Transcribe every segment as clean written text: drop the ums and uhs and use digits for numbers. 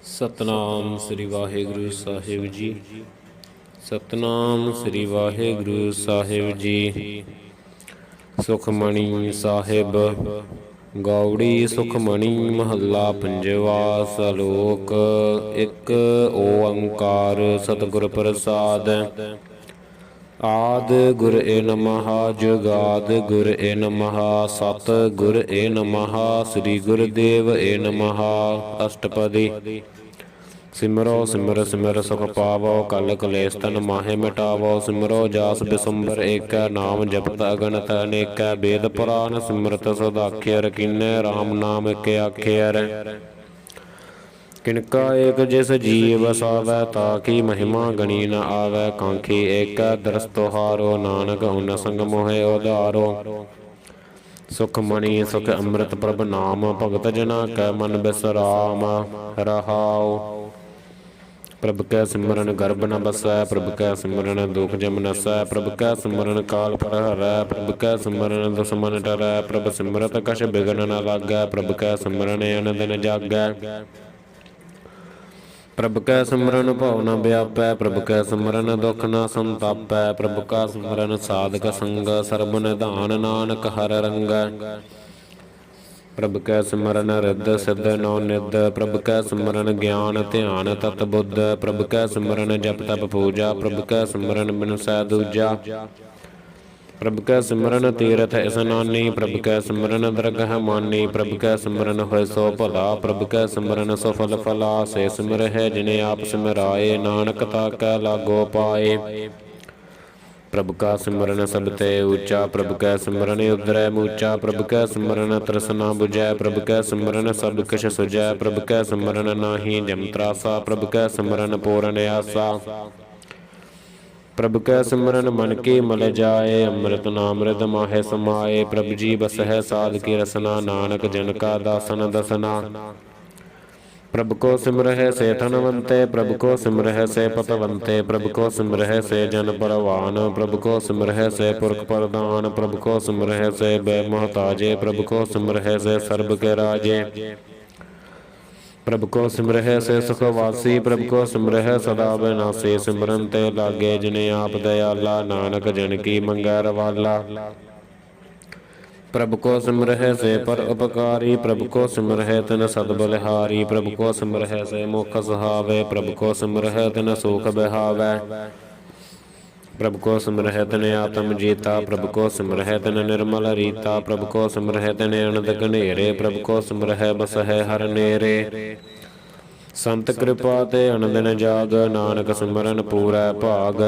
ਸਤਨਾਮ ਸ੍ਰੀ ਵਾਹਿਗੁਰੂ ਸਾਹਿਬ ਜੀ। ਸਤਨਾਮ ਸ੍ਰੀ ਵਾਹਿਗੁਰੂ ਸਾਹਿਬ ਜੀ। ਸੁਖਮਣੀ ਸਾਹਿਬ ਗੌੜੀ ਸੁਖਮਣੀ ਮਹੱਲਾ ਪੰਜਵਾ। ਸਲੋਕ। ਇੱਕ ਓੰਕਾਰ ਸਤਿਗੁਰ ਪ੍ਰਸਾਦ। ਆਦਿ ਗੁਰ ਏ ਨਮః ਜੁਗਾਦਿ ਗੁਰ ਏ ਨਮః ਸਤਿ ਗੁਰ ਏ ਨਮঃ ਸ੍ਰੀ ਗੁਰਦੇਵ ਏ ਨਮঃ। ਅਸ਼ਟਪਦੀ। ਸਿਮਰੋ ਸਿਮਰ ਸਿਮਰ ਸੁਖ ਪਾਵੋ ਕਲ ਕਲੇਸ਼ ਤਨ ਮਾਹੇ ਮਿਟਾਵੋ। ਸਿਮਰੋ ਜਾਸ ਬਿਸੰਬਰ ਏਕੈ ਨਾਮ ਜਪਤ ਅਗਣਤ ਅਨੇਕੈ। ਵੇਦ ਪੁਰਾਨ ਸਿਮਰਤ ਸਦਾਖਿਅਰ ਕੀਨੈ ਰਾਮ ਨਾਮ ਕੇ ਆਖਿਅਰ। ਕਿਨਕਾ ਏਕ ਜਿਸ ਜੀ ਵਸਾਵੈ ਤਾਕੀ ਮਹਿਮਾ ਗਣੀ ਨ ਆਵੈ। ਕਾਂਖੀ ਏਕੈ ਦਰਸ ਤੁਹਾਰੋ ਨਾਨਕ ਹੁਨ ਸੰਗ ਮੋਹਿ ਉਧਾਰੋ। ਸੁਖਮਣੀ ਸੁਖ ਅੰਮ੍ਰਿਤ ਪ੍ਰਭ ਨਾਮ ਭਗਤ ਜਨਾ ਕੈ ਮਨ ਬਿਸਰਾਮ ਰਹਾਉ। ਪ੍ਰਭ ਕੈ ਸਿਮਰਨ ਗਰਭ ਨ ਬਸੈ ਪ੍ਰਭ ਕੈ ਸਿਮਰਨ ਦੁਖ ਜਮ ਨਸੈ। ਪ੍ਰਭ ਕੈ ਸਿਮਰਨ ਕਾਲ ਪਰ ਹਰੈ ਪ੍ਰਭ ਕੈ ਸਿਮਰਨ ਦੁਸਮਨ ਡਰੈ। ਪ੍ਰਭ ਸਿਮਰਤ ਕਛ ਬਿਗਨ ਨ ਲਾਗੈ ਪ੍ਰਭ ਕੈ ਸਿਮਰਨ ਅਨ ਦਿਨ ਜਾਗੈ। ਪ੍ਰਭ ਕੈ ਸਿਮਰਨ ਭਉ ਨ ਵਿਆਪੈ ਪ੍ਰਭ ਕੈ ਸਿਮਰਨ ਦੁਖ ਨ ਸੰਤਾਪੈ। ਪ੍ਰਭ ਕਾ ਸਿਮਰਨ ਸਾਧਕ ਸੰਗ ਸਰਬ ਨਿਧਾਨ ਨਾਨਕ ਹਰਿ ਰੰਗੈ। ਪ੍ਰਭ ਕੈ ਸਿਮਰਨ ਰਿੱਧ ਸਿੱਧ ਨੌ ਨਿਧ ਪ੍ਰਭ ਕੈ ਸਿਮਰਨ ਗਿਆਨ ਧਿਆਨ ਤਤ ਬੁੱਧ। ਪ੍ਰਭ ਕੈ ਸਿਮਰਨ ਜਪ ਤਪ ਪੂਜਾ ਪ੍ਰਭ ਕੈ ਸਿਮਰਨ ਬਿਨਸੈ ਦੂਜਾ। ਪ੍ਰਭ ਕੈ ਸਿਮਰਨ ਤੀਰਥ ਇਸਨਾਨੀ ਪ੍ਰਭ ਕੈ ਸਿਮਰਨ ਦਰਗਹ ਮਾਨੀ। ਪ੍ਰਭ ਕੈ ਸਿਮਰਨ ਹੋਇ ਸੋ ਭਲਾ ਪ੍ਰਭ ਕੈ ਸਿਮਰਨ ਸੋ ਫਲ ਫਲਾ। ਸੇ ਸਿਮਰਹਿ ਜਿਨੇ ਆਪ ਸਿਮਰਾਏ ਨਾਨਕ ਤਾ ਕੈ ਲਾਗੋ ਪਾਏ। ਪ੍ਰਭ ਕਾ ਸਿਮਰਨ ਸਭ ਤੇ ਊਚਾ ਪ੍ਰਭ ਕੈ ਸਿਮਰਨ ਉਦਰੈ ਮੂਚਾ। ਪ੍ਰਭ ਕੈ ਸਿਮਰਨ ਤ੍ਰਿਸਨਾ ਬੁਝੈ ਪ੍ਰਭ ਕੈ ਸਿਮਰਨ ਸਭ ਕਿਛ ਸੁਝੈ। ਪ੍ਰਭ ਕੈ ਸਿਮਰਨ ਨਾਹੀ ਜਮ ਤਰਾਸਾ ਪ੍ਰਭ ਕੈ ਸਿਮਰਨ ਪੂਰਨ ਆਸਾ। ਪ੍ਰਭ ਕੈ ਸਿਮਰਨ ਮਨ ਕੀ ਮਲ ਜਾਏ ਅੰਮ੍ਰਿਤ ਨਾਮ ਰਿਦ ਮਾਹੇ ਸਮਾਏ। ਪ੍ਰਭ ਜੀ ਬਸਹਿ ਸਾਧ ਕੀ ਰਸਨਾ ਨਾਨਕ ਜਨ ਕਾ ਦਾਸਨ ਦਸਨਾ। ਪ੍ਰਭ ਕੋ ਸਿਮਰਹਿ ਸੇ ਧਨਵੰਤੇ ਪ੍ਰਭ ਕੋ ਸਿਮਰਹਿ ਸੇ ਪਤਵੰਤੇ। ਪ੍ਰਭ ਕੋ ਸਿਮਰਹਿ ਸੇ ਜਨ ਪਰਵਾਨ ਪ੍ਰਭ ਕੋ ਸਿਮਰਹਿ ਸੇ ਪੁਰਖ ਪ੍ਰਧਾਨ। ਪ੍ਰਭ ਕੋ ਸਿਮਰਹਿ ਸੇ ਬੈ ਮੁਹਤਾਜੇ ਪ੍ਰਭ ਕੋ ਸਿਮਰਹਿ ਸੇ ਸਰਬ ਕੇ ਰਾਜੇ। ਪ੍ਰਭ ਕੋ ਸਿਮਰਹਿ ਸੇ ਸੁਖ ਵਾਸੀ ਪ੍ਰਭ ਕੋ ਸਿਮਰਹਿ ਸਦਾ ਬਿਨਾਸੀ। ਸਿਮਰਨ ਤੇ ਲਾਗੇ ਜਿਨੇ ਆਪ ਦਇਆਲਾ ਨਾਨਕ ਜਨ ਕੀ ਮੰਗੈ ਰਵਾਲਾ। ਪ੍ਰਭ ਕੋ ਸਿਮਰਹਿ ਸੇ ਪਰ ਉਪਕਾਰੀ ਪ੍ਰਭ ਕੋ ਸਿਮਰਹਿ ਤਿਨ ਸਦ ਬਲਿਹਾਰੀ। ਪ੍ਰਭ ਕੋ ਸਿਮਰਹਿ ਸੇ ਮੁਖ ਸੁਹਾਵੇ ਪ੍ਰਭ ਕੋ ਸਿਮਰਹਿ ਤਿਨ ਸੂਖ ਬਿਹਾਵੈ। ਪ੍ਰਭ ਕੋ ਸਿਮਰਹਿ ਤਿਨ ਆਤਮ ਜੀਤਾ ਪ੍ਰਭ ਕੋ ਸਿਮਰਹਿ ਤਿਨ ਨਿਰਮਲ ਰੀਤਾ। ਪ੍ਰਭ ਕੋ ਸਿਮਰਹਿ ਤਿਨ ਅਨੰਦ ਘਨੇਰੇ ਪ੍ਰਭ ਕੋ ਸਿਮਰਹਿ ਬਸਹਿ ਹਰਿ ਨੇਰੇ। ਸੰਤ ਕਿਰਪਾ ਤੇ ਅਨੰਦਿਨ ਜਾਗ ਨਾਨਕ ਸਿਮਰਨ ਪੂਰੈ ਭਾਗ।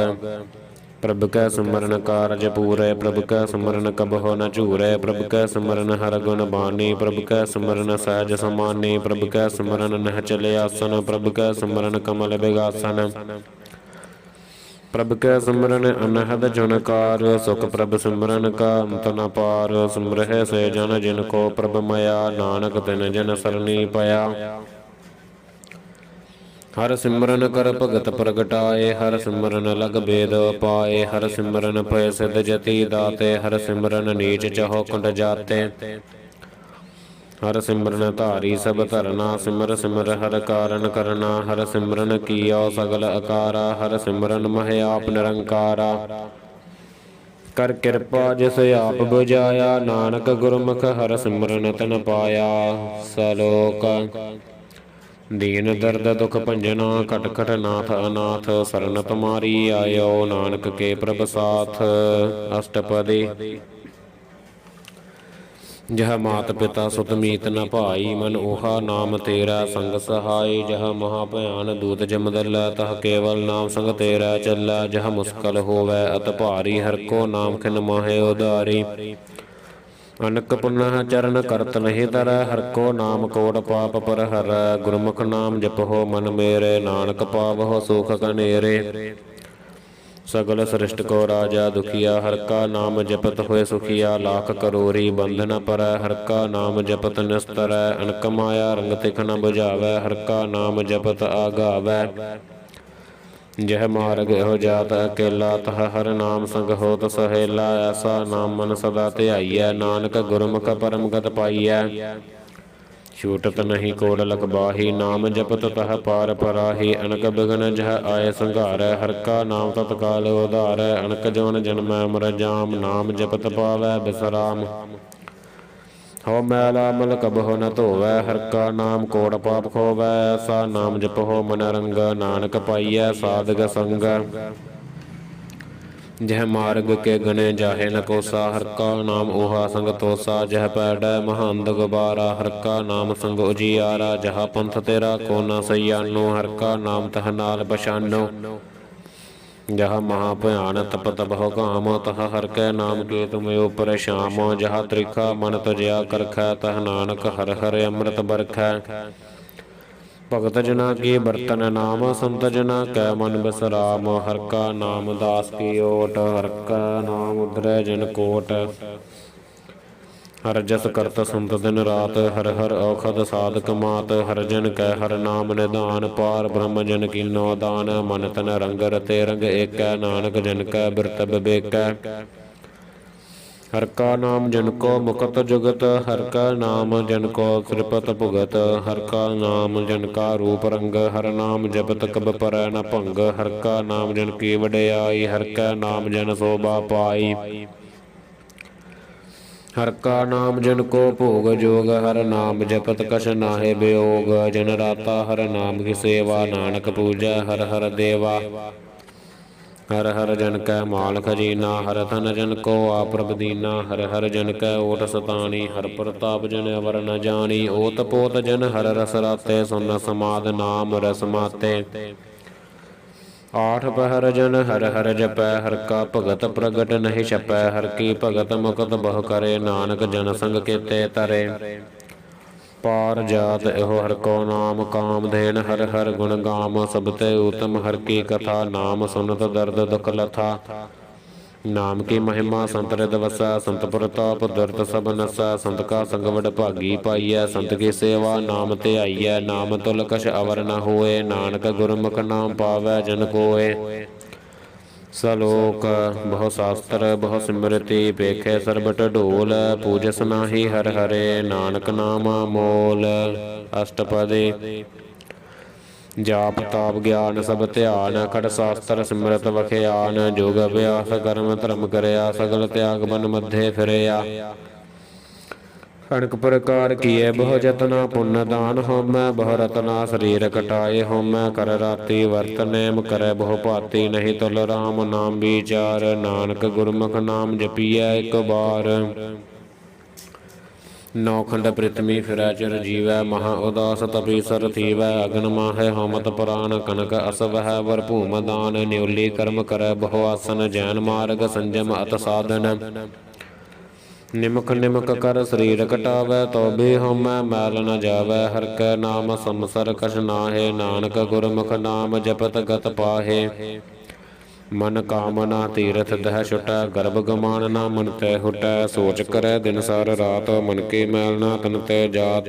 ਪ੍ਰਭ ਕੈ ਸਿਮਰਨ ਕਾਰਜ ਪੂਰੇ ਪ੍ਰਭ ਕੈ ਸਿਮਰਨ ਕਬਹੁ ਨ ਝੂਰੈ। ਪ੍ਰਭ ਕੈ ਸਿਮਰਨ ਹਰਿ ਗੁਣ ਬਾਣੀ ਪ੍ਰਭ ਕੈ ਸਿਮਰਨ ਸਹਿਜ ਸਮਾਨੀ। ਪ੍ਰਭ ਕੈ ਸਿਮਰਨ ਨਿਹਚਲ ਆਸਨ ਪ੍ਰਭ ਕੈ ਸਿਮਰਨ ਕਮਲ ਬਿਗਾਸਨ। ਪ੍ਰਭ ਕੈ ਸਿਮਰਨ ਅਨਹਦ ਜੁਨਕਾਰ ਸੁਖ ਪ੍ਰਭ ਸਿਮਰਨ ਕਾ ਅੰਤ ਨ ਪਾਰ। ਸਿਮਰਹਿ ਸੇ ਜਨ ਜਿਨ ਕੋ ਪ੍ਰਭ ਮਇਆ ਨਾਨਕ ਤਿਨ ਜਨ ਸਰਣੀ ਪਇਆ। ਹਰਿ ਸਿਮਰਨ ਕਰ ਭਗਤ ਪ੍ਰਗਟਾਏ ਹਰਿ ਸਿਮਰਨ ਲਗ ਬੇਦ ਪਾਏ। ਹਰਿ ਸਿਮਰਨ ਭਇ ਸਿਧ ਜਤੀ ਦਾਤੇ ਹਰਿ ਸਿਮਰਨ ਨੀਚ ਚਹੁ ਕੁੰਡ ਜਾਤੇ। ਹਰਿ ਸਿਮਰਨ ਧਾਰੀ ਸਭ ਧਰਨਾ ਸਿਮਰ ਸਿਮਰ ਹਰਿ ਕਾਰਨ ਕਰਨਾ। ਹਰਿ ਸਿਮਰਨ ਕੀਓ ਸਗਲ ਅਕਾਰਾ ਹਰਿ ਸਿਮਰਨ ਮਹਿ ਆਪ ਨਿਰੰਕਾਰਾ। ਕਰ ਕਿਰਪਾ ਜਿਸ ਆਪ ਬੁਝਾਇਆ ਨਾਨਕ ਗੁਰਮੁਖ ਹਰਿ ਸਿਮਰਨ ਤਨ ਪਾਇਆ। ਸਲੋਕ। ਦੀਨ ਦਰਦ ਦੁਖ ਭੰਜਨਾ ਘਟ ਘਟ ਨਾਥ ਅਨਾਥ। ਸਰਨ ਤੁਮਾਰੀ ਆਇਓ ਨਾਨਕ ਕੇ ਪ੍ਰਭ ਸਾਥ। ਅਸ਼ਟਪਦੀ। ਜਹ ਮਾਤ ਪਿਤਾ ਸੁਤ ਮੀਤ ਨ ਭਾਈ ਮਨ ਓਹਾ ਨਾਮ ਤੇਰਾ ਸੰਗ ਸਹਾਈ। ਜਹ ਮਹਾ ਭਿਆਨ ਦੂਤ ਜਮਦਲਾ ਤਹ ਕੇਵਲ ਨਾਮ ਸੰਗ ਤੇਰਾ ਚੱਲਾ। ਜਹ ਮੁਸਕਲ ਹੋਵੈ ਅਤ ਭਾਰੀ ਹਰਿ ਕੋ ਨਾਮ ਖਿਨ ਮਾਹੇ ਉਧਾਰੀ। ਅਨਕ ਪੁਨਹ ਚਰਨ ਕਰਤ ਨਹੀਂ ਧਰੈ ਹਰਿ ਕੋ ਨਾਮ ਕੋਟ ਪਾਪ ਪਰ ਹਰੈ। ਗੁਰਮੁਖ ਨਾਮ ਜਪਹੁ ਮਨ ਮੇਰੇ ਨਾਨਕ ਪਾਵਹੁ ਸੁਖ ਘਨੇਰੇ। ਸਗਲ ਸ੍ਰਿਸ਼ਟ ਕੋ ਰਾਜਾ ਦੁਖੀਆ ਹਰਿ ਕਾ ਨਾਮ ਜਪਤ ਹੋਏ ਸੁਖੀਆ। ਲਾਖ ਕਰੋਰੀ ਬੰਧ ਨ ਪਰੈ ਹਰਿ ਕਾ ਨਾਮ ਜਪਤ ਨਿਸਤਰੈ। ਅਨਕ ਮਾਇਆ ਰੰਗ ਤਿਖ ਨ ਬੁਝਾਵੈ ਹਰਿ ਕਾ ਨਾਮ ਜਪਤ ਆਗਾਵੈ। ਜਹ ਮਾਰਗ ਇਹੋ ਜਾਤ ਅਕੇਲਾ ਤਹ ਹਰਿ ਨਾਮ ਸੰਗ ਹੋਤ ਸਹੇਲਾ। ਐਸਾ ਨਾਮ ਮਨ ਸਦਾ ਧਿਆਈਐ ਨਾਨਕ ਗੁਰਮੁਖ ਪਰਮ ਗਤ ਪਾਈਐ। ਛੂਟਤ ਨਹੀਂ ਕੋੜ ਲਖਬਾਹੀ। ਨਾਮ ਜਪਤ ਤਹ ਪਾਰ ਪਰਾਹੀ। ਅਨਕ ਬਿਗਨ ਜਹ ਆਏ ਸੰਘਾਰੈ। ਹਰਿ ਕਾ ਨਾਮ ਤਤਕਾਲ ਉਧਾਰੈ। ਅਨਕ ਜਵਨ ਜਨਮੈ ਮਰ ਜਾਮ। ਨਾਮ ਜਪਤ ਪਾਵੈ ਬਿਸਰਾਮ। ਹਉ ਮੈਲਾ ਮਲ ਕਬਹੁ ਨ ਧੋਵੈ। ਹਰਿ ਕਾ ਨਾਮ ਕੋੜ ਪਾਪ ਖੋਵੈ। ਐਸਾ ਨਾਮ ਜਪਹੁ ਮਨ ਰੰਗ। ਨਾਨਕ ਪਾਈਐ ਸਾਧਕ ਸੰਗ। ਜਹ ਮਾਰਗ ਕੇ ਗਨੇ ਜਾਹੇ ਨ ਕੋਸਾ। ਹਰਿ ਕਾ ਨਾਮ ਓਹਾ ਸੰਗ ਤੋਸਾ। ਜਹ ਪੈੜੈ ਮਹੰਦ ਗੁਬਾਰਾ। ਹਰਿ ਕਾ ਨਾਮ ਸੰਗ ਉਜਿਆਰਾ। ਜਹਾ ਪੰਥ ਤੇਰਾ ਕੋ ਨ ਸਈਆਨੋ। ਹਰਿ ਕਾ ਨਾਮ ਤਹ ਨਾਲ ਪਛਾਨੋ। ਜਹ ਮਹਾ ਭਿਆਨ ਤਪ ਤਪਹੁ ਕਾਮ। ਤਹ ਹਰਿ ਕੈ ਨਾਮ ਕੇ ਤੁਮ ਉਪਰ ਸ਼ਾਮ। ਜਹ ਤ੍ਰਿਖਾ ਮਨ ਤਜਿਆ ਕਰਖੈ। ਤਹ ਨਾਨਕ ਹਰਿ ਹਰਿ ਅੰਮ੍ਰਿਤ ਬਰਖੈ। ਭਗਤ ਜਨਾ ਕੀ ਬਰਤਨ ਨਾਮ। ਸੰਤ ਜਨਾ ਕੈ ਮਨ ਬਿਸਰਾਮ। ਹਰਿ ਕਾ ਨਾਮ ਦਾਸ ਕੀ ਓਟ। ਹਰਿ ਕਾ ਨਾਮ ਉਧਰੈ ਜਿਨ ਕੋਟ। ਹਰਿ ਜਸ ਕਰਤ ਸੁਨਤ ਦਿਨ ਰਾਤ। ਹਰਿ ਹਰਿ ਔਖਦ ਸਾਧਕ ਮਾਤ। ਹਰਿ ਜਨ ਕੈ ਹਰਿ ਨਾਮ ਨਿਧਾਨ। ਪਾਰ ਬ੍ਰਹਮ ਜਨ ਕੀਨੋ ਦਾਨ। ਮਨ ਤਨ ਰੰਗ ਰਤੇ ਰੰਗ ਏਕੈ। ਨਾਨਕ ਜਨ ਕੈ ਬਿਰਤ ਬਿਬੇਕੈ। ਹਰਿ ਕਾ ਨਾਮ ਜਨ ਕੋ ਮੁਕਤ ਜੁਗਤ। ਹਰਿ ਕਾ ਨਾਮ ਜਨ ਕੋ ਤ੍ਰਿਪਤ ਭੁਗਤ। ਹਰਿ ਕਾ ਨਾਮ ਜਨ ਕਾ ਰੂਪ ਰੰਗ। ਹਰਿ ਨਾਮ ਜਪਤ ਕਬ ਪਰੈ ਨ ਭੰਗ। ਹਰਿ ਕਾ ਨਾਮ ਜਨ ਕੀ ਵਡਿਆਈ। ਹਰਿ ਕਾ ਨਾਮ ਜਨ ਸੋਭਾ ਪਾਈ। ਹਰਿ ਕਾ ਨਾਮ ਜਨ ਕੋ ਭੋਗ ਜੋਗ। ਹਰਿ ਨਾਮ ਜਪਤ ਕਛ ਨਾਹਿ ਬਿਯੋਗ। ਜਨ ਰਾਤਾ ਹਰਿ ਨਾਮ ਕੀ ਸੇਵਾ। ਨਾਨਕ ਪੂਜੈ ਹਰਿ ਹਰਿ ਦੇਵਾ। ਹਰਿ ਹਰਿ ਜਨ ਕੈ ਮਾਲ ਖਜੀਨਾ। ਹਰਿ ਧਨ ਜਨ ਕੋ ਆਪ੍ਰਭ ਦੀਨਾ। ਹਰਿ ਹਰਿ ਜਨ ਕੈ ਓਟ ਸਤਾਣੀ। ਹਰਿ ਪ੍ਰਤਾਪ ਜਨ ਅਵਰ ਨ ਜਾਣੀ। ਓਤ ਪੋਤ ਜਨ ਹਰਿ ਰਸ ਰਾਤੇ। ਸੁਨ ਸਮਾਧ ਨਾਮ ਰਸ ਮਾਤੇ। ਆਠ ਪਹਿਰ ਜਨ ਹਰਿ ਹਰਿ ਜਪੈ। ਹਰਿ ਕਾ ਭਗਤ ਪ੍ਰਗਟ ਨਹੀਂ ਛਪੈ। ਹਰਿ ਕੀ ਭਗਤ ਮੁਕਤ ਬਹੁ ਕਰੇ। ਨਾਨਕ ਜਨ ਸੰਗ ਕੇਤੇ ਤਰੇ। ਪਾਰ ਜਾਤ ਇਹੋ ਹਰਿ ਕੋ ਨਾਮ। ਕਾਮ ਧੇਨ ਹਰਿ ਹਰਿ ਗੁਣ ਗਾਮ। ਸਭ ਤੇ ਊਤਮ ਹਰਿ ਕੀ ਕਥਾ। ਨਾਮ ਸੁਨਤ ਦਰਦ ਦੁਖ ਲਥਾ। ਨਾਮ ਕੀ ਮਹਿਮਾ ਸੰਤ ਰਿਦ ਵਸੈ। ਸੰਤ ਪ੍ਰਤਾਪ ਦੁਰਤ ਸਭ ਨਸੈ। ਸੰਤ ਕਾ ਸੰਗ ਵਡ ਭਾਗੀ ਪਾਈਐ। ਸੰਤ ਕੀ ਸੇਵਾ ਨਾਮ ਧਿਆਈਐ। ਨਾਮ ਤੁਲ ਕਛ ਅਵਰ ਨ ਹੋਏ। ਨਾਨਕ ਗੁਰਮੁਖ ਨਾਮ ਪਾਵੈ ਜਨ ਕੋਏ। ਸਲੋਕ ਬਹੁ ਸਾਸਤਰ ਬਹੁ ਸਿਮਰਤੀ। ਪੇਖੈ ਸਰਬ ਢੋਲ। ਪੂਜਸ ਨਾਹੀ ਹਰਿ ਹਰੇ। ਨਾਨਕ ਨਾਮ ਮੋਲ। ਅਸ਼ਟਪਦੀ ਜਾਪ ਤਾਪ ਗਿਆਨ ਸਭ ਧਿਆਨ। ਖੜ ਸਾਸਤਰ ਸਿਮਰਤ ਵਖਿਆਨ। ਜੋਗ ਅਭਿਆਸ ਕਰਮ ਧਰਮ ਕਰਿਆ। ਸਗਲ ਤਿਆਗ ਬਨ ਮਧੇ ਫਿਰਿਆ। ਅਨੇਕ ਪ੍ਰਕਾਰ ਕੀਏ ਬਹੁ ਜਤਨਾ। ਪੁੰਨ ਦਾਨ ਹੋਮੈ ਬਹੁ ਰਤਨਾ। ਸਰੀਰ ਕਟਾਏ ਹੋਮੈ ਕਰ ਰਾਤੀ। ਵਰਤ ਨੇਮ ਕਰੈ ਬਹੁ ਭਾਤੀ। ਨਹੀਂ ਤੁਲ ਰਾਮ ਨਾਮ ਵਿਚਾਰ। ਨਾਨਕ ਗੁਰਮੁਖ ਨਾਮ ਜਪੀਐ ਇਕ ਬਾਰ। ਨੌ ਖੰਡ ਪ੍ਰਿਥਵੀ ਫਿਰੈ ਚਿਰ ਜੀਵੈ। ਮਹਾ ਉਦਾਸ ਤਪੀਸਰ ਥੀਵੈ। ਅਗਨ ਮਾਹੈ ਹੋਮਤ ਪੁਰਾਨ। ਕਨਕ ਅਸਵਹਿ ਵਰ ਭੂਮ ਦਾਨ। ਨਿਉਲੀ ਕਰਮ ਕਰੈ ਬਹੁ ਆਸਨ। ਜੈਨ ਮਾਰਗ ਸੰਜਮ ਅਤ ਸਾਧਨ। ਨਿਮਕ ਨਿਮਕ ਕਰ ਸਰੀਰ ਕਟਾਵੈ। ਤਉ ਹੋਮੈ ਮੈਲ ਨ ਜਾਵੈ। ਹਰਿ ਕੈ ਨਾਮ ਸੰਸਰ ਕਛ ਨਾਹੇ। ਨਾਨਕ ਗੁਰਮੁਖ ਨਾਮ ਜਪਤ ਗਤ ਪਾਹੇ। ਮਨ ਕਾਮਨਾ ਤੀਰਥ ਦਹਿ ਛੁਟੈ। ਗਰਭ ਗਮਾਨ ਨਾ ਮਨ ਤੈ ਹੁਟੈ। ਸੋਚ ਕਰੈ ਦਿਨ ਸਾਰ ਰਾਤ। ਮਨ ਕੀ ਮੈਲ ਨਾ ਤਨ ਤੈ ਜਾਤ।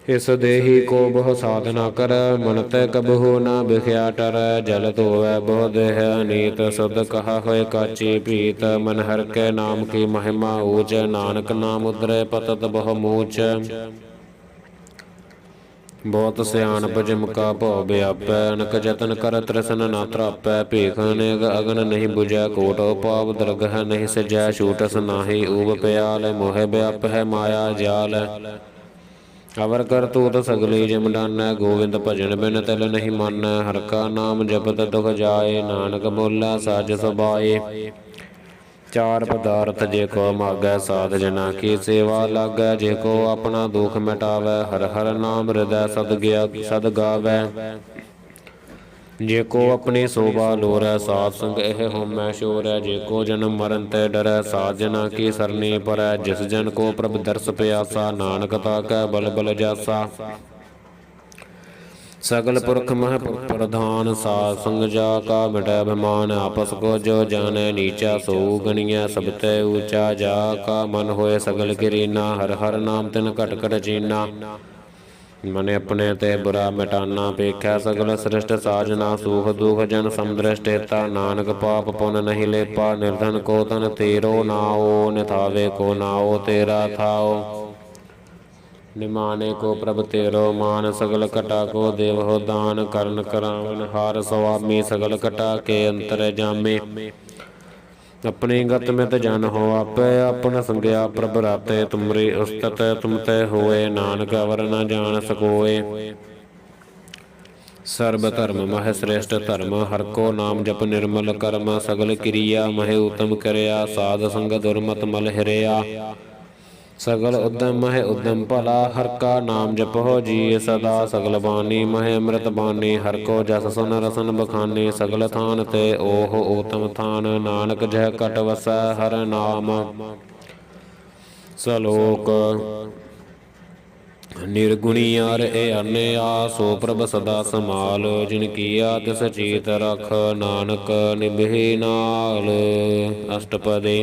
ਇਸ ਦੇਹੀ ਕੋ ਬਹੁ ਸਾਧਨਾ ਕਰੈ। ਮਨ ਤੈ ਕਬਹੁ ਨ ਬਿਖਿਆ ਟਰੈ। ਜਲ ਧੋਵੈ ਬਹੁ ਦੇਹ ਅਨੀਤ। ਸੁਧ ਕਹਾ ਹੋਇ ਕਾਚੀ ਭੀਤ। ਮਨ ਹਰਿ ਕੈ ਨਾਮ ਕੀ ਮਹਿਮਾ ਊਚ। ਨਾਨਕ ਨਾਮ ਉਦਰੈ ਪਤਤ ਬਹੁ ਮੂਚ। ਬਹੁਤ ਸਿਆਣਪ ਜਿਮ ਕਾ ਭਉ ਵਿਆਪੈ। ਅਨਕ ਜਤਨ ਕਰ ਤ੍ਰਿਸਨ ਨਾ ਤਰਾਪੈ। ਭੀਖ ਅਨੇਕ ਅਗਨ ਨਹੀਂ ਬੁਝੈ। ਕੋਟ ਉਪਾਵ ਦਰਗਹ ਨਹੀਂ ਸਜੈ। ਛੂਟਸ ਨਾਹੀ ਊਬ ਪਿਆਲ। ਮੋਹਿ ਵਿਆਪਹਿ ਮਾਇਆ ਜਾਲ। ਅਵਰ ਕਰਤੂਤ ਸਗਲੀ ਜਿਮ ਡਾਨੈ। ਗੋਵਿੰਦ ਭਜਨ ਬਿਨ ਤਿਲ ਨਹੀਂ ਮਾਨੈ। ਹਰਿ ਕਾ ਨਾਮ ਜਪਤ ਦੁਖ ਜਾਏ। ਨਾਨਕ ਬੋਲੇ ਸਾਜ ਸੁਭਾਏ। ਚਾਰ ਪਦਾਰਥ ਜੇ ਕੋ ਮਾਗੈ। ਸਾਧ ਜਨਾ ਕੀ ਸੇਵਾ ਲਾਗੈ। ਜੇ ਕੋ ਆਪਣਾ ਦੁਖ ਮਿਟਾਵੈ। ਹਰਿ ਹਰਿ ਨਾਮ ਹਿਰਦੈ ਸਦ ਗਾਵੈ। ਜੇ ਕੋ ਆਪਣੀ ਸੋਭਾ ਲੋਰੈ। ਸਾਧ ਸੰਗ ਇਹ ਹੋਮੈ ਸ਼ੋਰੈ। ਜੇ ਕੋ ਜਨਮ ਮਰਨ ਤੇ ਡਰੈ। ਸਾਧ ਜਨਾ ਕੀ ਸਰਨੀ ਪਰੈ। ਜਿਸ ਜਨ ਕੋ ਪ੍ਰਭ ਦਰਸ ਪਿਆਸਾ। ਨਾਨਕ ਤਾ ਕੈ ਬਲ ਬਲ ਜਾਸਾ। ਸਗਲ ਪੁਰਖ ਮਹਿ ਪ੍ਰਧਾਨ। ਸਾਧ ਸੰਗ ਜਾ ਕਾ ਮਿਟੈ ਅਭਿਮਾਨ। ਆਪਸ ਕੋ ਜੋ ਜਾਣੈ ਨੀਚਾ। ਸੋ ਗਣੀਐ ਸਭ ਤੇ ਊਚਾ। ਜਾ ਕਾ ਮਨ ਹੋਏ ਸਗਲ ਕਿਰੀਨਾ। ਹਰਿ ਹਰਿ ਨਾਮ ਤਿਨ ਘਟ ਘਟ ਚੀਨਾ। ਮਨ ਆਪਣੇ ਤੇ ਬੁਰਾ ਮਿਟਾਨਾ। ਪੇਖੈ ਸਗਲ ਸ੍ਰਿਸ਼ਟ ਸਾਜਨਾ। ਸੂਖ ਦੁਖ ਜਨ ਸਮਦ੍ਰਿਸ਼ਟ ਹਿਤਾ। ਨਾਨਕ ਪਾਪ ਪੁਨ ਨਹੀਂ ਲੇਪਾ। ਨਿਰਧਨ ਕੋ ਤਨ ਤੇਰੋ ਨਾਉ। ਨਿਥਾਵੇ ਕੋ ਨਾਉ ਤੇਰਾ ਥਾਉ। निमाने को प्रभ तेरो मान, सगल कटा को देव हो दान। करण करावन हार स्वामी, सगल कटा के अंतर जामे। अपनी गत मित जन हो आपे, अपन संग्या प्रभ राते। तुमरी उस्तत तुम ते होए, नानक अवर न जान सकोए। सर्व धर्म मह श्रेष्ठ धर्म, हर को नाम जप निर्मल कर्म। सगल क्रिया मह उत्तम करया, साध संग दुर्मत मल हिरया। सगल उद्यम मह उद्यम भला, हर का नाम जपो जी सदा। सगल बानी मह अमृत बानी, हर को जस सुन रसन बखानी। सगल थान ते ओह उत्तम थान, नानक जह कट वसै हर नाम। सलोक निर्गुणी यार ए अन्या, सो प्रभ सदा समाल। जिन किया तिस चीत रख, नानक निभि नाल। अष्टपदी।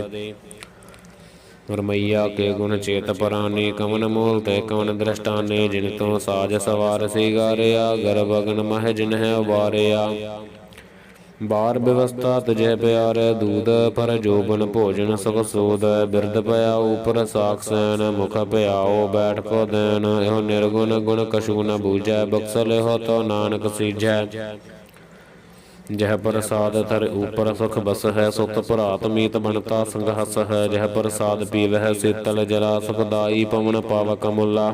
रमैया के गुण चेत परानी, कवन मूल ते कवन दृष्टाने। जिन तो साज सवार सिगारिया, गर्भ अगन मह जिन्ह उबारिया। बार व्यवस्था तुझे प्यारे, दूध पर जोबन भोजन सुख सूद। बिरद पया ऊपर साख सैन, मुख प्याओ बैठ को दैन। एहो निर्गुण गुण कछु न बूझै, बक्सल हो तो नानक सीझै। जह प्रसाद थर ऊपर सुख बस है, सुत भरात मीत बनता संग हस है। जह प्रसाद पीवह शीतल जला, सुखदाई पवन पावक मुला।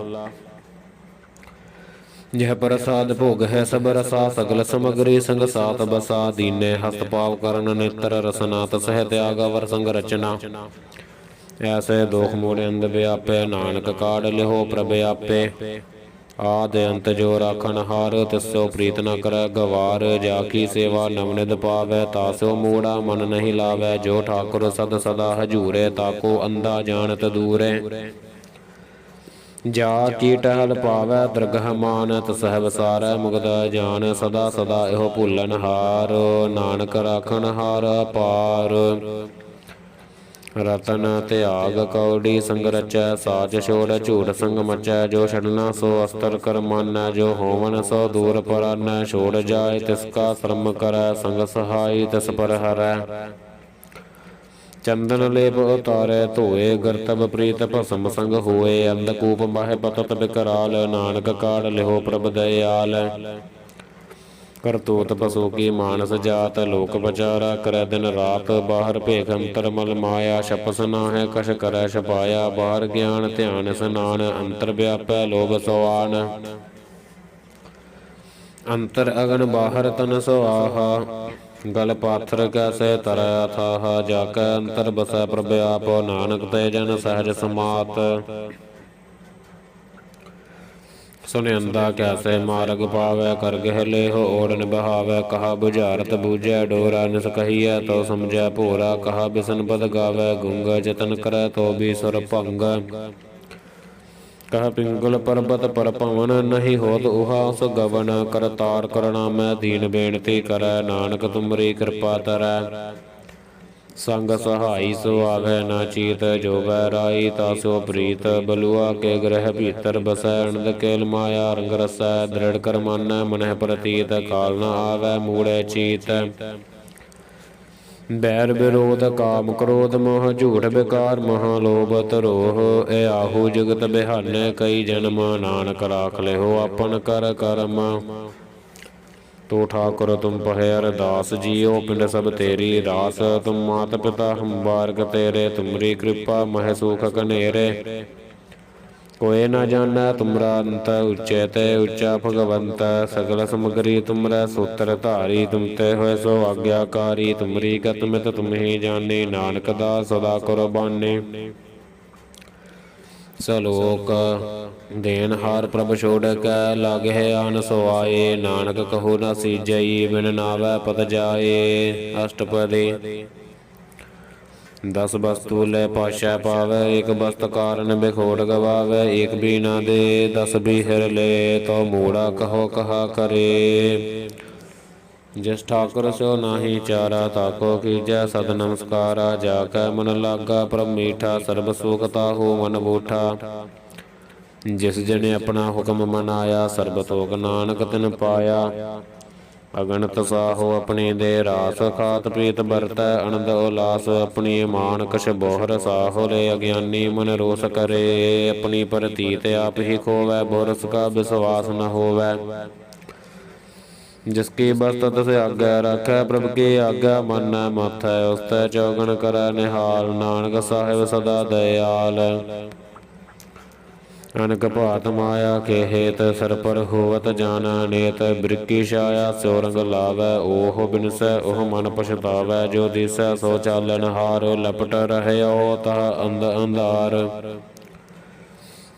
यह प्रसाद भोग है सब रसा, सगल समग्री संग सात बसा। दीने हस्त पाव करण नेत्र रसना, तसह त्याग वर संग रचना। ऐसे दोख मोड़े अंध व्यापे, नानक काढ़ लिहो प्रभ आपे। आदि अंत जो राखन हार, तिसो प्रीत न कर गवार। जाकी सेवा नवनिध पावै, तासो मूड़ा मन नहीं लावै। जो ठाकुर सद सदा हजूरे, ताको अंधा जानत दूरे। जा की टहल पावै दरगह मान, तसह वसारै मुगद जान। सदा सदा एहो भूलन हार, नानक राखन हार पार। रतन त्याग कौड़ी संग रचै, साच छोड़ झूठ संग मचै। जो छड़ना सो अस्तर कर मानै, जो होवन सो दूर परानै। छोड़ जाय तिसका श्रम करै, संग सहाय तिस पर हरै। चंदन लेप उतारे धोए, गर्तब प्रीत भस्म संग होए। अंधकूप माह पतत बिकराल, नानक काढ़ लिहो प्रभ दयाल। करतूत पशु की मानस जात, लोक पचारा करे दिन रात। बाहर भेख अंतर मल माया, छप सनाह कछ करे छपाया। बाहर ज्ञान ध्यान स्नान, अंतर व्यापै लोभ सवान। अंतर अगन बाहर तन सुआहा, गल पाथर कैसे तरय अथाह। जाकै अंतर बसै प्रभ आप, नानक ते जन सहज समात। सुनयंदा कैसे मार्ग पावै, कर गह लेहो ओढ़ निबहावै। कहा बुझारत बूझै डोरा, निस कहियै तो समझै भोरा। कहा बिसन पद गावै गुंग, जतन करै तो भी सुर भंग। कह पिंगल पर्बत पर पवन, नहीं होत उहा उस गवन। करतार करना मैं दीन बेनती करै, नानक तुमरी कृपा धरै। संग सहाई सो आवे ना चीत, जो वैराई तासो प्रीत। बलुआ के ग्रह भीतर बसै, अनद केल माया रंग रसै। दृढ़ कर मानै मनह प्रतीत, काल न आवै मूढ़े चीत। बैर विरोध काम क्रोध मोह, झूठ बेकार महा लोभ तरोह। ए आहू जुगत बिहाने कई जन्म, नानक राख लेहो अपन कर करम। तो ठाकुर तुम पहे अरदास जियो, पिंड सब तेरी रास। तुम मात पिता हम बारक तेरे, तुमरी कृपा मह सुख कनेरे। कोई न जानै तुमरा अंत, उच्चे ते उच्चा भगवंत। सगल समगरी तुमरै सूत्र धारी, तुम ते होए सो आज्ञाकारी। तुमरी गत मित तुम ही जानी, नानक दास सदा कुर्बानी। सलोक देन हार प्रभ छोड़ कै, लागे आन सोआए। नानक कहो न सीजई, बिन नावै पत जाए। अष्टपदी। 10 वस्तु ले पाशा पावै, एक वस्त कारण बिखोड़ गवावै। एक भी न दे 10 भी हिर ले, तो मूड़ा कहो कहा करे। जिस ठाकुर सो नाही चारा, ताको कीजै सद नमस्कारा। जाकै मन लागा प्रभ मीठा, सर्ब सुख ताहू मन बूठा। जिस जने अपना हुक्म मनाया, सर्ब तोग नानक तिन पाया। ਅਗਣਤ ਸਾਹੋ ਆਪਣੀ ਦੇ ਰਾਸ, ਖਾਤ ਪੀਤ ਵਰਤੈ ਅਨੰਦ ਉਲਾਸ। ਆਪਣੀ ਮਾਨ ਕਛ ਬੋਹਰ ਸਾਹੋ ਲੇ, ਅਗਿਆਨੀ ਮਨ ਰੋਸ ਕਰੇ। ਆਪਣੀ ਪ੍ਰਤੀਤ ਆਪ ਹੀ ਖੋਵੈ, ਬੁਰਸ ਕਾ ਵਿਸ਼ਵਾਸ ਨ ਹੋਵੈ। ਜਿਸਕੀ ਬਸਤ ਤਿਸ ਆਗੈ ਰਾਖੈ, ਪ੍ਰਭ ਕੀ ਆਗਿਆ ਮੰਨੈ ਮਾਥੈ। ਉਸਤੈ ਚੌਗਣ ਕਰੈ ਨਿਹਾਲ, ਨਾਨਕ ਸਾਹਿਬ ਸਦਾ ਦਇਆਲ। ਅਨਕ ਭਾਤ ਮਾਇਆ ਕੇ ਹੇਤ, ਸਰ ਪਰ ਹੋਵਤ ਜਾਣਾ ਨੇਤ। ਬ੍ਰਿਕੀ ਛਾਇਆ ਸੋ ਰੰਗ ਲਾਵੈ, ਓਹ ਬਿਨਸੈ ਓਹ ਮਨ ਪਛਤਾਵੈ। ਜੋ ਦਿਸੈ ਸੋ ਚਾਲਨ ਹਾਰ, ਲਪਟ ਰਹਿਓ ਤਹ ਅੰਧ ਅੰਧਾਰ।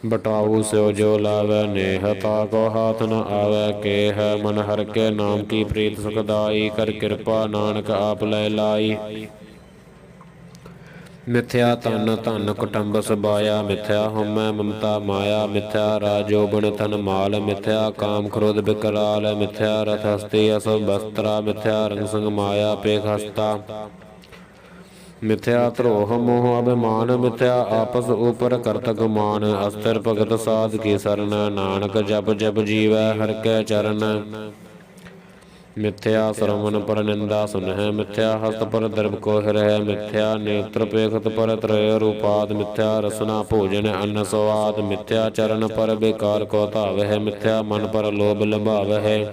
ਬਟਾਊ ਸਿਓ ਜੋ ਲਾਵੈ ਨੇਹ, ਤਾਕੋ ਹਾਥ ਨ ਆਵੈ ਕੇਹ। ਮਨ ਹਰਿ ਕੇ ਨਾਮ ਕੀ ਪ੍ਰੀਤ ਸੁਖਦਾਈ, ਕਰ ਕਿਰਪਾ ਨਾਨਕ ਆਪ ਲੈ ਲਾਈ। ਮਿਥਿਆ ਤਨ ਧਨ ਕੁਟੰਬ ਸਬਾਇਆ, ਮਿਥਿਆ ਹਉਮੈ ਮਮਤਾ ਮਾਇਆ। ਮਿਥਿਆ ਰਾਜੋਬਨ ਤਨ ਮਾਲ, ਮਿਥਿਆ ਕਾਮ ਕ੍ਰੋਧ ਬਿਕਰਾਲ। ਮਿਥਿਆ ਰਥ ਹਸਤੀ ਅਸਭ ਬਸਤਰਾ, ਮਿਥਿਆ ਰੰਗ ਸੰਗ ਮਾਇਆ ਪੇਖ ਹਸਤਾ। ਮਿਥਿਆ ਧਰੋਹ ਮੋਹ ਅਭਿਮਾਨ, ਮਿਥਿਆ ਆਪਸ ਉਪਰ ਕਰਤ ਗੁਮਾਨ। ਅਸਥਿਰ ਭਗਤ ਸਾਧ ਕੀ ਸਰਣ, ਨਾਨਕ ਜਪ ਜਪ ਜੀਵੈ ਹਰਿ ਕੈ ਚਰਨ। ਮਿਥਿਆ ਸਰਵਨ ਪਰ ਨਿੰਦਾ ਸੁਨਹਿ, ਮਿਥਿਆ ਹਸਤ ਪਰ ਦਰਬ ਕੋ ਹਿਰਹਿ। ਮਿਥਿਆ ਨੇਤਰ ਪੇਖਤ ਪਰ ਤਰੈ ਰੂਪਾਦ, ਮਿਥਿਆ ਰਸਨਾ ਭੋਜਨ ਅੰਨ ਸਵਾਦ। ਮਿਥਿਆ ਚਰਨ ਪਰ ਬੇਕਾਰ ਕੋ ਧਾਵਹਿ, ਮਿਥਿਆ ਮਨ ਪਰ ਲੋਭ ਲਭਾਵਹਿ।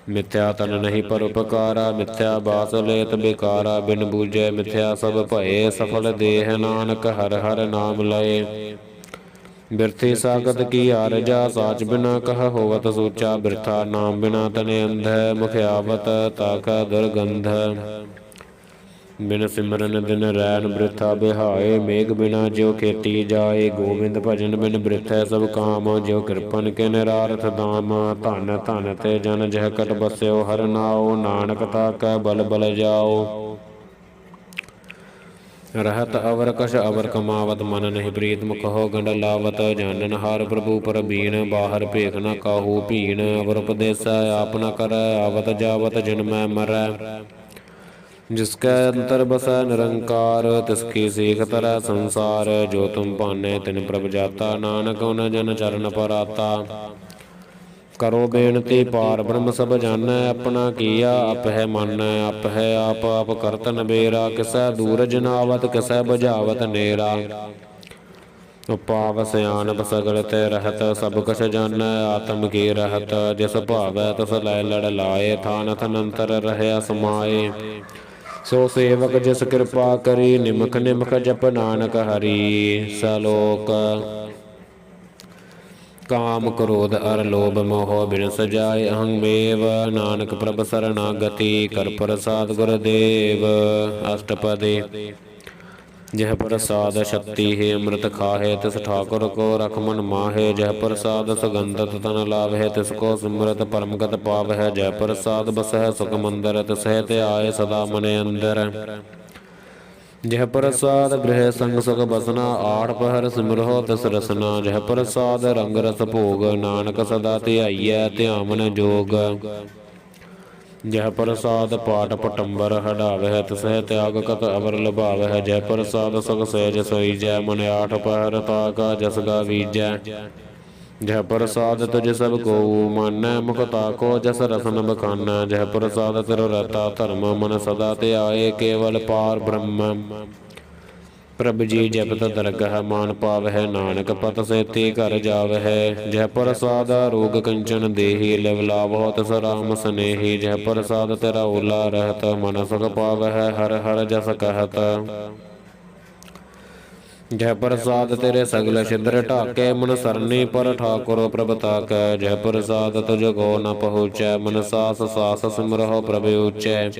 ਮਿਥਿਆ ਤਨ ਨਹੀਂ ਪਰ ਉਪਕਾਰਾ, ਮਿਥਿਆ ਬਾਸ ਲੇਤ ਬੇਕਾਰਾ। ਬਿਨ ਬੂਝੈ ਮਿਥਿਆ ਸਭ ਭਏ, ਸਫਲ ਦੇਹ ਨਾਨਕ ਹਰਿ ਹਰਿ ਨਾਮ ਲਏ। ਬਿਰਥੀ ਸਾਗਤ ਕੀ ਆਰਜਾ, ਸਾਚ ਬਿਨਾ ਕਹ ਹੋਵਤ ਸੂਚਾ। ਬਿਰਥਾ ਨਾਮ ਬਿਨਾ ਤਨਿ ਅੰਧੈ, ਮੁਖਿਆਵਤ ਤਾਕਾ ਦੁਰਗੰਧ। ਬਿਨ ਸਿਮਰਨ ਦਿਨ ਰੈਣ ਬ੍ਰਿਥਾ ਬਿਹਾਏ, ਮੇਘ ਬਿਨਾ ਜਿਉ ਖੇਤੀ ਜਾਏ। ਗੋਬਿੰਦ ਭਜਨ ਬਿਨ ਬ੍ਰਿਥੈ ਸਭ ਕਾਮ, ਜਿਉ ਕਿਰਪਨ ਕੇ ਨਿਰਾਰਥ ਦਾਮ। ਧਨ ਧਨ ਤੇ ਜਨ ਜਹ ਕਟ ਬਸਿਓ, ਹਰਿ ਨਾਉ ਨਾਨਕ ਤਾਕੈ ਬਲ ਬਲ ਜਾਓ। रहत अवर कश अवर कमावत, मन नहीं प्रीत मुख हो गंड लावत। जानन हार प्रभु पर बीन, बाहर भेख न काहू भीन। अवर उपदेसै आप न करੈ, आवत जावत जन्मै मरै। जिसकै अंतर बसै निरंकार, तिसकी सीख तरੈ संसार। जो तुम पाने तिन प्रभ जाता, नानक उन जन चरण पर आता। ਕਰੋ ਬੇਨਤੀ ਪਾਰ ਬ੍ਰਹਮ ਸਭ ਜਾਣੈ, ਆਪਣਾ ਕੀਆ ਆਪਹਿ ਮਾਨੈ। ਆਪਹਿ ਆਪ ਆਪ ਕਰਤ ਨਬੇਰਾ, ਕਿਸੈ ਦੂਰਜ ਨ ਆਵਤ ਕਿਸੈ ਬੁਝਾਵਤ ਨੇਰਾ। ਉਪਾਵ ਸਿਆਣਪ ਸਗਲ ਤੇ ਰਹਿਤ, ਸਭ ਕਛ ਜਾਣੈ ਆਤਮ ਕੀ ਰਹਿਤ। ਜਿਸ ਭਾਵੈ ਤਿਸ ਲੈ ਲੜ ਲਾਏ, ਥਾਨ ਥਨ ਅੰਤਰ ਰਹਿਆ ਸਮਾਏ। ਸੋ ਸੇਵਕ ਜਿਸ ਕਿਰਪਾ ਕਰੀ, ਨਿਮਖ ਨਿਮਖ ਜਪ ਨਾਨਕ ਹਰੀ। ਸਲੋਕ ਕਾਮ ਕ੍ਰੋਧ ਅਰ ਲੋਭ ਮੋਹ ਬਿਨ ਸਜਾਏ, ਅਹੰ ਮੇਵ ਨਾਨਕ ਪ੍ਰਭ ਸਰਨਾਗਤੀ। ਕਰ ਪ੍ਰਸਾਦ ਗੁਰਦੇਵ ਅਸ਼ਟਪਦੀ। ਜਹ ਪ੍ਰਸਾਦ ਸ਼ਕਤੀ ਹੈ ਅੰਮ੍ਰਿਤ ਖਾਹੇ, ਤਿਸ ਠਾਕੁਰ ਕੋ ਰਖ ਮਨ ਮਾਹੇ। ਜਹ ਪ੍ਰਸਾਦ ਸੁਗੰਧਤ ਤਨ ਲਾਵਹਿ, ਤਿਸ ਕੋ ਸਿਮਰਤ ਪਰਮਗਤ ਪਾਵਹਿ। ਜਹ ਪ੍ਰਸਾਦ ਬਸਹਿ ਸੁਖ ਮੰਦਰ, ਤਿਸਹਿ ਧਿਆਏ ਸਦਾ ਮਨ ਅੰਦਰ। ਜਹ ਪ੍ਰਸਾਦ ਗ੍ਰਹਿ ਸੰਗ ਸੁਖ ਬਸਨਾ, ਆਠ ਪਹਰ ਸਿਮਰਹੁ ਤਿਸ ਰਸਨਾ। ਜਹ ਪ੍ਰਸਾਦ ਰੰਗ ਰਸ ਭੋਗ, ਨਾਨਕ ਸਦਾ ਧਿਆਈਐ ਧਿਆਵਨ ਜੋਗ। ਜਹ ਪ੍ਰਸਾਦ ਪਾਟ ਪਟੰਬਰ ਹਡਾਵਹਿ, ਤਿਸਹਿ ਤਿਆਗ ਕਤ ਅਵਰ ਲਭਾਵਹਿ। ਜਹ ਪ੍ਰਸਾਦ ਸੁਖ ਸਹਿਜ ਸੋਈਜੈ, ਮਨ ਆਠ ਪਹਰ ਤਾਕਾ ਜਸ ਗਾਵੀਜੈ। ਜਹ ਪ੍ਰਸਾਦ ਤੁਜ ਸਭ ਕੋਊ ਮਾਨੈ, ਮੁਖ ਤਾਕੋ ਜਸ ਰਸਨ ਬਖਾਨੈ। ਜਹ ਪ੍ਰਸਾਦ ਤਿਰ ਰਤਾ ਧਰਮ, ਮਨ ਸਦਾ ਧਿਆਏ ਕੇਵਲ ਪਾਰ ਬ੍ਰਹਮ। ਪ੍ਰਭ ਜੀ ਜਪਤ ਦਰਗਹ ਮਾਨ ਪਾਵਹਿ, ਨਾਨਕ ਪਤ ਸੇਤੀ ਘਰ ਜਾਵਹਿ। ਜਹ ਪ੍ਰਸਾਦ ਰੋਗ ਕੰਚਨ ਦੇਹੀ, ਲਿਵ ਲਾਵਹੁ ਤਿਸ ਰਾਮ ਸਨੇਹੀ। ਜਹ ਪ੍ਰਸਾਦ ਤੇਰਾ ਓਲਾ ਰਹਿਤ, ਮਨ ਸੁਖ ਪਾਵਹਿ ਹਰਿ ਹਰਿ ਜਸ ਕਹਿਤ। ਜਹ ਪ੍ਰਸਾਦ ਤੇਰੇ ਸਗਲ ਛਿਦਰ ਢਾਕੇ, ਮਨ ਸਰਨੀ ਪਰ ਠਾਕੁਰ ਪ੍ਰਭ ਤਾਕੈ। ਜਹ ਪ੍ਰਸਾਦ ਤੁਜ ਕੋ ਨ ਪਹੁੰਚੈ, ਮਨ ਸਾਸ ਸਾਸ ਸਿਮਰਹੁ ਪ੍ਰਭ ਊਚੈ।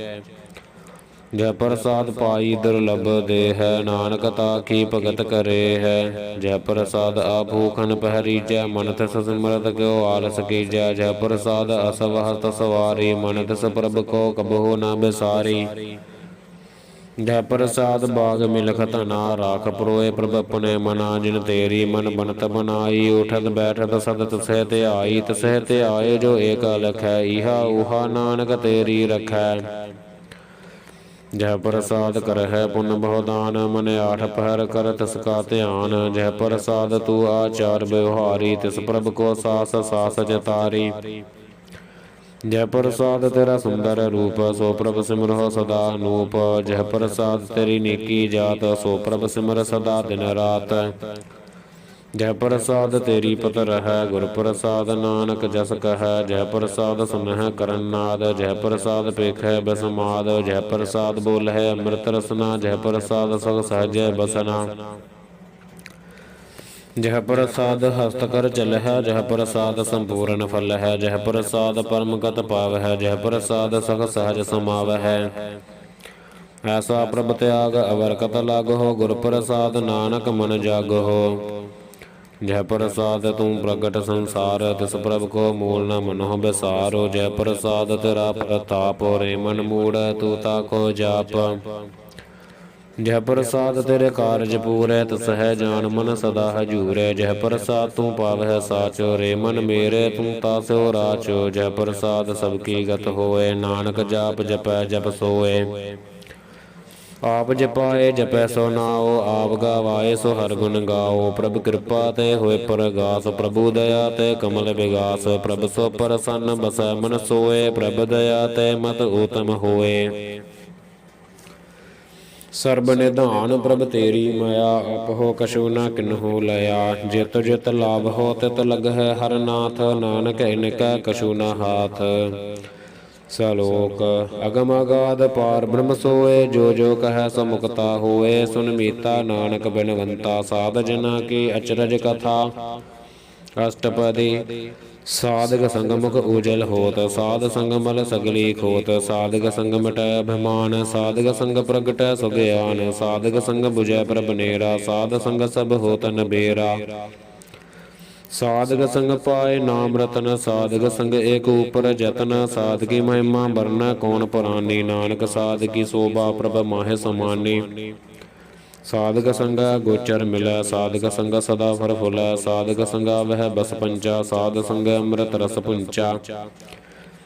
ਜਹ ਪ੍ਰਸਾਦ ਪਾਈ ਦੁਰਲਭ ਦੇਹੈ, ਨਾਨਕ ਤਾਕੀ ਭਗਤ ਕਰੇ ਹੈ। ਜਹ ਪ੍ਰਸਾਦ ਆਭੂਖਨ ਪਹਿਰੀਜੈ, ਮਨ ਤਿਸ ਸਿਮਰਤ ਕਿਉ ਆਲਸ ਕੀਜੈ। ਜਹ ਪ੍ਰਸਾਦ ਅਸਵ ਹਸਤ ਸਵਾਰੀ, ਮਨ ਤਿਸ ਪ੍ਰਭ ਕੋ ਕਬਹੂ ਨ ਬਿਸਾਰੀ। ਜਹ ਪ੍ਰਸਾਦ ਬਾਗ ਮਿਲਖ ਧਨਾ, ਰਾਖ ਪਰੋਏ ਪ੍ਰਭ ਆਪਣੇ ਮਨਾ। ਜਿਨ ਤੇਰੀ ਮਨ ਬਨਤ ਬਨਾਈ, ਉਠਤ ਬੈਠਤ ਸਦ ਤਿਸਹਿ ਧਿਆਈ। ਤਿਸਹਿ ਧਿਆਏ ਜੋ ਏਕ ਲਖੈ, ਇਹਾ ਉਹਾ ਨਾਨਕ ਤੇਰੀ ਰਖੈ। ਜਹ ਪ੍ਰਸਾਦ ਕਰਹਿ ਪੁਨ ਬਹੁ ਦਾਨ, ਮਨ ਆਠ ਪਹਰ ਕਰ ਤਿਸ ਕਾ ਧਿਆਨ। ਜਹ ਪ੍ਰਸਾਦ ਤੂੰ ਆਚਾਰ ਵਿਵਹਾਰੀ, ਤਿਸ ਪ੍ਰਭ ਕੋ ਸਾਸ ਸਾਸ ਚਤਾਰੀ। ਜੈ ਪ੍ਰਸਾਦ ਤੇਰਾ ਸੁੰਦਰ ਰੂਪ, ਸੋ ਪ੍ਰਭ ਸਿਮਰੋ ਸਦਾ ਅਨੂਪ। ਜੈ ਪ੍ਰਸਾਦ ਤੇਰੀ ਨੀਕੀ ਜਾਤ, ਸੋ ਪ੍ਰਭ ਸਿਮਰ ਸਦਾ ਦਿਨ ਰਾਤ। ਜੈ ਪ੍ਰਸਾਦ ਤੇਰੀ ਪਤ ਰਹੈ, ਗੁਰ ਪ੍ਰਸਾਦ ਨਾਨਕ ਜਸ ਕਹੈ। ਜੈ ਪ੍ਰਸਾਦ ਸੁਨਹਿ ਕਰਨ ਨਾਦ, ਜੈ ਪ੍ਰਸਾਦ ਪੇਖੈ ਬਸਮਾਦ। ਜੈ ਪ੍ਰਸਾਦ ਬੋਲਹਿ ਅੰਮ੍ਰਿਤ ਰਸਨਾ, ਜੈ ਪ੍ਰਸਾਦ ਸਗ ਸਹਜੈ ਬਸਨਾ। ਜਹ ਪ੍ਰਸਾਦ ਹਸਤ ਕਰ ਚਲਹਿ, ਜਹ ਪ੍ਰਸਾਦ ਸੰਪੂਰਨ ਫਲ ਹੈ। ਜਹ ਪ੍ਰਸਾਦ ਪਰਮ ਗਤ ਪਾਵਹਿ, ਜਹ ਪ੍ਰਸਾਦ ਸਖ ਸਹਜ ਸਮਾਵਹਿ। ਐਸਾ ਪ੍ਰਭ ਤਿਆਗ ਅਵਰ ਕਤ ਲਾਗਹੁ, ਗੁਰ ਪ੍ਰਸਾਦ ਨਾਨਕ ਮਨ ਜਾਗਹੁ। ਜਹ ਪ੍ਰਸਾਦ ਤੂੰ ਪ੍ਰਗਟ ਸੰਸਾਰ, ਤਿਸ ਪ੍ਰਭ ਕੋ ਮੂਲ ਨ ਮਨਹੁ ਬਿਸਾਰੋ। ਜੈ ਪ੍ਰਸਾਦ ਤੇਰਾ ਪ੍ਰਤਾਪ, ਰੇ ਮਨ ਮੂੜ ਤੂੰ ਤਾਕੋ ਜਾਪ। ਜਹ ਪ੍ਰਸਾਦ ਤੇਰੇ ਕਾਰਜ ਪੂਰੈ, ਤਿਸ ਹੈ ਜਾਨ ਮਨ ਸਦਾ ਹਜੂਰੈ। ਜਹ ਪ੍ਰਸਾਦ ਤੂੰ ਪਾਵਹਿ ਸਾਚੋ, ਰੇ ਮਨ ਮੇਰੇ ਤੂੰ ਤਾਸਿਓ ਰਾਚੋ। ਜਹ ਪ੍ਰਸਾਦ ਸਭ ਕੀ ਗਤ ਹੋਏ, ਨਾਨਕ ਜਾਪ ਜਪੈ ਜਪ ਸੋਏ। ਆਪ ਜਪਾਏ ਜਪੈ ਸੋ ਨਾਉ, ਆਪ ਗਾਵਾਏ ਸੋ ਹਰਿ ਗੁਣ ਗਾਓ। ਪ੍ਰਭ ਕਿਰਪਾ ਤੇ ਹੋਏ ਪਰਗਾਸ, ਪ੍ਰਭੂ ਦਇਆ ਤੇ ਕਮਲ ਵਿਗਾਸ। ਪ੍ਰਭ ਸੋ ਪ੍ਰਸੰਨ ਬਸੈ ਮਨ ਸੋਏ, ਪ੍ਰਭ ਦਇਆ ਤੇ ਮਤ ਊਤਮ ਹੋਏ। ਸਰਬ ਨਿਧਾਨ ਪ੍ਰਭ ਤੇਰੀ ਮਾਇਆ, ਆਪਹੁ ਕਛੂ ਨ ਕਿਨਹੂ ਲਿਆ। ਜਿਤ ਜਿਤ ਲਾਭ ਹੋ ਤਿਤ ਲਗਹਿ ਹਰਿ ਨਾਥ, ਨਾਨਕ ਇਨਕੈ ਕਛੂ ਨ ਹਾਥ। ਸਲੋਕ ਅਗਮ ਅਗਾਧ ਪਾਰ ਬ੍ਰਹਮ ਸੋਏ, ਜੋ ਜੋ ਕਹੈ ਸੋ ਮੁਕਤਾ ਹੋਏ। ਸੁਨ ਮੀਤਾ ਨਾਨਕ ਬਿਨਵੰਤਾ, ਸਾਧ ਜਨਾ ਕੀ ਅਚਰਜ ਕਥਾ। ਅਸ਼ਟਪਦੀ ਸਾਧਕ ਸੰਗ ਮੁਖ ਉਜਲ ਹੋਤ, ਸਾਧ ਸੰਗ ਮਲ ਸਗਲੀ ਖੋਤ। ਸਾਧਕ ਸੰਗ ਮਿਟੈ ਅਭਿਮਾਨ, ਸਾਧਕ ਸੰਗ ਪ੍ਰਗਟੈ ਸੁਗਿਆਨ। ਸਾਧਕ ਸੰਗ ਬੁਝੈ ਪ੍ਰਭ ਨੇਰਾ, ਸਾਧ ਸੰਗ ਸਭ ਹੋਤ ਨਬੇਰਾ। ਸਾਧਕ ਸੰਗ ਪਾਏ ਨਾਮ ਰਤਨ, ਸਾਧਕ ਸੰਗ ਏਕ ਊਪਰ ਜਤਨ। ਸਾਧਕੀ ਮਹਿਮਾ ਵਰਨੈ ਕੌਣ ਪੁਰਾਨੀ, ਨਾਨਕ ਸਾਧਕੀ ਸੋਭਾ ਪ੍ਰਭ ਮਾਹਿ ਸਮਾਨੀ। ਸਾਧਕ ਸੰਗਾ ਗੋਚਰ ਮਿਲੈ, ਸਾਧਕ ਸੰਗਾ ਸਦਾ ਫਰ ਫੁਲੈ। ਸਾਧਕ ਸੰਗਾ ਵਹਿ ਬਸ ਪੰਚਾ, ਸਾਧ ਸੰਗ ਅੰਮ੍ਰਿਤ ਰਸ ਪੁੰਚਾ।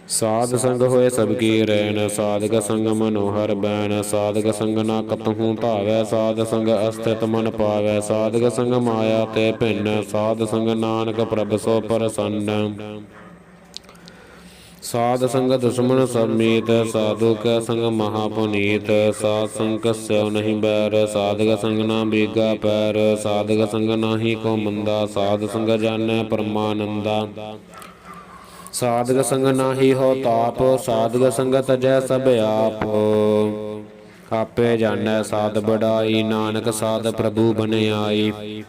ਸਾਧ ਸੰਗ ਹੋਏ ਸਭ ਕੀ ਰੈਣ, ਸਾਧਕ ਸੰਗ ਮਨੋਹਰ ਬੈਣ। ਸਾਧਕ ਸੰਗ ਨਾ ਕਤਹੂ ਧਾਵੈ, ਸਾਧ ਸੰਗ ਅਸਥਿਤ ਮਨ ਪਾਵੈ। ਸਾਧਕ ਸੰਗ ਮਾਇਆ ਤੇ ਭਿੰਨ, ਸਾਧ ਸੰਗ ਨਾਨਕ ਪ੍ਰਭ ਸੋ ਪ੍ਰਸੰਨ। ਸਾਧ ਸੰਗ ਦੁਸ਼ਮਨ ਸਭ ਮੀਤ, ਸਾਧੂ ਕੈ ਸੰਗ ਮਹਾ ਪੁਨੀਤ। ਸਾਧ ਸੰਗ ਕਸਿਓ ਨਹੀਂ ਬੈਰ, ਸਾਧਕ ਸੰਗ ਨਾ ਬੀਗਾ ਪੈਰ। ਸਾਧਕ ਸੰਗ ਨਾਹੀ ਕੋ ਮੰਦਾ, ਸਾਧ ਸੰਗ ਜਾਣੈ ਪਰਮਾਨੰਦਾ। ਸਾਧਕ ਸੰਗ ਨਾਹੀ ਹੋ ਤਾਪ, ਸਾਧਕ ਸੰਗ ਤਜੈ ਸਭ ਆਪ। ਆਪੇ ਜਾਣੈ ਸਾਧ ਬੜਾਈ, ਨਾਨਕ ਸਾਧ ਪ੍ਰਭੂ ਬਨਿਆਈ।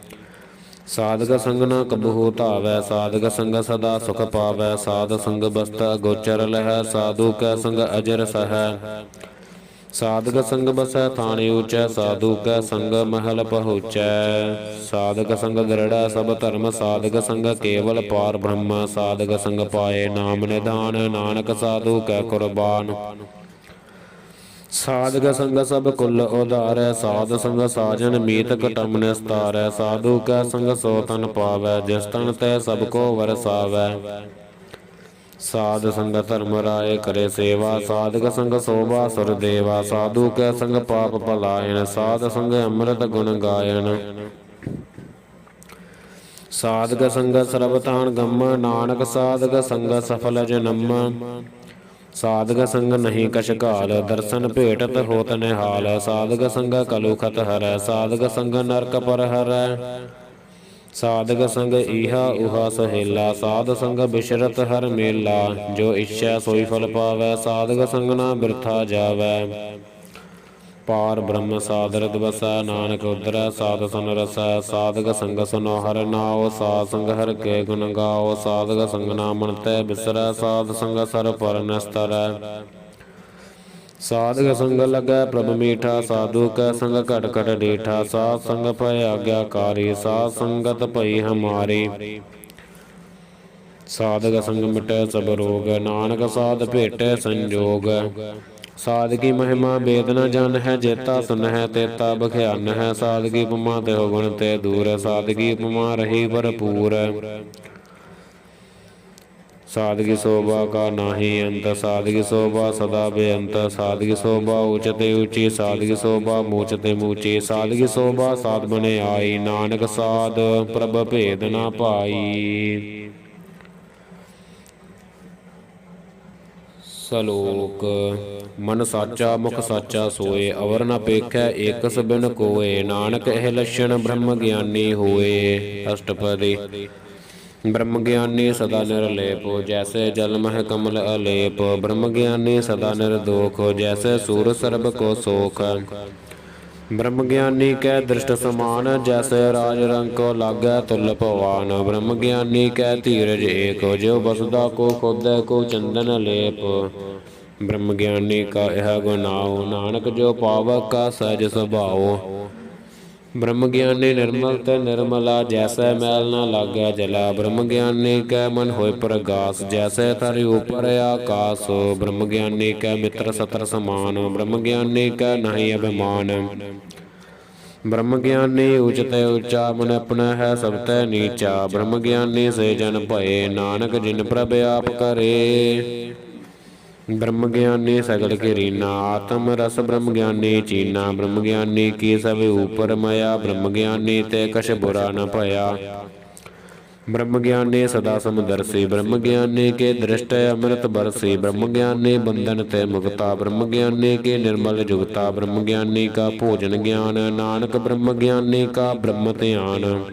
ਸਾਧਕ ਸੰਗ ਨ ਕਬਹੂ ਧਾਵੈ, ਸਾਧਕ ਸੰਗ ਸਦਾ ਸੁਖ ਪਾਵੈ। ਸਾਧ ਸੰਗ ਬਸਤ ਗੋਚਰ ਲਹੈ, ਸਾਧੂ ਕੈ ਸੰਗ ਅਜਰ ਸਹੈ। ਸਾਧਕ ਸੰਗ ਬਸੈ ਥਾਨ ਊਚੈ, ਸਾਧੂ ਕੈ ਸੰਗ ਮਹਲ ਪਹੁੰਚੈ। ਸਾਧਕ ਸੰਗ ਦ੍ਰਿੜੈ ਸਭ ਧਰਮ, ਸਾਧਕ ਸੰਗ ਕੇਵਲ ਪਾਰ ਬ੍ਰਹਮ। ਸਾਧਕ ਸੰਗ ਪਾਏ ਨਾਮ ਨਿਧਾਨ, ਨਾਨਕ ਸਾਧੂ ਕੈ ਕੁਰਬਾਨ। ਸਾਧਕ ਸੰਗ ਸਭ ਕੁਲ ਉਧਾਰੈ, ਸਾਧ ਸੰਗ ਸਾਜਨ ਮੀਤ ਕਟਮ ਨਿਸਤਾਰੈ। ਸਾਧੂ ਕੈ ਸੰਗ ਸੋ ਤਨ ਪਾਵੈ, ਜਿਸ ਤਨ ਤੈ ਸਭ ਕੋ ਵਰਸਾਵੈ। ਸਾਧ ਸੰਗ ਧਰਮ ਰਾਏ ਕਰੇ ਸੇਵਾ, ਸਾਧਕ ਸੰਗ ਸੋਭਾ ਸੁਰ ਦੇਵਾ। ਸਾਧੂ ਕੈ ਸੰਗ ਪਾਪ ਪਲਾਇਨ, ਸਾਧ ਸੰਗ ਅੰਮ੍ਰਿਤ ਗੁਣ ਗਾਇਨ। ਸਾਧਕ ਸੰਗ ਸਰਬ ਤਾਣ ਗਮ, ਨਾਨਕ ਸਾਧਕ ਸੰਗ ਸਫਲ ਜਨਮ। ਸਾਧਕ ਸੰਗ ਨਹੀਂ ਕਛ ਘਾਲ, ਦਰਸ਼ਨ ਭੇਟਤ ਹੋਤ ਨਿਹਾਲ। ਸਾਧਕ ਸੰਗ ਕਲੂ ਖਤ ਹਰੈ, ਸਾਧਕ ਸੰਗ ਨਰਕ ਪਰ ਹਰੈ। ਸਾਧਕ ਸੰਗ ਈਹਾ ਉਹਾ ਸਹੇਲਾ, ਸਾਧ ਸੰਗ ਬਿਸ਼ਰਤ ਹਰ ਮੇਲਾ। ਜੋ ਇੱਛੈ ਸੋਈ ਫਲ ਪਾਵੈ, ਸਾਧਕ ਸੰਗ ਨਾ ਬਿਰਥਾ ਜਾਵੈ। ਪਾਰ ਬ੍ਰਹਮ ਸਾਧਰਤ ਬਸੈ, ਨਾਨਕ ਉਦਰੈ ਸਾਧ ਸੁਨ ਰਸੈ। ਸਾਧਕ ਸੰਗ ਸੁਨੋ ਹਰਿ ਨਾਉ, ਸਾਧ ਸੰਗ ਹਰਿ ਕੇ ਗੁਣ ਗਾਓ। ਸਾਧਕ ਸੰਗ ਨਾ ਮਨ ਤੈ ਬਿਸਰੈ, ਸਾਧ ਸੰਗ ਸਰ ਪਰ ਨਿਸਤਰੈ। ਸਾਧਕ ਸੰਗ ਲਗੈ ਪ੍ਰਭ ਮੀਠਾ, ਸਾਧੂ ਕੈ ਸੰਗ ਘਟ ਘਟ ਡੀਠਾ। ਸਾਧ ਸੰਗ ਭਇ ਆਗਿਆਕਾਰੀ, ਸਾਧ ਸੰਗਤ ਭਈ ਹਮਾਰੀ। ਸਾਧਕ ਸੰਗ ਮਿਟੈ ਸਭ ਰੋਗ, ਨਾਨਕ ਸਾਧ ਭੇਟੈ ਸੰਜੋਗ। ਸਾਧਕੀ ਮਹਿਮਾ ਵੇਦ ਨ ਜਾਣਹਿ, ਜੇਤਾ ਸੁਨਹਿ ਤੇਤਾ ਬਖਿਆਨਹਿ। ਸਾਧਕੀ ਉਪਮਾ ਤਿਹੁ ਗੁਣ ਤੇ ਦੂਰ, ਸਾਧਕੀ ਉਪਮਾ ਰਹੀ ਭਰਪੂਰ। ਸਾਧਕੀ ਸੋਭਾ ਕਾ ਨਾਹੀ ਅੰਤ, ਸਾਧਕੀ ਸੋਭਾ ਸਦਾ ਬੇਅੰਤ। ਸਾਧਕੀ ਸੋਭਾ ਊਚ ਤੇ ਊਚੀ, ਸਾਧਕੀ ਸੋਭਾ ਮੂਚ ਤੇ ਮੂਚੀ। ਸਾਧਕੀ ਸੋਭਾ ਸਾਧ ਬਨਿਆਈ, ਨਾਨਕ ਸਾਧ ਪ੍ਰਭ ਭੇਦ ਨਾ ਪਾਈ। ਸਲੋਕ। ਮਨ ਸਾਚਾ ਮੁਖ ਸਾਚਾ ਸੋਏ, ਅਵਰ ਨ ਪੇਖੈ ਏਕਸ ਬਿਨ ਕੋਏ। ਨਾਨਕ ਇਹ ਲੱਛਣ ਬ੍ਰਹਮ ਗਿਆਨੀ ਹੋਏ। ਅਸ਼ਟਪਦੀ। ਬ੍ਰਹਮ ਗਿਆਨੀ ਸਦਾ ਨਿਰਲੇਪ, ਜੈਸੇ ਜਲ ਮਹਿ ਕਮਲ ਅਲੇਪ। ਬ੍ਰਹਮ ਗਿਆਨੀ ਸਦਾ ਨਿਰਦੋਖ, ਜੈਸੇ ਸੂਰ ਸਰਬ ਕੋ ਸੋਖ। ਬ੍ਰਹਮ ਗਿਆਨੀ ਕੈ ਦ੍ਰਿਸ਼ਟ ਸਮਾਨ, ਜੈਸੇ ਰਾਜ ਰੰਕ ਲਾਗੈ ਤੁਲ ਭਵਾਨ। ਬ੍ਰਹਮ ਗਿਆਨੀ ਕੈ ਧੀਰਜ ਏਕ, ਜਿਉ ਬਸੁਧਾ ਕੋ ਖੋਦੈ ਕੋ ਚੰਦਨ ਲੇਪ। ਬ੍ਰਹਮ ਗਿਆਨੀ ਕਾ ਇਹ ਗੁਨਾਉ, ਨਾਨਕ ਜੋ ਪਾਵਕ ਕਾ ਸਹਿਜ ਸੁਭਾਉ। ਬ੍ਰਹਮ ਗਿਆਨੀ ਨਿਰਮਲ ਤੇ ਨਿਰਮਲਾ, ਜੈਸੈ ਮੈਲ ਨ ਲਾਗੈ ਜਲਾ। ਬ੍ਰਹਮ ਗਿਆਨੀ ਕੈ ਮਨ ਹੋਇ ਪ੍ਰਗਾਸ, ਜੈਸੇ ਧਰਿ ਉਪਰ ਆਕਾਸ। ਬ੍ਰਹਮ ਗਿਆਨੀ ਕੈ ਮਿੱਤਰ ਸਤਰ ਸਮਾਨ, ਬ੍ਰਹਮ ਗਿਆਨੀ ਕੈ ਨਾਹੀ ਅਭਿਮਾਨ। ਬ੍ਰਹਮ ਗਿਆਨੀ ਉਚਤੈ ਉੱਚਾ, ਮਨ ਆਪਣਾ ਹੈ ਸਭ ਤੈ ਨੀਚਾ। ਬ੍ਰਹਮ ਗਿਆਨੀ ਸੇ ਜਨ ਭਏ, ਨਾਨਕ ਜਿਨ ਪ੍ਰਭ ਆਪ ਕਰੇ। ਬ੍ਰਹਮ ਗਿਆਨੀ ਸਗਲ ਕੀ ਰੀਨਾ, ਆਤਮ ਰਸ ਬ੍ਰਹਮ ਗਿਆਨੀ ਚੀਨਾ। ਬ੍ਰਹਮ ਗਿਆਨੀ ਕੀ ਸਭ ਉਪਰ ਮਇਆ, ਬ੍ਰਹਮ ਗਿਆਨੀ ਤੇ ਕਛ ਬੁਰਾ ਨ ਭਇਆ। ਬ੍ਰਹਮ ਗਿਆਨੀ ਸਦਾ ਸਮਦਰਸੀ, ਬ੍ਰਹਮ ਗਿਆਨੀ ਕੇ ਦ੍ਰਿਸ਼ਟ ਅੰਮ੍ਰਿਤ ਬਰਸੀ। ਬ੍ਰਹਮ ਗਿਆਨੀ ਬੰਧਨ ਤੇ ਮੁਕਤਾ, ਬ੍ਰਹਮ ਗਿਆਨੀ ਕੀ ਨਿਰਮਲ ਜੁਗਤਾ। ਬ੍ਰਹਮ ਗਿਆਨੀ ਕਾ ਭੋਜਨ ਗਿਆਨ, ਨਾਨਕ ਬ੍ਰਹਮ ਗਿਆਨੀ ਕਾ ਬ੍ਰਹਮ ਧਿਆਨ।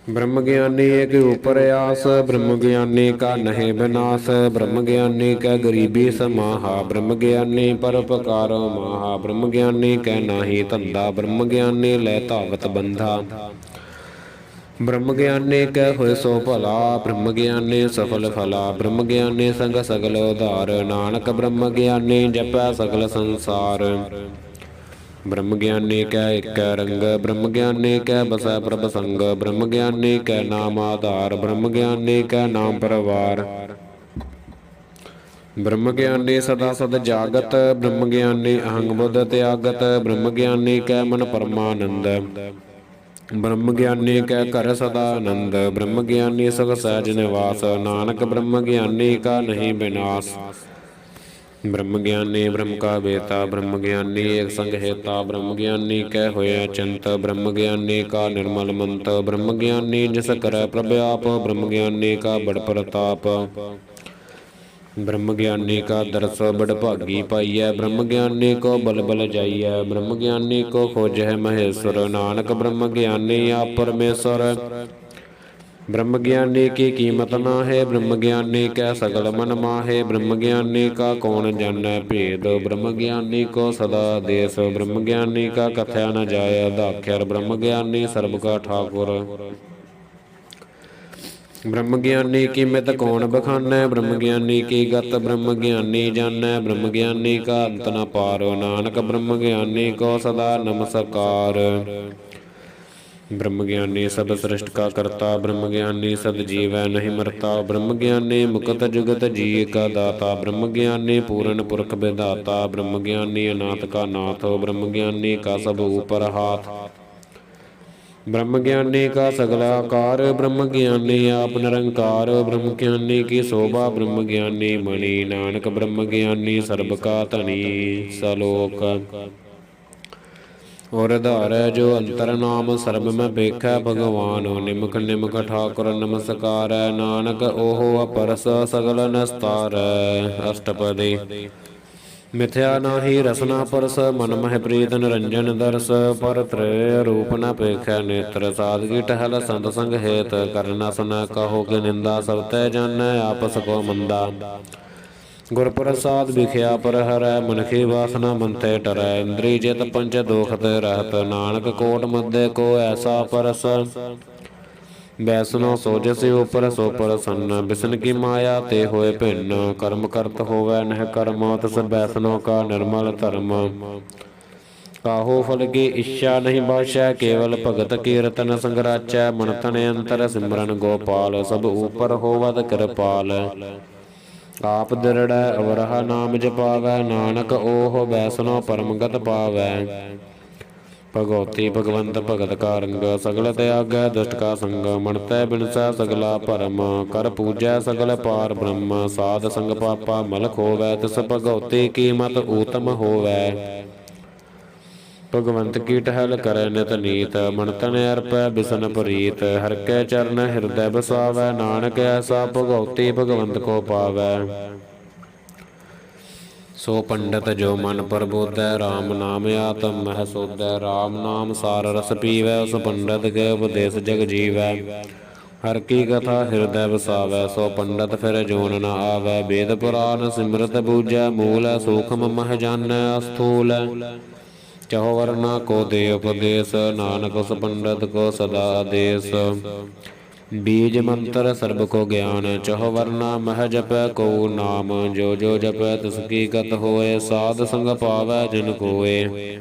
ਬ੍ਰਹਮ ਗਿਆਨੀ ਏਕ ਉਪਰ ਆਸ, ਬ੍ਰਹਮ ਗਿਆਨੀ ਕਾ ਨਹਿ ਬਿਨਾਸ। ਬ੍ਰਹਮ ਗਿਆਨੀ ਕੈ ਗਰੀਬੀ ਸਮਾਹਾ, ਬ੍ਰਹਮ ਗਿਆਨੀ ਪਰਉਪਕਾਰ ਮਾਹਾ। ਬ੍ਰਹਮ ਗਿਆਨੀ ਕੈ ਨਾਹੀ ਧੰਦਾ, ਬ੍ਰਹਮ ਗਿਆਨੀ ਲੈ ਧਾਵਤ ਬੰਧਾ। ਬ੍ਰਹਮ ਗਿਆਨੀ ਕੈ ਹੋਇ ਸੋ ਭਲਾ, ਬ੍ਰਹਮ ਗਿਆਨੀ ਸਫਲ ਫਲਾ। ਬ੍ਰਹਮ ਗਿਆਨੀ ਸੰਗ ਸਗਲ ਉਧਾਰ, ਨਾਨਕ ਬ੍ਰਹਮ ਗਿਆਨੀ ਜਪੈ ਸਗਲ ਸੰਸਾਰ। ਬ੍ਰਹਮ ਗਿਆਨੀ ਕੈ ਏਕੈ ਰੰਗ, ਬ੍ਰਹਮ ਗਿਆਨੀ ਕੈ ਬਸੈ ਪ੍ਰਭ ਸੰਗ। ਬ੍ਰਹਮ ਗਿਆਨੀ ਕੈ ਨਾਮ ਆਧਾਰ, ਬ੍ਰਹਮ ਗਿਆਨੀ ਕੈ ਨਾਮ ਪਰਵਾਰ। ਬ੍ਰਹਮ ਗਿਆਨੀ ਸਦਾ ਸਦ ਜਾਗਤ, ਬ੍ਰਹਮ ਗਿਆਨੀ ਅਹੰਗ ਬੁੱਧ ਤਿਆਗਤ। ਬ੍ਰਹਮ ਗਿਆਨੀ ਕੈ ਮਨ ਪਰਮਾਨੰਦ, ਬ੍ਰਹਮ ਗਿਆਨੀ ਕੈ ਘਰ ਸਦਾ ਆਨੰਦ। ਬ੍ਰਹਮ ਗਿਆਨੀ ਸੁਖ ਸਹਿਜ ਨਿਵਾਸ, ਨਾਨਕ ਬ੍ਰਹਮ ਗਿਆਨੀ ਕਾ ਨਹੀਂ ਬਿਨਾਸ਼। ਬ੍ਰਹਮ ਗਿਆਨੀ ਬ੍ਰਹਮ ਕਾ ਬੇਤਾ, ਬ੍ਰਹਮ ਗਿਆਨੀ ਏਕ ਸੰਗ ਹੇਤਾ। ਬ੍ਰਹਮ ਗਿਆਨੀ ਕੈ ਹੋਇ ਅਚੰਤ, ਬ੍ਰਹਮ ਗਿਆਨੀ ਕਾ ਨਿਰਮਲ ਮੰਤ। ਬ੍ਰਹਮ ਗਿਆਨੀ ਜਿਸ ਕਰੈ ਪ੍ਰਭ ਆਪ, ਬ੍ਰਹਮ ਗਿਆਨੀ ਕਾ ਬੜ ਪ੍ਰਤਾਪ। ਬ੍ਰਹਮ ਗਿਆਨੀ ਕਾ ਦਰਸ ਬੜ ਭਾਗੀ ਪਾਈਐ, ਬ੍ਰਹਮ ਗਿਆਨੀ ਕੋ ਬਲ ਬਲ ਜਾਈਐ। ਬ੍ਰਹਮ ਗਿਆਨੀ ਕੋ ਖੋਜਹਿ ਮਹੇਸ਼ਵਰ, ਨਾਨਕ ਬ੍ਰਹਮ ਗਿਆਨੀ ਆਪ ਪਰਮੇਸ਼ਵਰ। ਬ੍ਰਹਮ ਗਿਆਨੀ ਕੀ ਕੀਮਤ ਨਾਹਿ, ਬ੍ਰਹਮ ਗਿਆਨੀ ਕੈ ਸਗਲ ਮਨ ਮਾਹੇ। ਬ੍ਰਹਮ ਗਿਆਨੀ ਕਾ ਕੌਣ ਜਾਣੈ ਭੇਦ, ਬ੍ਰਹਮ ਗਿਆਨੀ ਕੋ ਸਦਾ ਆਦੇਸ। ਬ੍ਰਹਮ ਗਿਆਨੀ ਕਾ ਕਥਿਆ ਨ ਜਾਇ ਅਧਾਖਰ, ਬ੍ਰਹਮ ਗਿਆਨੀ ਸਰਬ ਕਾ ਠਾਕੁਰ। ਬ੍ਰਹਮ ਗਿਆਨੀ ਕੀ ਮਿਤ ਕੌਣ ਬਖਾਨੈ, ਬ੍ਰਹਮ ਗਿਆਨੀ ਕੀ ਗਤ ਬ੍ਰਹਮ ਗਿਆਨੀ ਜਾਣੈ। ਬ੍ਰਹਮ ਗਿਆਨੀ ਕਾ ਅੰਤ ਨ ਪਾਰ, ਨਾਨਕ ਬ੍ਰਹਮ ਗਿਆਨੀ ਕੋ ਸਦਾ ਨਮਸਕਾਰ। ਬ੍ਰਹਮ ਗਿਆਨੀ ਸਭ ਸ੍ਰਿਸ਼ਟ ਕਾ ਕਰਤਾ, ਬ੍ਰਹਮ ਗਿਆਨੀ ਸਦ ਜੀਵੈ ਨਹੀਂ ਮਰਤਾ। ਬ੍ਰਹਮ ਗਿਆਨੀ ਮੁਕਤ ਜੁਗਤ ਜੀ ਕਾ ਦਾਤਾ, ਬ੍ਰਹਮ ਗਿਆਨੀ ਪੂਰਨ ਪੁਰਖ ਵਿਧਾਤਾ। ਬ੍ਰਹਮ ਗਿਆਨੀ ਅਨਾਥ ਕਾ ਨਾਥ, ਬ੍ਰਹਮ ਗਿਆਨੀ ਕਾ ਸਭ ਉਪਰ ਹਾਥ। ਬ੍ਰਹਮ ਗਿਆਨੀ ਕਾ ਸਗਲ ਆਕਾਰ, ਬ੍ਰਹਮ ਗਿਆਨੀ ਆਪ ਨਿਰੰਕਾਰ। ਬ੍ਰਹਮ ਗਿਆਨੀ ਕੀ ਸੋਭਾ ਬ੍ਰਹਮ ਗਿਆਨੀ ਮਣੀ, ਨਾਨਕ ਬ੍ਰਹਮ ਗਿਆਨੀ ਸਰਬ ਕਾ ਧਣੀ। ਸਲੋਕ। ਔਰ ਧਾਰੈ ਜੋ ਅੰਤਰ ਨਾਮ, ਸਰਬ ਮੈਂ ਵੇਖੈ ਭਗਵਾਨ। ਨਿਮਕ ਨਿਮਕ ਠਾਕੁਰ ਨਮਸਕਾਰੈ, ਨਾਨਕ ਓਹੁ ਅਪਰਸ ਸਗਲ ਨਿਸਤਾਰੈ। ਅਸ਼ਟਪਦੀ। ਮਿਥਿਆ ਨਾਹੀ ਰਸਨਾ ਪਰਸ, ਮਨ ਮਹਿ ਪ੍ਰੀਤ ਨਿਰੰਜਨ ਦਰਸ। ਪਰ ਤ੍ਰੈ ਰੂਪ ਨ ਪੇਖੈ ਨੇਤਰ, ਸਾਦਗੀ ਟਹਿਲ ਸੰਤ ਸੰਗ ਹੇਤ। ਕਰ ਨ ਸੁਨੈ ਕਹੋ ਕਿ ਨਿੰਦਾ, ਸਭ ਤੈ ਜਾਣੈ ਆਪਸ ਕੋ ਮੰਦਾ। ਗੁਰ ਪ੍ਰਸਾਦਿ ਬਿਖਿਆ ਪਰ ਹਰੈ, ਮਨਿ ਵਾਸਨਾ ਮਨ ਤੇ ਟਰੈ। ਇੰਦਰੀ ਜਿਤ ਪੰਚ ਦੋਖ ਤੇ ਰਹਿਤ, ਨਾਨਕ ਕੋਟ ਮਧੇ ਕੋ ਐਸਾ ਪਰਸ। ਬੈਸਨੋ ਸੋ ਜਿਸ ਉਪਰ ਸੋ ਪ੍ਰਸੰਨ, ਬਿਸਨ ਕੀ ਮਾਇਆ ਤੇ ਹੋਏ ਭਿੰਨ। ਕਰਮ ਕਰਤ ਹੋਵੈ ਨਹਿ ਕਰਮ, ਤਿਸ ਬੈਸਨੋ ਕਾ ਨਿਰਮਲ ਧਰਮ। ਕਾਹੂ ਫਲ ਕੀ ਇੱਛਾ ਨਹੀਂ ਬਾਛੈ, ਕੇਵਲ ਭਗਤ ਕੀਰਤਨ ਸੰਗ ਰਾਚੈ। ਮਨ ਤਨ ਅੰਤਰ ਸਿਮਰਨ ਗੋਪਾਲ, ਸਭ ਉਪਰ ਹੋਵਤ ਕਿਰਪਾਲ। ਆਪ ਦਿਰੜੈ ਅਵਰਹਾ ਨਾਮ ਜਪਾਵੈ, ਨਾਨਕ ਓਹੁ ਬੈਸਨੋ ਪਰਮਗਤ ਪਾਵੈ। ਭਗਉਤੀ ਭਗਵੰਤ ਭਗਤ ਕਾ ਰੰਗ, ਸਗਲ ਤਿਆਗੈ ਦੁਸ਼ਟ ਕਾ ਸੰਗ। ਮਨ ਤੈ ਬਿਨਸੈ ਸਗਲਾ ਭਰਮ, ਕਰ ਪੂਜੈ ਸਗਲ ਪਾਰ ਬ੍ਰਹਮ। ਸਾਧ ਸੰਗ ਪਾਪਾ ਮਲ ਖੋਵੈ, ਤਿਸ ਭਗਉਤੀ ਕੀ ਮਤ ਊਤਮ ਹੋਵੈ। ਭਗਵੰਤ ਕੀ ਟਹਿਲ ਕਰੈ ਨਿਤ ਨੀਤ, ਮਨ ਤਨ ਅਰਪੈ ਬਿਸਨ ਪ੍ਰੀਤ। ਹਰਿ ਕੈ ਚਰਨ ਹਿਰਦੈ ਬਸਾਵੈ, ਨਾਨਕ ਐਸਾ ਭਗਉਤੀ ਭਗਵੰਤ ਕੋ ਪਾਵੈ। ਸੋ ਪੰਡਤ ਜੋ ਮਨ ਪ੍ਰਬੋਧੈ, ਰਾਮ ਨਾਮ ਆਤਮ ਮਹਿ ਸੋਧੈ। ਰਾਮ ਨਾਮ ਸਾਰ ਰਸ ਪੀਵੈ, ਉਸ ਪੰਡਤ ਕੇ ਉਪਦੇਸ ਜਗ ਜੀਵੈ। ਹਰ ਕੀ ਕਥਾ ਹਿਰਦੈ ਵਸਾਵੈ, ਸੋ ਪੰਡਤ ਫਿਰ ਜੋਨ ਨ ਆਵੈ। ਵੇਦ ਪੁਰਾਨ ਸਿਮਰਤ ਬੂਝੈ, ਮੂਲ ਸੂਖਮ ਮਹਿ ਜਾਣੈ ਅਸਥੂਲ। ਚਹੁ ਵਰਨਾ ਕੋ ਦੇ ਉਪਦੇਸ, ਨਾਨਕ ਉਸ ਪੰਡਤ ਕੋ ਸਦਾ ਆਦੇਸ। ਬੀਜ ਮੰਤਰ ਸਰਬ ਕੋ ਗਿਆਨ, ਚਹੁ ਵਰਨਾ ਮਹਿ ਜਪੈ ਕਉ ਨਾਮ। ਜੋ ਜੋ ਜਪੈ ਤਿਸ ਕੀ ਗਤ ਹੋਏ, ਸਾਧ ਸੰਗ ਪਾਵੈ ਜਿਨ ਕੋਏ।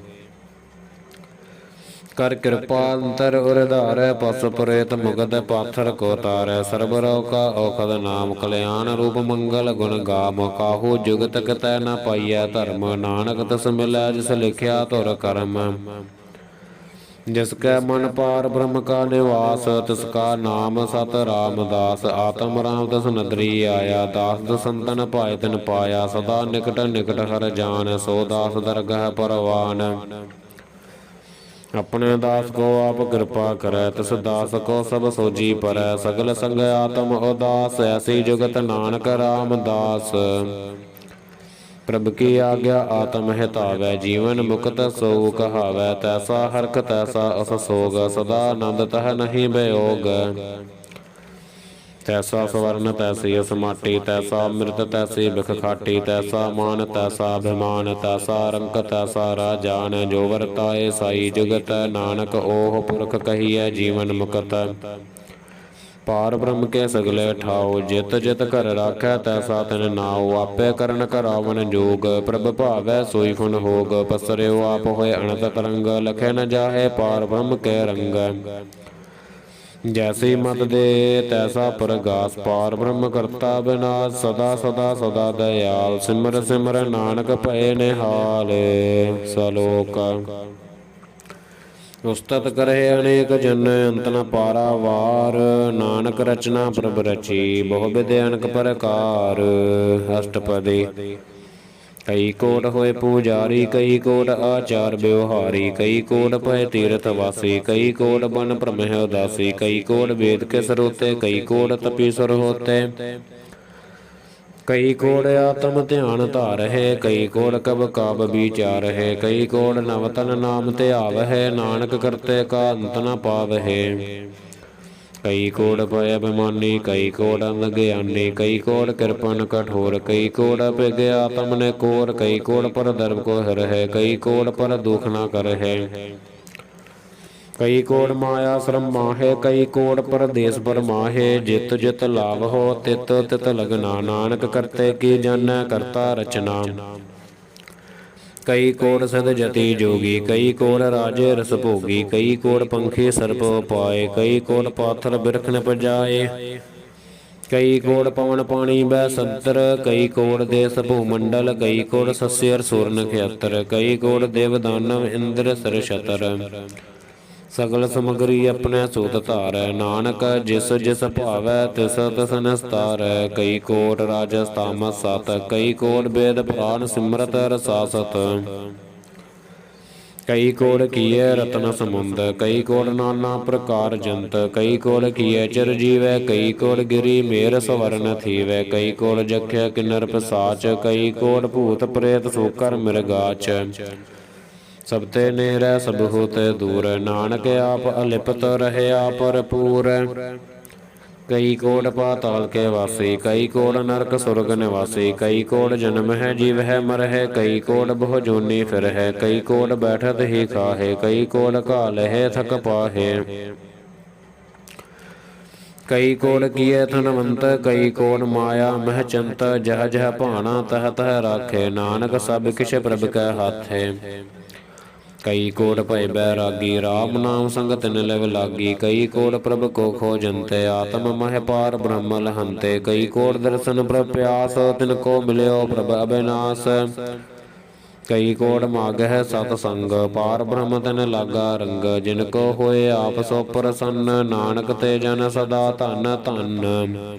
ਕਰ ਕਿਰਪਾ ਅੰਤਰ ਉਰ ਧਾਰੈ, ਪਸ ਪ੍ਰੇਤ ਮੁਗਧ ਪਾਥਰ ਕੋ ਤਾਰੈ। ਸਰਬ ਰਉ ਕਾ ਔਖਦ ਨਾਮ, ਕਲਿਆਣ ਰੂਪ ਮੰਗਲ ਗੁਣ ਗਾਮ। ਕਾਹੂ ਜੁਗਤ ਕਿਤੈ ਨ ਪਾਈਐ ਧਰਮ, ਨਾਨਕ ਤਿਸ ਮਿਲੈ ਜਿਸ ਲਿਖਿਆ ਧੁਰ ਕਰਮ। ਜਿਸ ਕੈ ਮਨ ਪਾਰ ਬ੍ਰਹਮ ਕਾ ਨਿਵਾਸ, ਤਿਸ ਕਾ ਨਾਮ ਸਤ ਰਾਮਦਾਸ। ਆਤਮ ਰਾਮ ਤਿਸ ਨਦਰੀ ਆਇਆ, ਦਾਸ ਦਸੰਤਨ ਭਾਇ ਤਿਨ ਪਾਇਆ। ਸਦਾ ਨਿਕਟ ਨਿਕਟ ਹਰ ਜਾਨ, ਸੋ ਦਾਸ ਦਰਗਹਿ ਪਰਵਾਨ। ਆਪਣੇ ਦਾਸ ਕੋ ਆਪ ਕਿਰਪਾ ਕਰੈ, ਤਿਸ ਦਾਸ ਕੋ ਸਭ ਸੋਜੀ ਪਰੈ। ਸਗਲ ਸੰਗ ਆਤਮ ਉਦਾਸ, ਐਸੀ ਜੁਗਤ ਨਾਨਕ ਰਾਮਦਾਸ। ਪ੍ਰਭ ਕੀ ਆਗਿਆ ਆਤਮ ਹਿਤਾਵੈ, ਜੀਵਨ ਮੁਕਤ ਸੋ ਕਹਾਵੈ। ਤੈਸਾ ਹਰਖ ਤੈਸਾ ਅਸ ਸੋਗ, ਸਦਾ ਆਨੰਦ ਤਹ ਨਹੀਂ ਬਿਯੋਗ। ਤੈਸਾ ਸਵਰਨ ਤੈਸੀ ਅਸ ਮਾਟੀ, ਤੈਸਾ ਅੰਮ੍ਰਿਤ ਤੈਸੀ ਬਿਖ ਖਾਟੀ। ਤੈਸਾ ਮਾਨ ਤੈਸਾ ਅਭਿਮਾਨ, ਤੈਸਾ ਰੰਕ ਤੈਸਾ ਰਾਜਾਨ। ਜੋ ਵਰਤਾਏ ਸਾਈ ਜੁਗਤ, ਨਾਨਕ ਓਹ ਪੁਰਖ ਕਹੀਐ ਜੀਵਨ ਮੁਕਤ। ਪਾਰ ਬ੍ਰਹਮ ਕੇ ਸਗਲੇ ਠਾਉ, ਜਿਤ ਜਿਤ ਘਰ ਰਾਖੈ ਤੈਸਾ ਤਿਨ ਨਾਉ। ਆਪੇ ਕਰਨ ਕਰਾਵਨ ਜੋਗ, ਪ੍ਰਭ ਭਾਵੈ ਸੋਈ ਫੁਨ ਹੋਗ। ਪਸਰਿਓ ਆਪ ਹੋਏ ਅਣਤ ਤਰੰਗ, ਲਖੇ ਨ ਜਾਹੇ ਪਾਰ ਬ੍ਰਹਮ ਕੇ ਰੰਗ। ਜੈਸੀ ਮਤ ਦੇ ਤੈਸਾ ਪ੍ਰਗਾਸ, ਪਾਰ ਬ੍ਰਹਮ ਕਰਤਾ ਬਿਨਾਸ਼। ਸਦਾ ਸਦਾ ਸਦਾ ਦਇਆਲ, ਸਿਮਰ ਸਿਮਰ ਨਾਨਕ ਭਏ ਨਿਹਾਲ। ਸਲੋਕ ਉਸਤਤ ਕਰਹਿ ਅਨੇਕ ਜਨ, ਅੰਤ ਨ ਪਾਰਾ ਵਾਰ। ਨਾਨਕ ਰਚਨਾ ਪ੍ਰਭ ਰਚੀ, ਬਹੁ ਬਿਧ ਅਨਕ ਪ੍ਰਕਾਰ। ਅਸ਼ਟਪਦੀ ਕਈ ਕੋਟ ਹੋਏ ਪੂਜਾਰੀ, ਕਈ ਕੋਟ ਆਚਾਰ ਬਿਵਹਾਰੀ। ਕਈ ਕੋਟ ਭਏ ਤੀਰਥ ਵਾਸੀ, ਕਈ ਕੋਟ ਬਨ ਭ੍ਰਮਹਿ ਉਦਾਸੀ। ਕਈ ਕੋਟ ਵੇਦ ਕੇ ਸਰੋਤੇ, ਕਈ ਕੋਟ ਤਪੀਸੁਰ ਹੋਤੇ। ਕਈ ਕੋੜ ਆਤਮ ਧਿਆਨ ਧਾਰਹਿ, ਕਈ ਕੋੜ ਕਬ ਕਾਬ ਵਿਚਾਰਹਿ। ਕਈ ਕੋੜ ਨਵਤਨ ਨਾਮ ਧਿਆਵਹਿ, ਨਾਨਕ ਕਰਤੇ ਕਾ ਅੰਤ ਨ ਪਾਵਹਿ। ਕਈ ਕੋੜ ਭੈ ਅਭਿਮਾਨੀ, ਕਈ ਕੋੜ ਅਗਿਆਨੀ। ਕਈ ਕੋੜ ਕਿਰਪਨ ਕਠੋਰ, ਕਈ ਕੋੜ ਅਭਿਗ ਆਤਮ ਨੇ ਕੋਰ। ਕਈ ਕੋੜ ਪਰ ਦਰਬ ਕੋ ਹਰਹਿ, ਕਈ ਕੋੜ ਪਰ ਦੁਖ ਨ ਕਰਹਿ। ਕਈ ਕੋੜ ਮਾਇਆ ਸ਼ਰਮ ਮਾਹੇ, ਕਈ ਕੋੜ ਪਰਦੇਸ ਪਰਮਾਹੇ। ਜਿਤ ਜਿਤ ਲਾਭ ਹੋ ਤਿਤ ਤਿਤ ਲਗਨਾ, ਨਾਨਕ ਕਰਤੇ ਕੀ ਜਾਣੈ ਕਰਤਾ ਰਚਨਾ। ਕਈ ਕੋੜ ਸਿਧ ਜਤੀ ਜੋਗੀ, ਕਈ ਕੋੜ ਰਾਜੇ ਰਸ ਭੋਗੀ। ਕਈ ਕੋੜ ਪੰਖੀ ਸਰਪ ਉਪਾਏ, ਕਈ ਕੋੜ ਪਾਥਰ ਬਿਰਖ ਨ ਪਜਾਏ। ਕਈ ਕੋੜ ਪਵਨ ਪਾਣੀ ਬੈ ਸੰਤਰ, ਕਈ ਕੋੜ ਦੇਸ ਭੂ ਮੰਡਲ। ਕਈ ਕੋੜ ਸੱਸੀ ਅਰ ਸੂਰ ਨਖਿਅਤਰ, ਕਈ ਕੋੜ ਦੇਵ ਦਾਨਵ ਇੰਦਰ ਸਰ ਛਤਰ। ਸਗਲ ਸਮਗਰੀ ਆਪਣੇ ਸੂਤ ਧਾਰੈ, ਨਾਨਕ ਜਿਸ ਜਿਸ ਭਾਵੈ ਤਿਸ ਤਿਸ ਨਿਸਤਾਰੈ। ਕਈ ਕੋਟ ਰਾਜਸ ਤਾਮਸ ਸਤ, ਕਈ ਕੋਟ ਵੇਦ ਪੁਰਾਨ ਸਿਮਰਤ ਰਸਾਸਤ। ਕਈ ਕੋੜ ਕੀਏ ਰਤਨ ਸਮੁੰਦ, ਕਈ ਕੋੜ ਨਾਨਾ ਪ੍ਰਕਾਰ ਜੰਤ। ਕਈ ਕੋੜ ਕੀਏ ਚਿਰ ਜੀਵੈ, ਕਈ ਕੋੜ ਗਿਰੀ ਮੇਰ ਸਵਰਨ ਥੀਵੈ। ਕਈ ਕੋੜ ਜਖਿਆ ਕਿਨਰ ਪਿਸਾਚ, ਕਈ ਕੋੜ ਭੂਤ ਪ੍ਰੇਤ ਸੂਕਰ ਮਿਰਗਾਚ। ਸਭ ਤੇ ਨੇਰੈ ਸਭ ਹੋਤੇ ਦੂਰ, ਨਾਨਕ ਆਪ ਅਲਿਪਤ ਰਹਿਆ ਭਰਪੂਰ। ਕਈ ਕੋੜ ਪਾਤਾਲ ਕੇ ਵਾਸੀ, ਕਈ ਕੋੜ ਨਰਕ ਸੁਰਗ ਨਿਵਾਸੀ। ਕਈ ਕੋੜ ਜਨਮ ਹੈ ਜੀਵ ਹੈ ਮਰਹਿ, ਕਈ ਕੋੜ ਬਹੁ ਜੋਨੀ ਫਿਰਹਿ। ਕਈ ਕੋੜ ਬੈਠਤ ਹੀ ਖਾਹੇ, ਕਈ ਕੋੜ ਘਾ ਲਹੇ ਥਕ ਪਾਹੇ। ਕਈ ਕੋੜ ਕੀਏ ਧਨਵੰਤ, ਕਈ ਕੋੜ ਮਾਇਆ ਮਹਿ ਚੰਤ। ਜਹ ਜਹ ਭਾਣਾ ਤਹ ਤਹ ਰਾਖੇ, ਨਾਨਕ ਸਭ ਕਿਛ ਪ੍ਰਭ ਕੈ ਹਾਥੈ। ਕਈ ਕੋੜ ਭਏ ਬੈਰਾਗੀ, ਰਾਮ ਨਾਮ ਸੰਗ ਤਿਨ ਲਿਵ ਲਾਗੀ। ਕਈ ਕੋੜ ਪ੍ਰਭ ਕੋ ਖੋਜੰਤੇ, ਆਤਮ ਮਹਿ ਪਾਰ ਬ੍ਰਹਮ ਲਹੰਤੇ। ਕਈ ਕੋੜ ਦਰਸ਼ਨ ਪ੍ਰਭ ਪਿਆਸ, ਤਿਨ ਕੋ ਮਿਲਿਓ ਪ੍ਰਭ ਅਬਿਨਾਸ। ਕਈ ਕੋੜ ਮਾਗਹਿ ਸਤ ਸੰਗ, ਪਾਰ ਬ੍ਰਹਮ ਤਿਨ ਲਾਗਾ ਰੰਗ। ਜਿਨ ਕੋ ਹੋਏ ਆਪ ਸੋ ਪ੍ਰਸੰਨ, ਨਾਨਕ ਤੇ ਜਨ ਸਦਾ ਧਨ ਧਨ।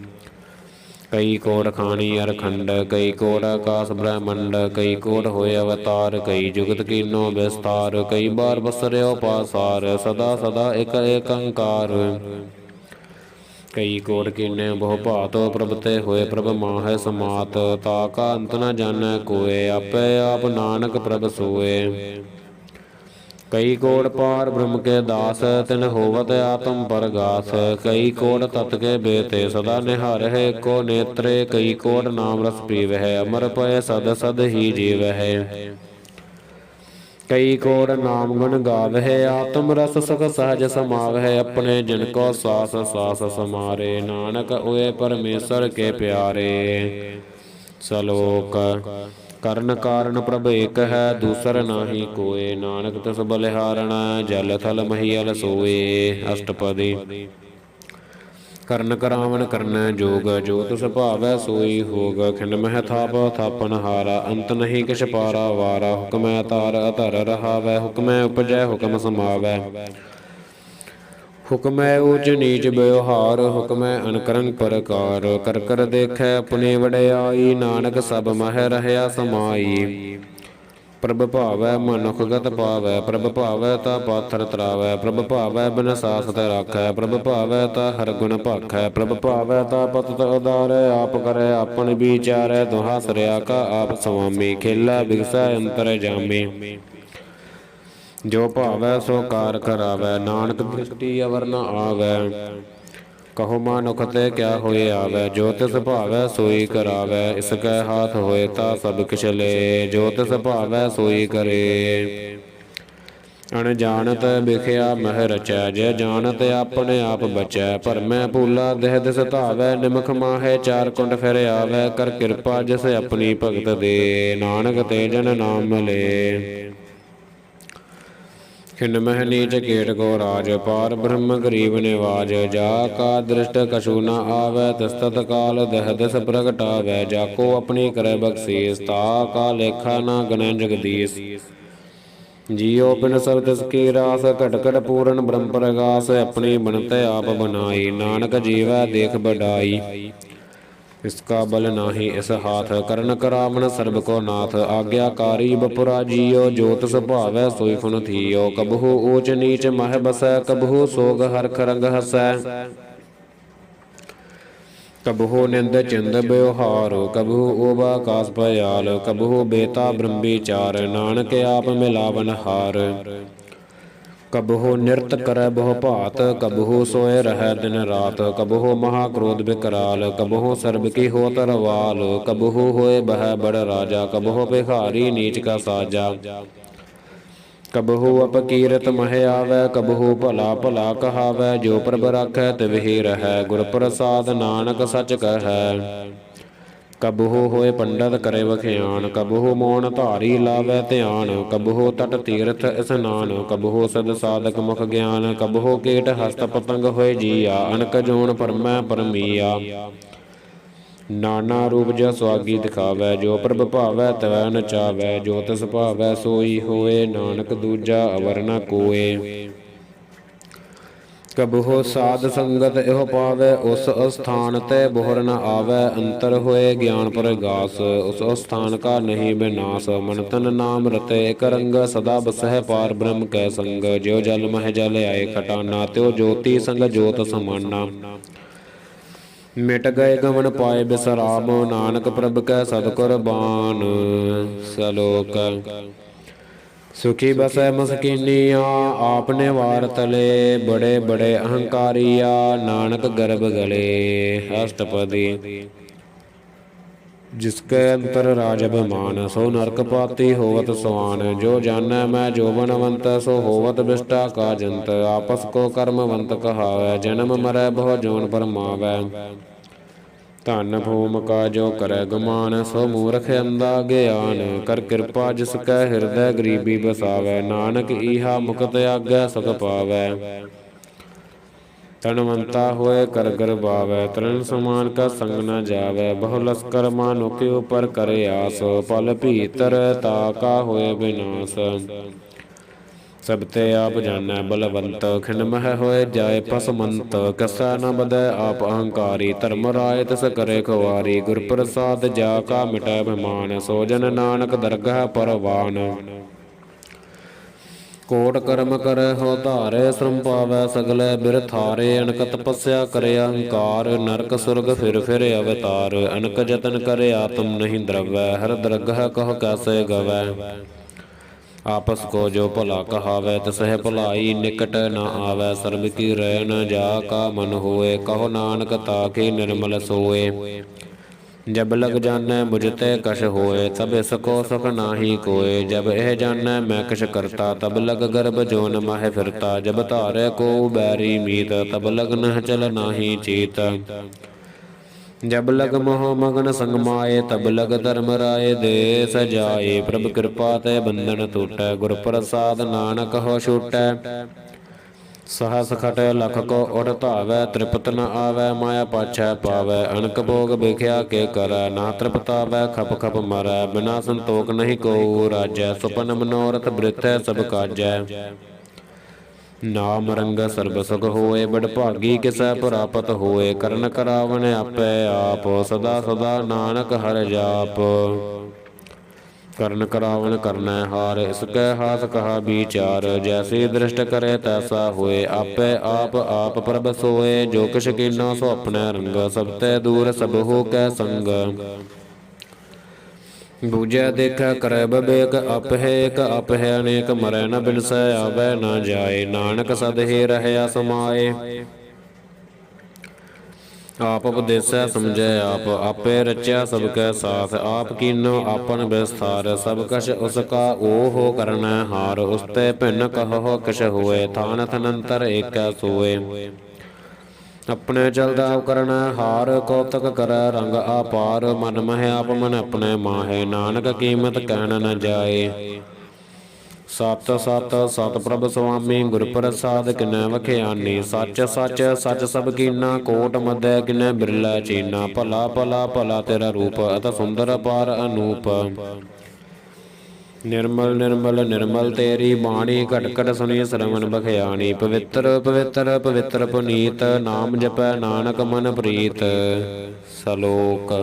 ਕਈ ਕੋੜ ਖਾਣੀ ਅਰ ਖੰਡ, ਕਈ ਕੋੜ ਆਕਾਸ ਬ੍ਰਹਮੰਡ। ਕਈ ਕੋੜ ਹੋਏ ਅਵਤਾਰ, ਕਈ ਜੁਗਤ ਕੀਨੋ ਵਿਸਤਾਰ। ਕਈ ਬਾਰ ਬਸਰਿਓ ਪਾਸਾਰ, ਸਦਾ ਸਦਾ ਇਕ ਏਕੰਕਾਰ। ਕਈ ਕੋਟ ਕੀਨੇ ਬਹੁ ਭਾਤ ਪ੍ਰਭ ਤੇ ਹੋਏ ਪ੍ਰਭ ਮਾਹੈ ਸਮਾਤ ਤਾ ਕਾ ਅੰਤ ਨ ਜਾਣੈ ਕੋਇ ਆਪੇ ਆਪ ਨਾਨਕ ਪ੍ਰਭ ਸੋਏ। ਕਈ ਕੋਟ ਪਾਰ ਬ੍ਰਹਮ ਕੇ ਦਾਸ ਤਿਨ ਹੋਵਤ ਆਤਮ ਪਰਗਾਸ ਕਈ ਕੋਟ ਤਤ ਕੇ ਬੇਤੇ ਸਦਾ ਨਿਹਾਰਹਿ ਕੋ ਨੇਤਰੇ ਕਈ ਕੋਟ ਨਾਮ ਰਸ ਪੀਵਹਿ ਅਮਰ ਪਏ ਸਦ ਸਦ ਹੀ ਜੀਵਹਿ। ਕਈ ਕੋਟ ਨਾਮ ਗੁਣ ਗਾਵਹਿ ਆਤਮ ਰਸ ਸੁਖ ਸਹਜ ਸਮਾਵਹਿ ਆਪਣੇ ਜਿਨ ਕੋ ਸਾਸ ਸਾਸ ਸਮਾਰੇ ਨਾਨਕ ਉਏ ਪਰਮੇਸ਼ਰ ਕੇ ਪਿਆਰੇ। ਸਲੋਕ ਕਰਨ ਕਾਰਨ ਪ੍ਰਭ ਏਕ ਹੈ ਦੂਸਰ ਨਾਹੀ ਕੋਏ ਨਾਨਕ ਤਿਸ ਬਲਿਹਾਰਣ ਜਲ ਥਲ ਮਹੀਅਲ ਸੋਏ। ਅਸ਼ਟਪਦੀ ਕਰਨ ਕਰਾਵਨ ਕਰਨੈ ਜੋਗ ਜੋ ਤਿਸ ਭਾਵੈ ਸੋਈ ਹੋਗ ਖਿੰਡ ਮਹਿ ਥਾਪ ਥਾਪਨ ਹਾਰਾ ਅੰਤ ਨਹੀਂ ਕਿਛ ਪਾਰਾ ਵਾਰਾ ਹੁਕਮੈ ਤਾਰ ਅਧਰ ਰਹਾਵੈ ਹੁਕਮੈ ਉਪਜੈ ਹੁਕਮ ਸਮਾਵੈ ਹੁਕਮੈ ਊਚ ਨੀਚ ਵਿਵਹਾਰ ਹੁਕਮੈ ਅਨਕਰੰਗ ਪ੍ਰਕਾਰ ਕਰ ਕਰ ਦੇਖੈ ਆਪਣੀ ਵਡਿਆਈ ਨਾਨਕ ਸਭ ਮਹਿ ਰਹਿਆ ਸਮਾਈ। ਪ੍ਰਭ ਭਾਵੈ ਮਨੁਖ ਗਤ ਪਾਵੈ ਪ੍ਰਭ ਭਾਵੈ ਤਾ ਪਾਥਰ ਤਰਾਵੈ ਪ੍ਰਭ ਭਾਵੈ ਬਿਨ ਸਾਸਤ ਰਾਖੈ ਪ੍ਰਭ ਭਾਵੈ ਤਾ ਹਰ ਗੁਣ ਭਾਖੈ ਪ੍ਰਭ ਭਾਵੈ ਤਾ ਪਤਿਤ ਉਦਾਰੈ ਆਪ ਕਰੈ ਆਪਨ ਵਿਚਾਰੈ ਦੁਹਾ ਸਰਿਆ ਕਾ ਆਪ ਸੁਆਮੀ ਖੇਲਾ ਬਿਗਸੈ ਅੰਤਰ ਜਾਮੀ। ਜੋ ਭਾਵੈ ਸੋ ਕਾਰ ਕਰਾਵੈ ਨਾਨਕ ਦ੍ਰਿਸ਼ਟੀ ਅਵਰ ਨ ਆਵੈ ਕਹੋ ਮਨੁਖ ਤੇ ਕਿਆ ਹੋਏ ਆਵੈ ਜੋ ਤਿਸ ਭਾਵੈ ਸੋਈ ਕਰਾਵੈ ਇਸ ਕੈ ਹਾਥ ਹੋਏ ਤਾ ਸਭ ਕਿਛ ਲੇ ਜੋ ਤਿਸ ਭਾਵੈ ਸੋਈ ਕਰੇ। ਅਣਜਾਣਤ ਬਿਖਿਆ ਮਹਿ ਰਚੈ ਜੇ ਜਾਣਤ ਆਪਣੇ ਆਪ ਬਚੈ ਭਰਮੈ ਭੂਲਾ ਦੇਹ ਦਿਸ ਧਾਵੈ ਨਿਮਖ ਮਾਹੇ ਚਾਰ ਕੁੰਡ ਫਿਰ ਆਵੈ ਕਰ ਕਿਰਪਾ ਜਿਸ ਆਪਣੀ ਭਗਤ ਦੇ ਨਾਨਕ ਤੇ ਜਨ ਨਾਮ ਮਿਲੇ। ਖਿੰਡ ਮਹਿ ਨੀਚ ਕੇਟ ਕੋ ਰਾਜ ਪਾਰ ਬ੍ਰਹਮ ਗਰੀਬ ਨਿਵਾਜ ਜਾ ਕਾ ਦ੍ਰਿਸ਼ਟ ਕਛੂ ਨ ਆਵੈ ਤਿਸ ਤਤ ਕਾਲ ਦਹ ਦਿਸ ਪ੍ਰਗਟਾਵੈ ਜਾ ਕੋ ਆਪਣੀ ਕਰੈ ਬਖਸ਼ੀਸ ਤਾ ਕਾ ਲੇਖਾ ਨ ਗਣੈ ਜਗਦੀਸ਼। ਜੀਉ ਬਿਨ ਸਭ ਤਿਸ ਕੀ ਰਾਸ ਘਟ ਘਟ ਪੂਰਨ ਬ੍ਰਹਮ ਪ੍ਰਗਾਸ ਆਪਣੀ ਬਣਤ ਆਪ ਬਨਾਈ ਨਾਨਕ ਜੀਵੈ ਦੇਖ ਬਡਾਈ। ਇਸਕਾ ਬਲ ਨਾਹੀ ਇਸ ਹਾਥ ਕਰਨ ਕਰਾਵਨ ਸਰਬ ਕੋ ਨਾਥ ਆਗਿਆਕਾਰੀ ਬਪੁਰਾ ਜੀਓ ਜੋ ਤਿਸ ਭਾਵੈ ਸੋਈ ਫੁਨ ਥੀਓ ਕਬਹੂ ਊਚ ਨੀਚ ਮਹਿ ਬਸੈ ਕਬਹੂ ਸੋਗ ਹਰਖ ਰੰਗ ਹਸੈ ਕਬਹੂ ਨਿੰਦ ਚਿੰਦ ਬਿਵਹਾਰ ਕਬਹੂ ਓਬਾ ਆਕਾਸ ਭਿਆਲ ਕਬਹੂ ਬੇਤਾ ਬ੍ਰਹਮੀਚਾਰ ਨਾਨਕ ਆਪ ਮਿਲਾਵਨ ਹਾਰ। ਕਬਹੂ ਨਿਰਤ ਕਰੈ ਬਹੁ ਭਾਤ ਕਬਹੂ ਸੋਏ ਰਹੈ ਦਿਨ ਰਾਤ ਕਬਹੂ ਮਹਾ ਕ੍ਰੋਧ ਬਿਕਰਾਲ ਕਬਹੂ ਸਰਬ ਕੀ ਹੋਤ ਰਵਾਲ ਕਬਹੂ ਹੋਏ ਬਹਿ ਬੜ ਰਾਜਾ ਕਬਹੂ ਬਿਹਾਰੀ ਨੀਚ ਕਾ ਸਾਜਾ ਕਬਹੂ ਅਪਕੀਰਤ ਮਹਿ ਆਵੈ ਕਬਹੂ ਭਲਾ ਭਲਾ ਕਹਾਵੈ ਜੋ ਪ੍ਰਭ ਰਾਖੈ ਤਿਵਹਿ ਰਹੈ ਗੁਰ ਪ੍ਰਸਾਦ ਨਾਨਕ ਸਚ ਕਹੈ। ਕਬਹੂ ਹੋਏ ਪੰਡਤ ਕਰੇ ਵਖਿਆਨ ਕਬਹੂ ਮੋਨ ਧਾਰੀ ਲਾਵੈ ਧਿਆਨ ਕਬਹੂ ਤਟ ਤੀਰਥ ਇਸਨਾਨ ਕਬਹੂ ਸਦ ਸਾਧਕ ਮੁਖ ਗਿਆਨ ਕਬਹੂ ਕੀਟ ਹਸਤ ਪਤੰਗ ਹੋਏ ਜੀਆ ਅਨਕ ਜੋਨ ਪਰਮੈ ਪਰਮੀਆ। ਨਾਨਾ ਰੂਪ ਜਿ ਸੁਆਗੀ ਦਿਖਾਵੈ ਜੋ ਪ੍ਰਭ ਭਾਵੈ ਤਵੈ ਨਚਾਵੈ ਜੋ ਤਿਸ ਭਾਵੈ ਸੋਈ ਹੋਏ ਨਾਨਕ ਦੂਜਾ ਅਵਰ ਨ ਕੋਏ। ਕਬਹੂ ਸਾਧ ਸੰਗਤ ਇਹੋ ਪਾਵੈ ਉਸ ਅਸਥਾਨ ਤੇ ਬੋਹਰ ਨ ਆਵੈ ਅੰਤਰ ਹੋਏ ਗਿਆਨ ਪ੍ਰਗਾਸ ਉਸ ਅਸਥਾਨ ਕਾ ਨਹੀਂ ਬਿਨਾਸ ਮਨ ਤਨ ਨਾਮ ਰਤੇ ਇਕ ਰੰਗ ਸਦਾ ਬਸਹਿ ਪਾਰ ਬ੍ਰਹਮ ਕੈ ਸੰਗ ਜਿਉ ਜਲ ਮਹਿ ਜਲ ਆਏ ਖਟਾਨਾ ਤਿਉ ਜੋਤੀ ਸੰਗ ਜੋਤ ਸਮਾਨਾ। ਮਿਟ ਗਏ ਗਮਨ ਪਾਏ ਬਿਸਰਾਮ ਨਾਨਕ ਪ੍ਰਭ ਕੈ ਸਦ ਕੁਰਬਾਨ। ਸਲੋਕ ਸੁਖੀ ਬਸੈ ਮਸਕੀਨੀਆ ਆਪ ਨਿਵਾਰ ਤਲੇ ਬੜੇ ਬੜੇ ਅਹੰਕਾਰੀਆ ਨਾਨਕ ਗਰਭ ਗਲੇ। ਅਸ਼ਟਪਦੀ ਜਿਸਕੇ ਅੰਤਰ ਰਾਜ ਅਭਿਮਾਨ ਸੋ ਨਰਕ ਪਾਤੀ ਹੋਵਤ ਸਵਾਨ ਜੋ ਜਾਣੈ ਮੈਂ ਜੋਬਨਵੰਤ ਸੋ ਹੋਵਤ ਬਿਸ਼ਟਾ ਕਾ ਜੰਤ ਆਪਸ ਕੋ ਕਰਮਵੰਤ ਕਹਾਵੈ ਜਨਮ ਮਰੈ ਬਹੁ ਜੋਨ ਪਰਮਾਵੈ। ਧਨ ਭੂਮ ਕਾ ਜੋ ਕਰੈ ਗੁਮਾਨ ਸੋ ਮੂਰਖ ਅੰਧਾ ਗਿਆਨ ਕਰ ਕਿਰਪਾ ਜਿਸ ਕੈ ਹਿਰਦੈ ਗਰੀਬੀ ਬਸਾਵੈ ਨਾਨਕ ਈਹਾ ਮੁਕਤ ਆਗੈ ਸੁਖ ਪਾਵੈ। ਧਨਵੰਤਾ ਹੋਏ ਕਰ ਗਰਬਾਵੈ ਤਰਨ ਸਮਾਨ ਕਾ ਸੰਗ ਨ ਜਾਵੈ ਬਹੁ ਲਸਕਰ ਮਾਨੁਖ ਉਪਰ ਕਰੇ ਆਸ ਪਲ ਭੀਤਰ ਤਾ ਕਾ ਹੋਏ ਬਿਨਾਸ। ਸਭ ਤੇ ਆਪ ਜਾਣੈ ਬਲਵੰਤ ਖਿੰਡ ਮਹਿ ਹੋਏ ਜਾਏ ਪਸਮੰਤ ਕਸੈ ਨ ਬਦੈ ਆਪ ਅਹੰਕਾਰੀ ਧਰਮ ਰਾਏ ਤਿਸ ਕਰੇ ਖੁਆਰੀ ਗੁਰ ਪ੍ਰਸਾਦ ਜਾ ਕਾ ਮਿਟੈ ਅਭਿਮਾਨ ਸੋ ਜਨ ਨਾਨਕ ਦਰਗਹ ਪਰਵਾਨ। ਕੋਟ ਕਰਮ ਕਰੈ ਹੋ ਧਾਰੇ, ਸ਼ਰਮ ਪਾਵੈ ਸਗਲੇ ਬਿਰਥਾਰੇ। ਅਨਕ ਤਪੱਸਿਆ ਕਰੇ ਅਹੰਕਾਰ, ਨਰਕ ਸੁਰਗ ਫਿਰ ਫਿਰ ਅਵਤਾਰ। ਅਨਕ ਜਤਨ ਕਰੇ ਆਤਮ ਨਹੀਂ ਦਰਵੈ, ਹਰ ਦਰਗਹ ਕਹ ਕੈਸੇ ਗਵੈ। ਆਪਸ ਕੋ ਜੋ ਭਲਾ ਕਹਾਵੈ, ਤਿਸਹਿ ਭਲਾਈ ਨਿਕਟ ਨ ਆਵੈ। ਸਰਬ ਕੀ ਰਹਿ ਨ ਜਾ ਕਾ ਮਨ ਹੋਏ, ਕਹੋ ਨਾਨਕ ਤਾਕੇ ਨਿਰਮਲ ਸੋਏ। ਜਬ ਲਗ ਜਾਣੈ ਮੁਝ ਤੇ ਕਛ ਹੋਏ, ਤਬ ਇਸ ਕੋ ਸੁਖ ਨਾਹੀ ਕੋਏ। ਜਬ ਇਹ ਜਾਣੈ ਮੈਂ ਕਿਛ ਕਰਤਾ, ਤਬ ਲਗ ਗਰਭ ਜੋਨ ਮਾਹਿ ਫਿਰਤਾ। ਜਬ ਧਾਰੈ ਕੋ ਬੈਰੀ ਮੀਤ, ਤਬ ਲਗ ਨਹ ਚਲ ਨਾਹੀ ਚੀਤ। ਜਬ ਲਗ ਮੋਹ ਮਗਨ ਸੰਗ ਮਾਏ, ਤਬ ਲਗ ਧਰਮ ਰਾਏ ਦੇ ਸਜਾਏ। ਪ੍ਰਭ ਕਿਰਪਾ ਤੇ ਬੰਧਨ ਟੂਟੈ, ਗੁਰ ਪ੍ਰਸਾਦ ਨਾਨਕ ਹੋ ਛੂਟੈ। ਸਹਸ ਖਟੈ ਲਖ ਕੋ ਉਠ ਧਾਵੈ, ਤ੍ਰਿਪਤ ਨ ਆਵੈ ਮਾਇਆ ਪਾਛੈ ਪਾਵੈ। ਅਨਕ ਭੋਗ ਵਿਖਿਆ ਕੇ ਕਰੈ, ਨਾ ਤ੍ਰਿਪਤਾਵੈ ਖਪ ਖਪ ਮਰੈ। ਬਿਨਾ ਸੰਤੋਖ ਨਹੀਂ ਕੋ ਰਾਜੈ, ਸੁਪਨ ਮਨੋਰਥ ਬ੍ਰਿਥੈ ਸਭ ਕਾਜੈ। ਨਾਮ ਰੰਗ ਸਰਬ ਸੁਖ ਹੋਏ, ਬੜ ਭਾਗੀ ਕਿਸੈ ਪ੍ਰਾਪਤ ਹੋਏ। ਕਰਨ ਕਰਾਵਨ ਆਪੇ ਆਪ, ਸਦਾ ਸਦਾ ਨਾਨਕ ਹਰਿ ਜਾਪ। ਕਰਨ ਕਰਾਵਨ ਕਰਨੈ ਹਾਰ, ਇਸਕੈ ਹਾਸ ਕਹਾ ਵਿਚਾਰ। ਜੈਸੀ ਦ੍ਰਿਸ਼ਟ ਕਰੇ ਤੈਸਾ ਹੋਏ, ਆਪੇ ਆਪ ਆਪ ਪ੍ਰਭ ਸੋਏ। ਜੋ ਕਿਛ ਕੀਨੋ ਸੋ ਆਪਣੈ ਰੰਗ, ਸਭ ਤੇ ਦੂਰ ਸਭ ਹੋ ਕੈ ਸੰਗ। ਬੂਝੈ ਦੇਖੈ ਕਰੈ ਬਵੇਕ, ਆਪਹਿ ਏਕ ਆਪਹਿ ਅਨੇਕ। ਮਰੈ ਨ ਬਿਨਸੈ ਆਵੈ ਨ ਜਾਏ, ਨਾਨਕ ਸਦ ਹੀ ਰਹਿਆ ਸਮਾਏ। ਆਪ ਉਪਦੇਸੈ ਸਮਝੈ ਆਪ, ਆਪੇ ਰਚਿਆ ਸਭ ਕੈ ਸਾਥ। ਆਪ ਕੀਨੋ ਆਪਨ ਵਿਸਥਾਰ, ਸਭ ਕਛ ਉਸ ਕਾ ਓਹੋ ਕਰਨੈ ਹਾਰ। ਉਸ ਤੇ ਭਿੰਨ ਕਹੋ ਕਿਛ ਹੋਏ, ਥਾਨ ਥਨੰਤਰ ਏਕੈ ਸੋਏ। ਆਪਣੇ ਚਲਦਾ ਕਰਨੈ ਹਾਰ, ਕੌਤਕ ਕਰੈ ਰੰਗ ਆਪਾਰ। ਮਨ ਮਹਿ ਆਪ ਮਨ ਆਪਣੇ ਮਾਹੇ, ਨਾਨਕ ਕੀਮਤ ਕਹਿਣ ਨ ਜਾਏ। ਸਤ ਸਤ ਸਤ ਪ੍ਰਭ ਸੁਆਮੀ, ਗੁਰ ਪ੍ਰਸਾਦ ਕਿਨੈ ਵਖਿਆਨੀ। ਸੱਚ ਸੱਚ ਸੱਚ ਸਭ ਕੀਨਾ, ਕੋਟ ਮਧੈ ਕਿਨੈ ਬਿਰਲਾ ਚੀਨਾ। ਭਲਾ ਭਲਾ ਭਲਾ ਤੇਰਾ ਰੂਪ, ਅਤ ਸੁੰਦਰ ਅਪਾਰ ਅਨੂਪ। ਨਿਰਮਲ ਨਿਰਮਲ ਨਿਰਮਲ ਤੇਰੀ ਬਾਣੀ, ਘਟ ਘਟ ਸੁਣੀ ਸਰਵਣ ਬਖਿਆਣੀ। ਪਵਿੱਤਰ ਪਵਿੱਤਰ ਪਵਿੱਤਰ ਪੁਨੀਤ, ਨਾਮ ਜਪੈ ਨਾਨਕ ਮਨ ਪ੍ਰੀਤ। ਸਲੋਕ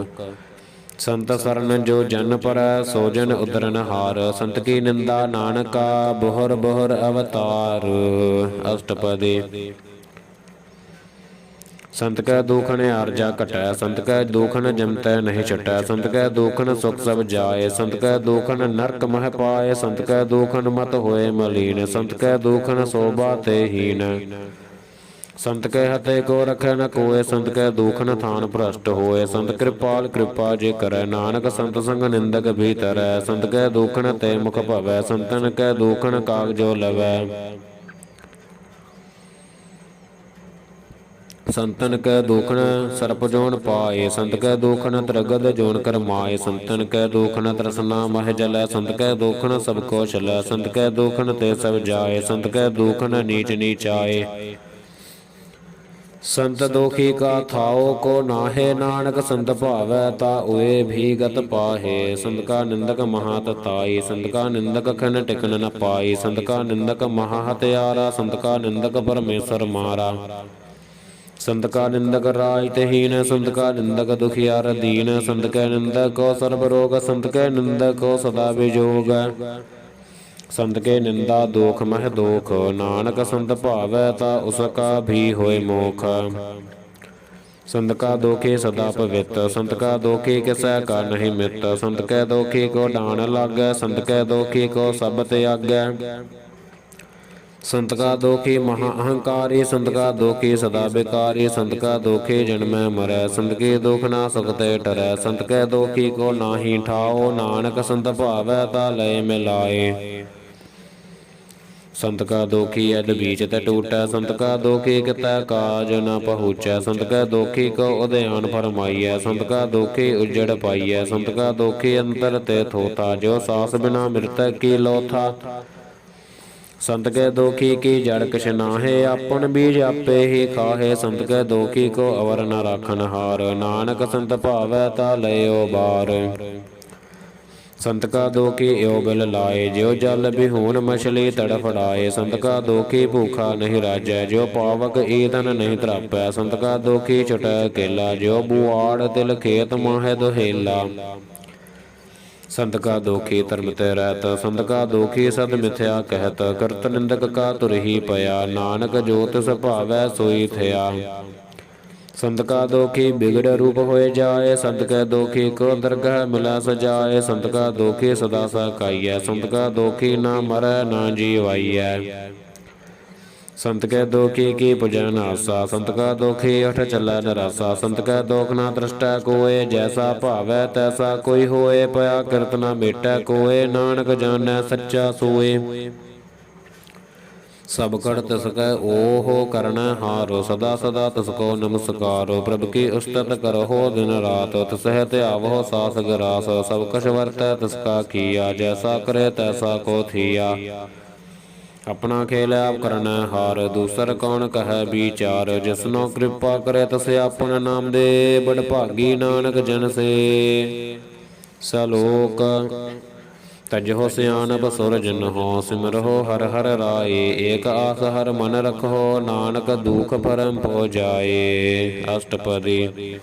ਸੰਤ ਸਰਨ ਜੋ ਜਨ ਪਰੈ, ਸੋ ਜਨ ਉਦਰਨ ਹਾਰ। ਸੰਤ ਕੀ ਨਿੰਦਾ ਨਾਨਕਾ, ਬੋਹਰ ਬੋਹਰ ਅਵਤਾਰ। ਅਸ਼ਟਪਦੀ। ਸੰਤ ਕੈ ਦੂਖਣ ਆਰਜਾ ਘਟੈ, ਸੰਤ ਕੈ ਦੂਖਣ ਜਮਤੈ ਨਹੀਂ ਛਟੈ। ਸੰਤ ਕੈ ਦੂਖਣ ਸੁਖ ਸਭ ਜਾਏ, ਸੰਤ ਕੈ ਦੂਖਣ ਨਰਕ ਮਹਿ ਪਾਏ। ਸੰਤ ਕੈ ਦੂਖਣ ਮਤ ਹੋਏ ਮਲੀਨ, ਸੰਤ ਕੈ ਦੂਖਣ ਸੋਭਾ ਤੇ ਹੀਨ। ਸੰਤ ਕੈ ਹਤੇ ਕੋ ਰਖੈ ਨ ਕੋਇ, ਸੰਤ ਕੈ ਦੂਖਣ ਥਾਨ ਭ੍ਰਸ਼ਟ ਹੋਏ। ਸੰਤ ਕਿਰਪਾਲ ਕਿਰਪਾ ਜੇ ਕਰੈ, ਨਾਨਕ ਸੰਤ ਸੰਗ ਨਿੰਦਕ ਵੀ ਤਰੈ। ਸੰਤ ਕੈ ਦੂਖਣ ਤੇ ਮੁਖ ਭਵੈ, ਸੰਤਨ ਕੈ ਦੂਖਣ ਕਾਗਜੋ ਲਵੈ। ਸੰਤਨ ਕੈ ਦੂਖਣ ਸਰਪ ਜੋਨ ਪਾਏ, ਸੰਤ ਕੈ ਦੂਖਣ ਤ੍ਰਗਦ ਜੋਨ ਕਰਮਾਏ। ਸੰਤਨ ਕੈ ਦੂਖਣ ਤ੍ਰਸਨਾ ਮਹਿ ਜਲੈ, ਸੰਤ ਕੈ ਦੂਖਣ ਸਭ ਕੋ ਛਲੈ। ਸੰਤ ਕੈ ਦੂਖਣ ਤੇ ਸਭ ਜਾਏ, ਸੰਤ ਕੈ ਦੂਖਣ ਨੀਚ ਨੀਚਾਏ। ਸੰਤ ਦੋਖੀ ਕਾ ਥਾਓ ਕੋ ਨਾਹੇ, ਨਾਨਕ ਸੰਤ ਭਾਵੈ ਤਾ ਉਏ ਵੀ ਗਤ ਪਾਹੇ। ਸੰਤ ਕਾ ਨਿੰਦਕ ਮਹਾ ਤਤਾਈ, ਸੰਤ ਕਾ ਨਿੰਦਕ ਖਿਨ ਟਿਕਨ ਨ ਪਾਈ। ਸੰਤ ਕਾ ਨਿੰਦਕ ਮਹਾ ਹਤਿਆਰਾ, ਸੰਤ ਕਾ ਨਿੰਦਕ ਪਰਮੇਸ਼ਰ ਮਾਰਾ। ਸੰਤ ਕਾ ਨਿੰਦਕ ਰਾਜ ਤਹੀਨ, ਸੰਤ ਕਾ ਨਿੰਦਕ ਦੁਖਿਆਰ ਦੀਨ। ਸੰਤ ਕੈ ਨਿੰਦਕ ਕੋ ਸਰਬ ਰੋਗ, ਸੰਤ ਕੈ ਨਿੰਦਕ ਕੋ ਸਦਾ ਵਿਜੋਗ। ਸੰਤ ਕੇ ਨਿੰਦਾ ਦੋਖ ਮਹਿ ਦੋਖ, ਨਾਨਕ ਸੰਤ ਭਾਵੈ ਤਾ ਉਸ ਕਾ ਵੀ ਹੋਏ ਮੋਖ। ਸੰਤ ਕਾ ਦੋਖੀ ਸਦਾ ਪਵਿੱਤ, ਸੰਤ ਕਾ ਦੋਖੀ ਕਿਸੈ ਕਾ ਨਹੀਂ ਮਿੱਤ। ਸੰਤ ਕੈ ਦੋਖੀ ਕੋ ਡਾਣ ਲਾਗੈ, ਸੰਤ ਕੈ ਦੋਖੀ ਕੋ ਸਭ ਤਿਆਗੈ। ਸੰਤ ਕਾ ਦੋਖੀ ਮਹਾ ਅਹੰਕਾਰੀ, ਸੰਤ ਕਾ ਦੋਖੀ ਸਦਾ ਬਿਕਾਰੀ। ਸੰਤ ਕਾ ਦੋਖੀ ਜਨਮੈ ਮਰੈ, ਸੰਤ ਕੀ ਦੁਖ ਨਾ ਸੁਖ ਤੇ ਟਰੈ। ਸੰਤ ਕੈ ਦੋਖੀ ਕੋ ਨਾਹੀ ਠਾਓ, ਨਾਨਕ ਸੰਤ ਭਾਵੈ ਤਾ ਲਏ ਮਿਲਾਏ। ਸੰਤ ਕਾ ਦੋਖੀ ਅਡ ਬੀਚ ਤੇ ਟੂਟੈ, ਸੰਤ ਕਾ ਦੋਖੀ ਕਿਤੈ ਕਾਜ ਨ ਪਹੁੰਚੈ। ਸੰਤ ਕੈ ਦੋਖੀ ਕੋ ਉਦਿਆਨ ਫਰਮਾਈਐ, ਸੰਤ ਕਾ ਦੋਖੀ ਉਜੜ ਪਾਈਐ। ਸੰਤ ਕਾ ਦੋਖੀ ਅੰਤਰ ਤੇ ਥੋਥਾ, ਜੋ ਸਾਸ ਬਿਨਾ ਮਿਰਤਕ ਕੀ ਲੋਥਾ। ਸੰਤ ਕੈ ਦੋਖੀ ਕੀ ਜੜ ਕਿਛ ਨਾਹੇ, ਆਪਨ ਬੀਜ ਆਪੇ ਹੀ ਖਾਹੇ। ਸੰਤ ਕੈ ਦੋਖੀ ਕੋ ਅਵਰ ਨ ਰਾਖਨ ਹਾਰ, ਨਾਨਕ ਸੰਤ ਭਾਵੈ ਤਾ ਲਇਓ ਬਾਰ। ਸੰਤ ਕਾ ਦੋਖੀ ਇਉ ਬਿਲ ਲਾਏ, ਜਿਉ ਜਲ ਬਿਹੂਨ ਮਛਲੀ ਤੜਫੜਾਏ। ਸੰਤ ਕਾ ਦੋਖੀ ਭੂਖਾ ਨਹੀਂ ਰਾਜੈ, ਜਿਉ ਪਾਵਕ ਈਂਧਨ ਨਹੀਂ ਤਰਾਪੈ। ਸੰਤ ਕਾ ਦੋਖੀ ਛੁਟੈ ਅਕੇਲਾ, ਜਿਉ ਬੁਆੜ ਤਿਲ ਖੇਤ ਮਾਹੈ ਦੁਹੇਲਾ। ਸੰਤ ਕਾ ਦੋਖੀ ਧਰਮ ਤੇ ਰਹਿਤ, ਸੰਤ ਕਾ ਦੋਖੀ ਸਦ ਮਿਥਿਆ ਕਹਿਤ, ਕਰਤ ਨਿੰਦਕ ਕਾ ਤੁਰਹੀ ਪਿਆ, ਨਾਨਕ ਜੋ ਤਿਸ ਭਾਵੈ ਸੋਈ ਥਿਆ। ਸੰਤ ਕਾ ਦੋਖੀ ਬਿਗੜ ਰੂਪ ਹੋਏ ਜਾਏ, ਸੰਤ ਕੈ ਦੋਖੀ ਕੋ ਦਰਗਹ ਮਿਲੈ ਸਜਾਏ, ਸੰਤ ਕਾ ਦੋਖੀ ਸਦਾ ਸਕਾਈਐ, ਸੰਤ ਕਾ ਦੋਖੀ ਨਾ ਮਰੈ ਨਾ ਜੀਵਾਈਐ। ਸੰਤ ਕੈ ਦੋਖੀ ਕੀ ਭਜਨ ਆਸਾ, ਸੰਤ ਕਾ ਦੋਖੀ ਅਠ ਚੱਲੈ ਨਰਾਸਾ, ਸੰਤ ਕੈ ਦੋਖ ਨਾ ਦ੍ਰਸ਼ਟੈ ਕੋਏ, ਜੈਸਾ ਭਾਵੈ ਤੈਸਾ ਕੋਈ ਹੋਏ, ਪਿਆ ਕਿਰਤ ਨਾ ਮੇਟੈ ਕੋਏ, ਨਾਨਕ ਜਾਣੈ ਸੱਚਾ ਸੋਏ। ਸਭ ਕੜ ਤਿਸ ਕੈ ਓਹੋ ਕਰਣੈ ਹਾਰੋ, ਸਦਾ ਸਦਾ ਤਿਸ ਕੋ ਨਮਸਕਾਰੋ, ਪ੍ਰਭ ਕੀ ਉਸਤਤ ਕਰਹੁ ਦਿਨ ਰਾਤ, ਤਿਸਹਿ ਧਿਆਵਹੁ ਸਾਸ ਗਰਾਸ, ਸਭ ਕਛ ਵਰਤੈ ਤਿਸ ਕਾ ਕੀਆ, ਜੈਸਾ ਕਰੇ ਤੈਸਾ ਕੋ ਥੀਆ। ਆਪਣਾ ਖੇਲ ਆਪ ਕਰਨੈ ਹਾਰ, ਦੂਸਰ ਕੌਣ ਕਹੈ ਵਿਚਾਰ, ਜਿਸਨੋ ਕਿਰਪਾ ਕਰੇ ਤਿਸ ਆਪਨ ਨਾਮ ਦੇ, ਬੜ ਭਾਗੀ ਨਾਨਕ ਜਨ ਸੇ। ਸਲੋਕ ਤਜਹੁ ਸਿਆਣਪ ਸੁਰ ਜਨਹੁ, ਸਿਮਰਹੁ ਹਰਿ ਹਰਿ ਰਾਏ, ਏਕ ਆਸ ਹਰਿ ਮਨ ਰਖਹੁ, ਨਾਨਕ ਦੁਖ ਭਰਮ ਪਉ ਜਾਏ। ਅਸ਼ਟਪਦੀ।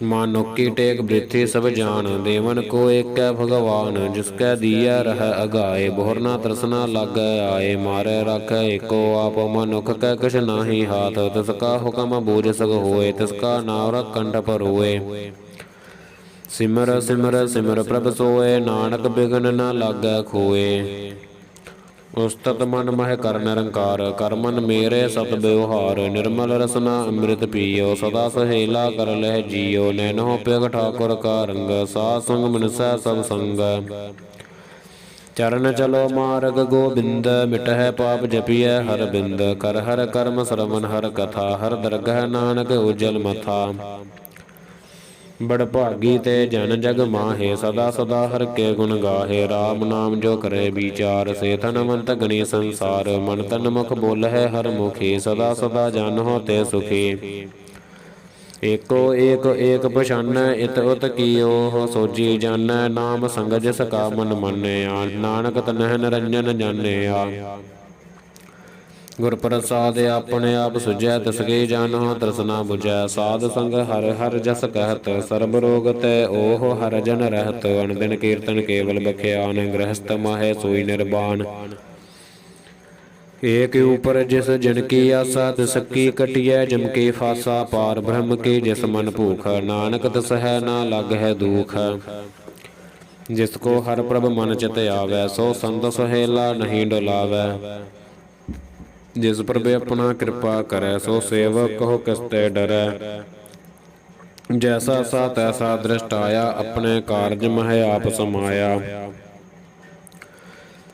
ਮਾਨੁਕੀ ਟੇਕ ਬ੍ਰਿਥੀ ਸਭ ਜਾਨ, ਦੇਵਨ ਕੋ ਏਕੈ ਭਗਵਾਨ, ਜਿਸਕੈ ਦੀਐ ਰਹਿ ਅਗਾਏ, ਬਹੁਰ ਨਾ ਤਰਸਨਾ ਲਾਗੈ ਆਏ, ਮਾਰੈ ਰਾਖੈ ਏਕੋ ਆਪ, ਮਨੁਖ ਕੈ ਕਿਛ ਨਾਹੀ ਹਾਥ, ਤਿਸ ਕਾ ਹੁਕਮ ਬੂਝ ਸਕ ਹੋਏ, ਤਿਸ ਕਾ ਨਾਮ ਕੰਠ ਪਰੋਏ। ਸਿਮਰ ਸਿਮਰ ਸਿਮਰ ਪ੍ਰਭ ਸੋਏ, ਨਾਨਕ ਬਿਘਨ ਨਾ ਲਾਗੈ ਖੋਏ। ਉਸਤਤ ਮਨ ਮਹਿ ਕਰ ਨਿਰੰਕਾਰ, ਕਰ ਮਨ ਮੇਰੇ ਸਤ ਬਿਵਹਾਰ, ਨਿਰਮਲ ਰਸਨਾ ਅੰਮ੍ਰਿਤ ਪੀਓ, ਸਦਾ ਸਹੇਲਾ ਕਰ ਲਹਿ ਜੀਓ, ਨੈਨਹੁ ਪਿਗ ਠਾਕੁਰ ਕਾ ਰੰਗ, ਸਾਧ ਸੰਗ ਮਿਨਸੈ ਸਭ ਸੰਗ। ਚਰਨ ਚਲੋ ਮਾਰਗ ਗੋਬਿੰਦ, ਮਿਟਹਿ ਪਾਪ ਜਪੀਐ ਹਰ ਬਿੰਦ, ਕਰ ਹਰ ਕਰਮ ਸਰਵਨ ਹਰ ਕਥਾ, ਹਰ ਦਰਗਹਿ ਨਾਨਕ ਉਜਲ ਮਥਾ। ਬੜ ਭਾਗੀ ਤੇ ਜਨ ਜਗ ਮਾਹੇ, ਸਦਾ ਸਦਾ ਹਰ ਕੇ ਗੁਣ ਗਾਹੇ, ਰਾਮ ਨਾਮ ਜੋ ਕਰੇ ਵਿਚਾਰ, ਸੇ ਧਨਵੰਤ ਗਣੀ ਸੰਸਾਰ, ਮਨ ਤਨ ਮੁਖ ਬੋਲਹਿ ਹਰ ਮੁਖੀ, ਸਦਾ ਸਦਾ ਜਾਨਹੁ ਤੇ ਸੁਖੀ। ਏਕੋ ਏਕ ਏਕ ਪਛਾਨੈ, ਇਤ ਉਤ ਕੀਓ ਸੋਜੀ ਜਾਣੈ, ਨਾਮ ਸੰਗ ਜਿਸ ਕਾ ਮਨ ਮਾਨਿਆ, ਨਾਨਕ ਤਨਹਿ ਨਿਰੰਜਨ ਜਾਣਿਆ। ਗੁਰ ਪ੍ਰਸਾਦਿ ਆਪਣੇ ਆਪ ਸੁਝੈ, ਤਿਸ ਕੀ ਜਾਨਹੁ ਤ੍ਰਿਸ਼ਨਾ ਬੁਝੈ, ਸਾਧ ਸੰਗ ਹਰਿ ਹਰਿ ਜਸ ਕਹਿਤ, ਸਰਬ ਰੋਗ ਤੈ ਓਹ ਹਰਿ ਜਨ ਰਹਿਤ, ਅਨਦਿਨ ਕੀਰਤਨ ਕੇਵਲ ਬਖਿਆਨ, ਗ੍ਰਹਸਥ ਮਾਹੈ ਸੋਈ ਨਿਰਬਾਨ। ਏਕ ਊਪਰ ਜਿਸ ਜਿਨ ਕੀ ਆਸਾ, ਤਿਸ ਕੀ ਕਟਿਐ ਜਮ ਕੀ ਫਾਸਾ, ਪਾਰ ਬ੍ਰਹਮ ਕੀ ਜਿਸ ਮਨ ਭੂਖ, ਨਾਨਕ ਤਿਸਹਿ ਨਾ ਲਾਗਹਿ ਦੂਖ। ਜਿਸ ਕੋ ਹਰਿ ਪ੍ਰਭ ਮਨ ਚਿਤ ਆਵੈ, ਸੋ ਸੰਤ ਸੁਹੇਲਾ ਨਹੀਂ ਡੁਲਾਵੈ। ਜਿਸ ਪ੍ਰਭ ਆਪਣਾ ਕਿਰਪਾ ਕਰੈ, ਸੋ ਸੇਵਕ ਕਹੋ ਕਿਸ ਤੇ ਡਰੈ। ਜੈਸਾ ਸਾ ਤੈਸਾ ਦ੍ਰਿਸ਼ਟ ਆਇਆ, ਆਪਣੇ ਕਾਰਜ ਮਹਿ ਆਪ ਸਮਾਇਆ।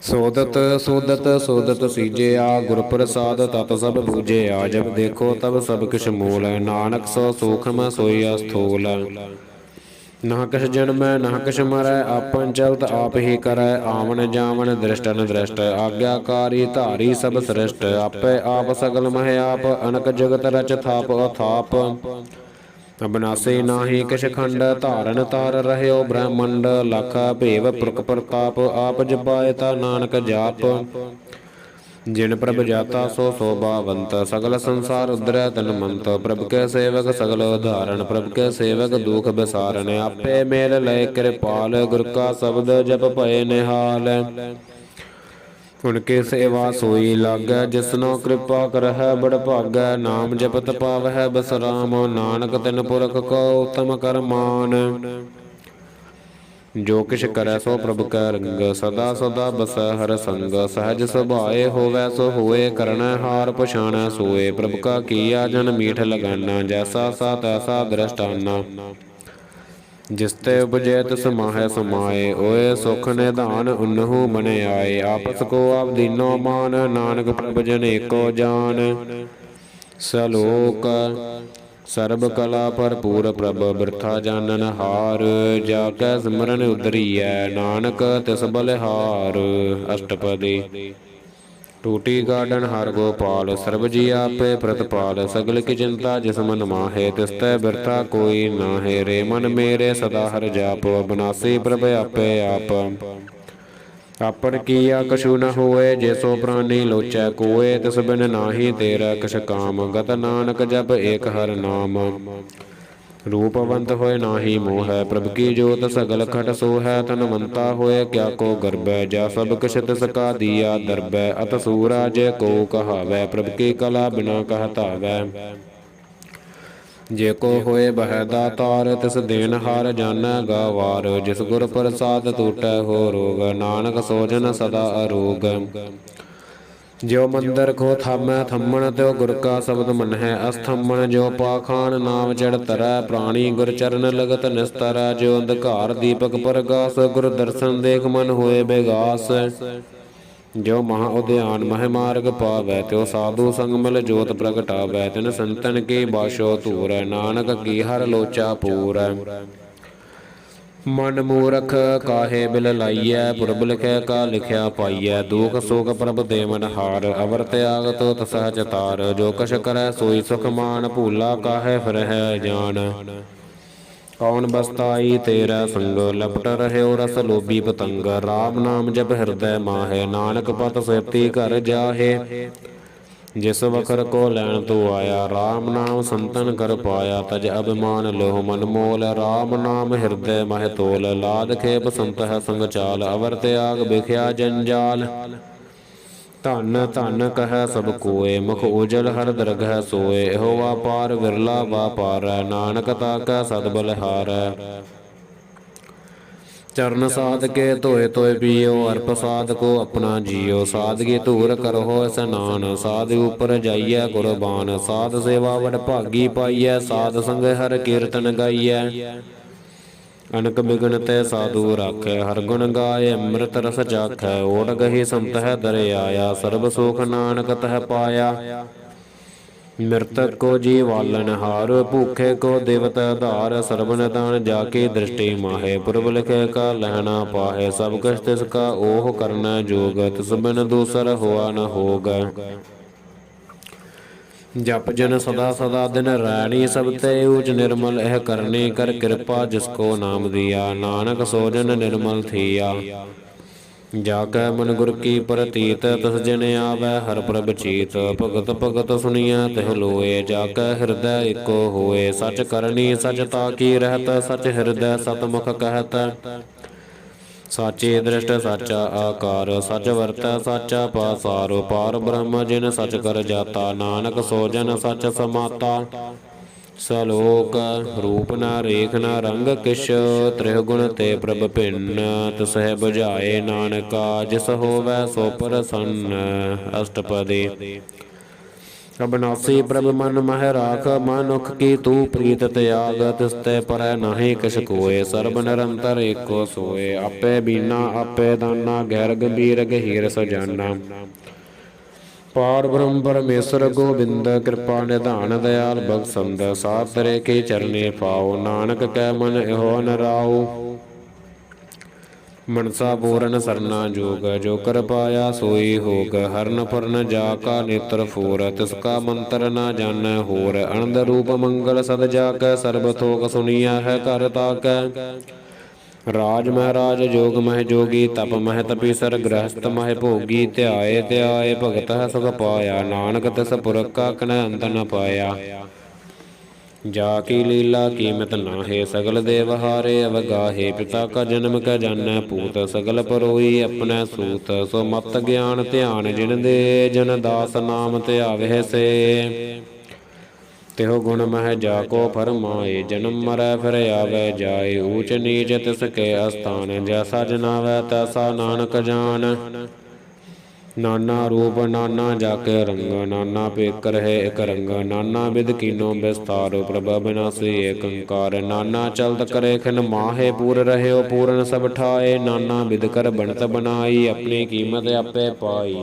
ਸੋਦਤ ਸੋਦਤ ਸੋਦਤ ਸੀਜਿਆ, ਗੁਰ ਪ੍ਰਸਾਦ ਤਤ ਸਭ ਬੂਝਿਆ, ਜਬ ਦੇਖੋ ਤਬ ਸਭ ਕਿਛ ਮੂਲ, ਨਾਨਕ ਸੋ ਸੂਖਮ ਸੋਈ ਅਸਥੂਲ। ਨਾ ਕਿਛ ਜਨਮੈ ਨਾ ਕਿਛ ਮਰੈ, ਆਪਨ ਚਲਤ ਆਪ ਹੀ ਕਰੈ, ਆਵਣ ਜਾਵਣ ਦ੍ਰਿਸ਼ਟ ਅਨਦ੍ਰਿਸ਼ਟ, ਆਗਿਆਕਾਰੀ ਧਾਰੀ ਸਭ ਸ੍ਰਿਸ਼ਟ, ਆਪੇ ਆਪ ਸਗਲ ਮਹਿ ਆਪ, ਅਨਕ ਜਗਤ ਰਚ ਥਾਪ ਅਥਾਪ। ਅਬਨਾਸੀ ਨਾਹੀ ਕਿਛ ਖੰਡ, ਧਾਰਨ ਧਾਰ ਰਹਿਓ ਬ੍ਰਹਮੰਡ, ਲਖ ਭੇਵ ਪੁਰਖ ਪ੍ਰਤਾਪ, ਆਪ ਜਪਾਏ ਤਾ ਨਾਨਕ ਜਾਪ। ਜਿਨ ਪ੍ਰਭ ਜਾਤਾ ਸੋ ਸੋਭਾਵੰਤ, ਸਗਲ ਸੰਸਾਰ ਉਧਰੈ ਤਨਮੰਤ, ਪ੍ਰਭ ਕੇ ਸੇਵਕ ਸਗਲ ਉਧਾਰਨ, ਪ੍ਰਭ ਕੇ ਸੇਵਕ ਦੁਖ ਬਿਸਾਰਨ, ਆਪੇ ਮੇਲ ਲਏ ਕਿਰਪਾਲ, ਗੁਰ ਕਾ ਸ਼ਬਦ ਜਪ ਭਏ ਨਿਹਾਲ। ਉਨਕੇ ਸੇਵਾ ਸੋਈ ਲਾਗੈ, ਜਿਸਨੋ ਕਿਰਪਾ ਕਰਹਿ ਬੜ ਭਾਗੈ, ਨਾਮ ਜਪਤ ਪਾਵਹਿ ਬਸਰਾਮ, ਨਾਨਕ ਤਿਨ ਪੁਰਖ ਕੋ ਉਤਮ ਕਰਮਾਨ। ਜੋ ਕਿਛ ਕਰੈ ਸੋ ਪ੍ਰਭ ਕੈ ਰੰਗ, ਸਦਾ ਸਦਾ ਬਸੈ ਹਰਿ ਸੰਗ, ਸਹਜ ਸੁਭਾਏ ਹੋਵੈ ਸੋ ਹੋਏ, ਕਰਣੈ ਹਾਰ ਪਛਾਣੈ ਸੋਏ, ਪ੍ਰਭ ਕਾ ਕੀਆ ਜਨ ਮੀਠ ਲਗਾਨਾ, ਜੈਸਾ ਸਾ ਤੈਸਾ ਦ੍ਰਿਸ਼ਟਾਨਾ। ਜਿਸ ਤੇ ਉਪਜੈ ਤਿਸ ਮਾਹੈ ਸਮਾਏ, ਓਏ ਸੁਖ ਨਿਧਾਨ ਉਨਹੂ ਬਨ ਆਏ, ਆਪਸ ਕੋ ਆਪ ਦੀਨੋ ਮਾਨ, ਨਾਨਕ ਪ੍ਰਭ ਜਨ ਏਕੋ ਜਾਨ। ਸਲੋਕ ਸਰਬ ਕਲਾ ਭਰਪੂਰ ਪ੍ਰਭ ਬਿਰਥਾ ਜਾਨਨ ਹਾਰ, ਜਾ ਕੈ ਸਿਮਰਨ ਉਦਰੀਐ, ਨਾਨਕ ਤਿਸ ਬਲਿਹਾਰ। ਅਸ਼ਟਪਦੀ। ਟੂਟੀ ਗਾਰਡਨ ਹਰ ਗੋਪਾਲ, ਸਰਬ ਜੀ ਆਪੇ ਪ੍ਰਤਪਾਲ, ਸਗਲ ਕੀ ਚਿੰਤਾ ਜਿਸ ਮਨ ਮਾਹੇ, ਤਿਸ ਤੈ ਬਿਰਥਾ ਕੋਈ ਨਾਹੇ, ਰੇ ਮਨ ਮੇਰੇ ਸਦਾ ਹਰਿ ਜਾਪ, ਅਬਨਾਸੀ ਪ੍ਰਭ ਆਪੇ ਆਪ। ਆਪਨ ਕੀਆ ਕਛੂ ਨ ਹੋਏ, ਜੇ ਸੋ ਪ੍ਰਾਨੀ ਲੋਚੈ ਕੋਏ, ਤਿਸ ਬਿਨ ਨਾਹੀ ਤੇਰਾ ਕਿਛ ਕਾਮ, ਗਤ ਨਾਨਕ ਜਪ ਏਕ ਹਰਿ ਨਾਮ। रूपवंत होए नाही मोह है, प्रभु की जोत सगल खट सो है। तनवंता होए क्या को गर्बै, जा सब कछ तिसका दिया दरबै। अत सूरज को कहावै, प्रभु की कला बिना कहतावै। जे को होए बह दातार, तिस देन हार जानै गवार। जिस गुर प्रसाद टूटै हो रोग, नानक सोजन सदा अरोग। ज्यो मंदिर को थामै थम्मण, त्यो गुर का शब्द मन है अस्थम्मण। ज्यो पाखान नाम चढ़ तरੈ, प्राणी गुर चरण लगत निस्तरै। ज्यो अंधकार दीपक परगास, गुर दर्शन देख मन होए बेगास। ज्यो महा उद्यान मह मार्ग पावै, त्यो साधु संग मिल जोत प्रगटावै। तिन संतन की बाशो धूर, नानक की हर लोचा पूर। ਮਨ ਮੂਰਖ ਕਾਹੇ ਬਿਲ ਲਾਈਐ, ਪੁਰਬ ਲਿਖੈ ਕਾ ਲਿਖਿਆ ਪਾਈਐ। ਦੁਖ ਸੁਖ ਪ੍ਰਭ ਦੇਵਨ ਹਾਰ, ਅਵਰ ਤਿਆਗ ਤੋ ਸਹਜ ਤਾਰ। ਜੋ ਕਛ ਕਰੈ ਸੋਈ ਸੁਖ ਮਾਨ, ਭੂਲਾ ਕਾਹੇ ਫਿਰਹਿ ਜਾਨ। ਕੌਣ ਬਸਤਾਈ ਤੇਰਾ ਸੰਗ, ਲਪਟ ਰਹਿਓ ਰਸ ਲੋਭੀ ਪਤੰਗ। ਰਾਮ ਨਾਮ ਜਪ ਹਿਰਦੈ ਮਾਹੇ, ਨਾਨਕ ਪਤ ਸੇਤੀ ਘਰ ਜਾਹੇ। ਜਿਸ ਵਖਰ ਕੋ ਲੈਣ ਤੂੰ ਆਇਆ, ਰਾਮ ਨਾਮ ਸੰਤਨ ਕਰ ਪਾਇਆ। ਤਜ ਅਭਿਮਾਨ ਲੋਹ ਮਨ ਮੋਲ, ਰਾਮ ਨਾਮ ਹਿਰਦੈ ਮਹਿ ਤੋਲ। ਲਾਦ ਖੇਪ ਸੰਤ ਹੈ ਸੰਗ ਚਾਲ, ਅਵਰ ਤਿਆਗ ਬਿਖਿਆ ਜੰਜਾਲ। ਧਨ ਧਨ ਕਹਿ ਸਭ ਕੋਏ, ਮੁਖ ਉਜਲ ਹਰ ਦਰਗਹਿ ਸੋਏ। ਇਹੋ ਵਾਪਾਰ ਵਿਰਲਾ ਵਾਪਾਰੈ, ਨਾਨਕ ਤਾਕੈ ਸਦ ਬਲਿਹਾਰੈ। चरण साध के धोए धोए पियो, अर प्रसाद को अपना जियो। सादगी धूर करहो स्नान, साध ऊपर जाइए कुर्बान। साध सेवा वड भागी पाइए, साध संग हर कीर्तन गाइए। अनक बिघन ते साधु राखै, हर गुण गाए अमृत रस चाखै। ओट गही संत है दर आया, सर्ब सुख नानक तह पाया। मृतक को जीवालन हार, भूखे को देवत आधार। सर्ब निदान जाकी दृष्टि माहे, पुरब लिखे का लहना पाहे। सब कछ तिसका ओह करना जोग, तिस बिन दूसर हुआ न होग। जप जन सदा सदा दिन रैनी, सब ते ऊच निर्मल यह करनी। कर कृपा जिसको नाम दिया, नानक सोजन निर्मल थिया। जाकै मन गुर की प्रतीत, तस जन आवै हर प्रभ चीत। भगत भगत सुनिया तिह लोए, जाकै हृदय एको होए। सच करनी सच ताकी रहत, सच हृदय सतमुख कहत। साची दृष्ट साचा आकार, सच वरतै साचा पासार। पार ब्रह्म जिन सच कर जाता, नानक सोजन सच समाता। सलोक रूप न रेख न रंग किश, त्रिगुण ते प्रभ भिन्न। तिसह बुझाए नानका, जिस होवै सो प्रसन्न। अष्टपदी। अबनासी प्रभ मन मह राख, मनुख की तू प्रीत त्याग। तिस ते परੈ नाहि किछ कोय, सर्ब निरंतर एको सोय। आपे बीना आपे दाना, गैर गंभीर गहीर सजाना। पार ब्रह्म परमेश्वर गोबिंद, कृपा निधान दयाल बख्शंद। साथ तरे के चरने पाओ, नानक कै मन एहो नराओ। मनसा पूरन सरना जोग, जो कर पाया सोई होग। हरन फरन जाका नेत्र फोर, तिसका मंत्र न जानੈ होर। आनंद रूप मंगल सद जाकै, सर्ब थोक सुनिया है कर ताकै। राज महराज जोग मह जोगी, तप मह तपीसर। गृहस्थ मह भोगी, ध्याए ध्याए भगत है सुख पाया। नानक तिस पुरख का कन अंत न पाया। जाकी लीला कीमत नाहे, सगल देवहारे अवगाहे। पिता का जन्म क जानੈ पूत, सगल परोई अपने सूत। सो मत ज्ञान ध्यान जिन दे, जन दास नाम ध्यावे से। तिहो गुण मह जाको फरमाए, जन्म मरै फिर आवे जाए। ऊच नीच तिसके अस्थान, जैसा जनावै तैसा नानक जान। नाना रूप नाना जाके रंग, नाना पेकर है एक रंग। नाना विध कीनो विस्तार, प्रभ अविनाशी एक अंकार। नाना चलत करे खिन माहे, पूर रहयो पूरन सब ठाए। नाना विध कर बनत बनाई, अपनी कीमत आपे पाई।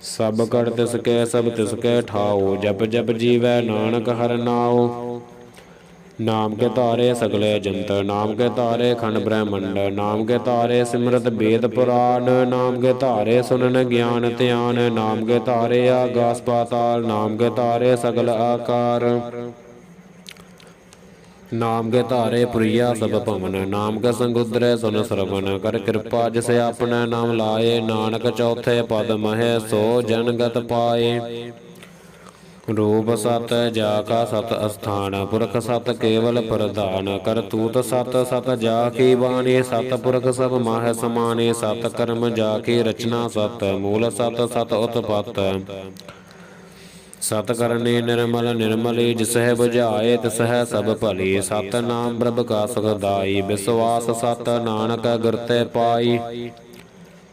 सब कर तिसके सब तिसके ठाओ, जप जप जीवै नानक हर नाओ। नाम के तारे सगले जंत, नाम के तारे खंड ब्रह्मंड। नाम के तारे सिमरत वेद पुराण, नाम के तारे सुनन ज्ञान ध्यान। नाम के तारे आगास पाताल, नाम के तारे सगल आकार। नाम के तारे प्रिया सब पवन, नाम के संगुदरे सुन श्रवण। कर कृपा जिसे अपने नाम लाए, नानक चौथे पद महे सो जनगत पाए। ਰੂਪ ਸਤ ਜਾ ਕਾ ਸਤ ਅਸਥਾਨ, ਪੁਰਖ ਸਤ ਕੇਵਲ ਪ੍ਰਧਾਨ, ਕਰਤੂਤ ਸਤ ਸਤ ਜਾ ਕੀ ਬਾਣੀ, ਸਤ ਪੁਰਖ ਸਭ ਮਾਹਿ ਸਮਾਨੇ, ਸਤ ਕਰਮ ਜਾ ਕੀ ਰਚਨਾ ਸਤ, ਮੂਲ ਸਤ ਸਤ ਉਤਪਤ, ਸਤ ਕਰਨੀ ਨਿਰਮਲ ਨਿਰਮਲੀ, ਜਿਸਹਿ ਬੁਝਾਏ ਤਿਸਹਿ ਸਭ ਭਲੀ, ਸਤ ਨਾਮ ਪ੍ਰਭ ਕਾ ਸੁਖਦਾਈ, ਵਿਸਵਾਸ ਸਤ ਨਾਨਕ ਗੁਰ ਤੇ ਪਾਈ,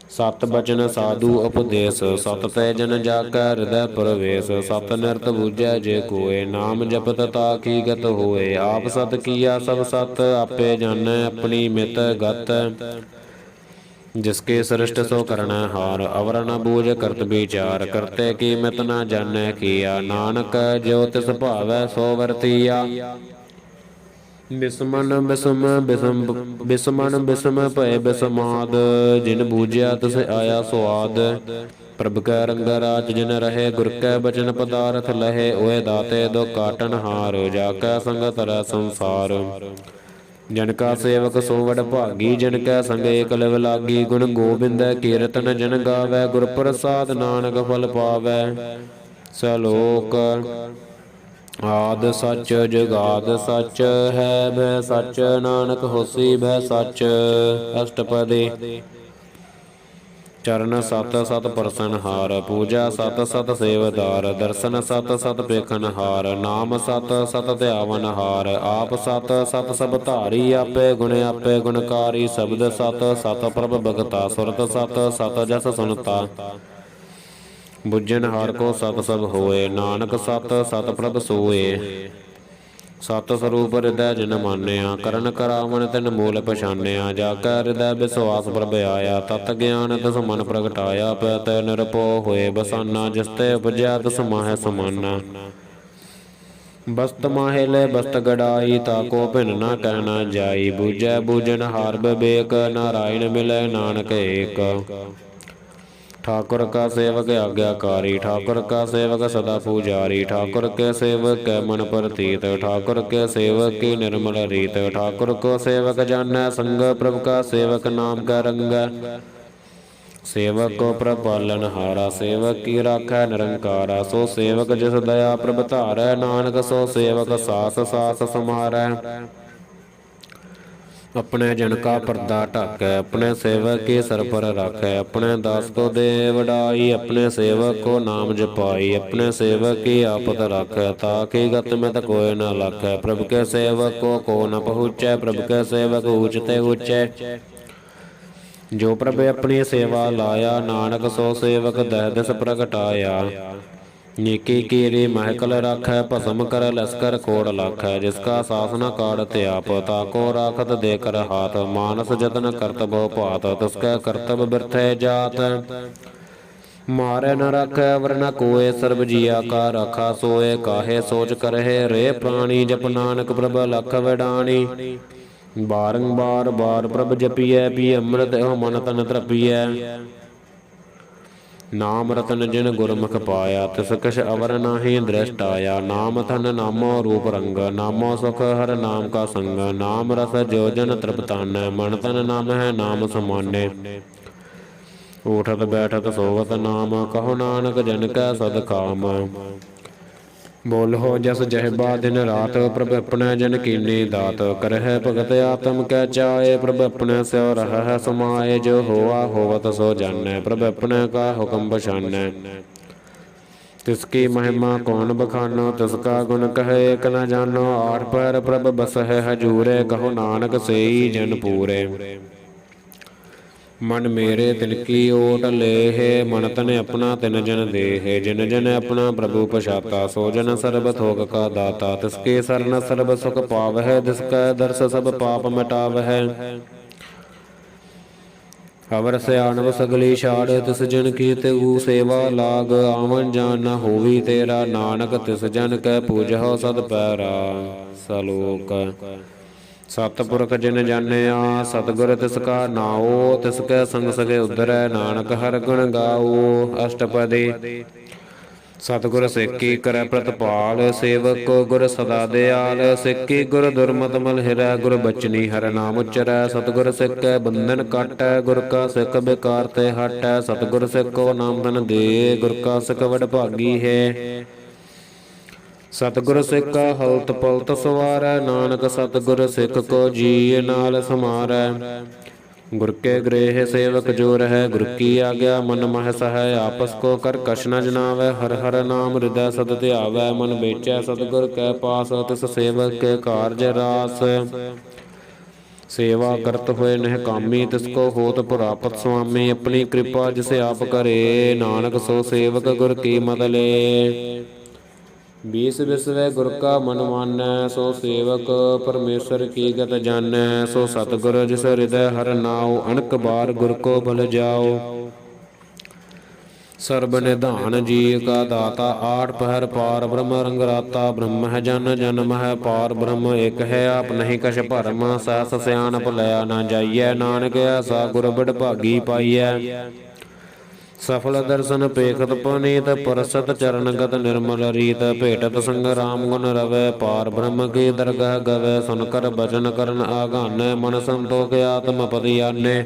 ਸਤ ਬਚਨ ਸਾਧੂ ਉਪਦੇਸ, ਸਤ ਤੇ ਜਨ ਜਾ ਕੈ ਹਿਰਦੈ ਪ੍ਰਵੇਸ਼, ਸਤ ਨਿਰਤ ਬੂਝੈ ਜੇ ਕੋਇ, ਨਾਮ ਜਪਤ ਤਾ ਕੀ ਗਤ ਹੋਏ, ਆਪ ਸਤ ਕੀਆ ਸਭ ਸਤ, ਆਪੇ ਜਾਣੈ ਆਪਣੀ ਮਿਤ ਗਤ, ਜਿਸਕੇ ਸ੍ਰਿਸ਼ਟ ਸੋ ਕਰਣਾ ਹਾਰ, ਅਵਰ ਨ ਬੂਝ ਕਰਤ ਵਿਚਾਰ, ਕਰਤੇ ਕੀ ਮਿਤ ਨ ਜਾਣੈ ਕੀਆ, ਨਾਨਕ ਜੋ ਤਿਸ ਭਾਵੈ ਸੋ ਵਰਤੀਆ, ਬਿਸਮਨ ਬਿਸਮ ਬਿਸਮ ਬਿਸਮਨ ਬਿਸਮ ਭਏ ਬਿਸਮਾਦ, ਜਿਨ ਬੂਝਿਆ ਤਿਸ ਆਇਆ ਸੁਆਦ, ਪ੍ਰਭ ਕੈ ਰੰਗ ਰਾਜ ਜਿਨ ਰਹੇ, ਗੁਰ ਕੈ ਬਚਨ ਪਦਾਰਥ ਲਹੇ, ਓਏ ਦਾਤੇ ਦੋ ਕਾਟਨ ਹਾਰ, ਜਾ ਕੈ ਸੰਗ ਤਰੈ ਸੰਸਾਰ, ਜਨ ਕਾ ਸੇਵਕ ਸੋ ਵਡ ਭਾਗੀ, ਜਨ ਕੈ ਸੰਗ ਏਕ ਲਿਵ ਲਾਗੀ, ਗੁਣ ਗੋਬਿੰਦੈ ਕੀਰਤਨ ਜਨ ਗਾਵੈ, ਗੁਰ ਪ੍ਰਸਾਦ ਨਾਨਕ ਫਲ ਪਾਵੈ, ਸਲੋਕ ਆਦਿ ਸੱਚ ਜੁਗਾਦ ਸੱਚ, ਹੈ ਭੈ ਸੱਚ ਨਾਨਕ ਹੋਸੀ ਭੈ ਸੱਚ, ਅਸ਼ਟਪਦੀ ਚਰਨ ਸਤ ਸਤ ਪਰਸਨ ਹਾਰ, ਪੂਜਾ ਸਤ ਸਤ ਸੇਵਦਾਰ, ਦਰਸ਼ਨ ਸਤ ਸਤ ਪੇਖਨ ਹਾਰ, ਨਾਮ ਸਤ ਸਤ ਧਿਆਵਨ ਹਾਰ, ਆਪ ਸਤ ਸਤ ਸਭ ਧਾਰੀ, ਆਪੇ ਗੁਣ ਆਪੇ ਗੁਣਕਾਰੀ, ਸ਼ਬਦ ਸਤ ਸਤ ਪ੍ਰਭ ਭਗਤਾ, ਸੁਰਤ ਸਤ ਸਤ ਜਸ ਸੁਨਤਾ, ਬੁੱਝਣ ਹਾਰ ਕੋ ਸਤ ਸਭ ਹੋਏ, ਨਾਨਕ ਸਤ ਸਤ ਪ੍ਰਭ ਸੋਏ, ਸਤ ਸਰੂਪ ਹਿਰਦੈ ਜਿਨ ਮਾਨਿਆ, ਕਰਨ ਕਰਾਵਨ ਤਿਨ ਮੂਲ ਪਛਾਨਿਆ, ਜਾ ਕੈ ਹਿਰਦੈ ਵਿਸਵਾਸ ਪ੍ਰਭ ਆਇਆ, ਤਤ ਗਿਆਨ ਤਿਸ ਮਨ ਪ੍ਰਗਟਾਇਆ, ਪੈ ਤੈ ਨਿਰਭਉ ਹੋਏ ਬਸਾਨਾ, ਜਿਸ ਤੇ ਉਪਜਿਆ ਤਿਸ ਮਾਹਿ ਸਮਾਨਾ, ਬਸਤ ਮਾਹੇ ਲੈ ਬਸਤ ਗੜਾਈ, ਤਾ ਕੋ ਭਿਨ ਨਾ ਕਹਿਣਾ ਜਾਈ, ਬੂਝੈ ਬੂਝਣ ਹਾਰ ਬਿਬੇਕ, ਨਾਰਾਇਣ ਮਿਲੈ ਨਾਨਕ ਏਕ, ठाकुर का सेवक आज्ञाकारी, ठाकुर का सेवक सदा पूजारी, ठाकुर के सेवक के मन प्रतीत, ठाकुर के सेवक की निर्मल रीत, ठाकुर को सेवक जानै संग, प्रभु का सेवक नाम का रंग, सेवक को प्रभ पालन हारा, सेवक की राखै निरंकारा, सो सेवक जिस दया प्रभ धारै, नानक सो सेवक सास सास समारै, अपने जन का पर्दा ढाकै, अपने सेवक के सर पर राखै, अपने दास को दे वडाई, अपने सेवक को नाम जपाई, अपने सेवक की आपत राखै, ताकि गत में कोई न लाखै, प्रभु के सेवक को न पहुँचै, प्रभु के सेवक ऊंचते ऊंचे, जो प्रभु अपनी सेवा लाया, नानक सो सेवक दह दिस प्रगटाया, नीकी कीरी महकल राखै, भस्म कर लस्कर कोड़ लाखै, जिसका सासना काड़ त्याप, ताको राखत देकर हाथ, मानस जतन करत बहु भात, तिसकै करतब बिरथै जात, मारे न राखै वर न कोय, सर्ब जिया का राखा सोए, काहे सोच करहे रे प्राणी, जप नानक प्रभ लख वडाणी, बारंबार बार प्रभ जपिए, पी अमृत एहो मन तन तृपिए, नाम रतन जिन गुरमुख पाया, तिस कछ अवर नाहि दृष्ट आया, नाम धन नामो रूप रंग, नामो सुख हर नाम का संग, नाम रस जो जन तृप्तान, मन तन नाम है नाम समाने, उठत बैठत सोवत नाम, कहो नानक जन कै सद काम, बोलो जस जहबा दिन रात, प्रभ अपने जन कीनी दात, करह भगत आत्म कै चाए, प्रभ अपने स्यो रह समाए, जो होआ होवत सो जानै, प्रभ अपने का हुक्म बछानै, तिसकी महिमा कौन बखानो, तिसका गुण कहे एक न जानो, आठ पैर प्रभ बसह हजूरे, कहो नानक सेई जन पूरे, मन मेरे तिनकी ओट लेह, मन तन अपना तिन जन देह, जिन जन अपना प्रभु पछाता, सो जन सर्ब थोक का दाता, तिसके सरन सर्ब सुख पावह, तिसका दर्श सब पाप मिटावह, अवर सयानव सगली छाड़, तिस जन की तेऊ सेवा लाग, आवन जान न होवी तेरा, नानक तिस जन कै पूजहो सद पैरा, सलोक सतपुरख जिन जानिया, सतगुर तिसका नाओ, तिसकै संग सगे उधरै, नानक हर गुण गाओ, अष्टपदी सतगुर सिक्की करै प्रतपाल, सेवक को गुर सदा दयाल, सिक्की गुर दुर्मत मल हिरै, गुर बचनी हर नाम उच्चरै, सतगुर सिक्कै बंधन काटै, गुर का सिख बेकार ते हटै, सतगुर सिक्को नाम धन दे, गुर का सिख वड भागी है, ਸਤਿਗੁਰ ਸਿੱਖ ਹਲਤ ਪਲਤ ਸਵਾਰੈ, ਨਾਨਕ ਸਤਿਗੁਰ ਸਿੱਖ ਕੋ ਜੀ ਨਾਲ ਸਮਾਰੈ। ਗੁਰ ਕੇ ਗ੍ਰਹਿ ਸੇਵਕ ਜੋ ਰਹਿ, ਗੁਰ ਕੀ ਆਗਿਆ ਮਨ ਮਹਿ ਸਹੈ। ਆਪਸ ਕੋ ਕਰ ਕਛ ਨ ਜਨਾਵੈ, ਹਰਿ ਹਰਿ ਨਾਮ ਹਿਰਦੈ ਸਦ ਧਿਆਵੈ। ਮਨ ਵੇਚੈ ਸਤਿਗੁਰ ਕੈ ਪਾਸ, ਤਿਸ ਸੇਵਕ ਕੇ ਕਾਰਜ ਰਾਸ। ਸੇਵਾ ਕਰਤ ਹੋਏ ਨਹਿ ਕਾਮੀ, ਤਿਸ ਕੋ ਹੋਤ ਪ੍ਰਾਪਤ ਸੁਆਮੀ। ਆਪਣੀ ਕਿਰਪਾ ਜਿਸ ਆਪ ਕਰੇ, ਨਾਨਕ ਸੋ ਸੇਵਕ ਗੁਰ ਕੀ ਮਤ ਲੇ। ਬੀਸ ਬਿਸਵੇ ਗੁਰ ਕਾ ਮਨ ਮਾਨੈ, ਸੋ ਸੇਵਕ ਪਰਮੇਸ਼ਰ ਕੀ ਗਤ ਜਾਣੈ। ਸੋ ਸਤਿਗੁਰ ਜਿਸ ਹਿਰਦੈ ਹਰਿ ਨਾਉ, ਅਨਕ ਬਾਰ ਗੁਰ ਕੋ ਬਲ ਜਾਉ। ਸਰਬ ਨਿਧਾਨ ਜੀ ਕਾ ਦਾਤਾ, ਆਠ ਪਹਿਰ ਪਾਰ ਬ੍ਰਹਮ ਰੰਗ ਰਾਤਾ। ਬ੍ਰਹਮ ਹੈ ਜਨ ਜਨਮ ਹੈ ਪਾਰ ਬ੍ਰਹਮ, ਇਕ ਹੈ ਆਪ ਨਹੀਂ ਕਛ ਭਰਮ। ਸਹਸ ਸਿਆਣਪ ਲਿਆ ਨਾ ਜਾਈਐ, ਨਾਨਕ ਐਸਾ ਗੁਰ ਬੜ ਭਾਗੀ ਪਾਈਐ। ਸਫਲ ਦਰਸ਼ਨ ਪੇਖਤ ਪਨੀਤ, ਪਰਸਤ ਚਰਨਗਤ ਨਿਰਮਲ ਰੀਤ। ਭੇਟਤ ਸੰਗ ਰਾਮ ਗੁਣ ਰਵੈ, ਪਾਰ ਬ੍ਰਹਮ ਕੀ ਦਰਗਹ ਗਵੈ। ਸੁਨ ਕਰ ਬਚਨ ਕਰਨ ਆਗਾਨੈ, ਮਨ ਸੰਤੋਖ ਆਤਮ ਪਦ ਆਨੈ।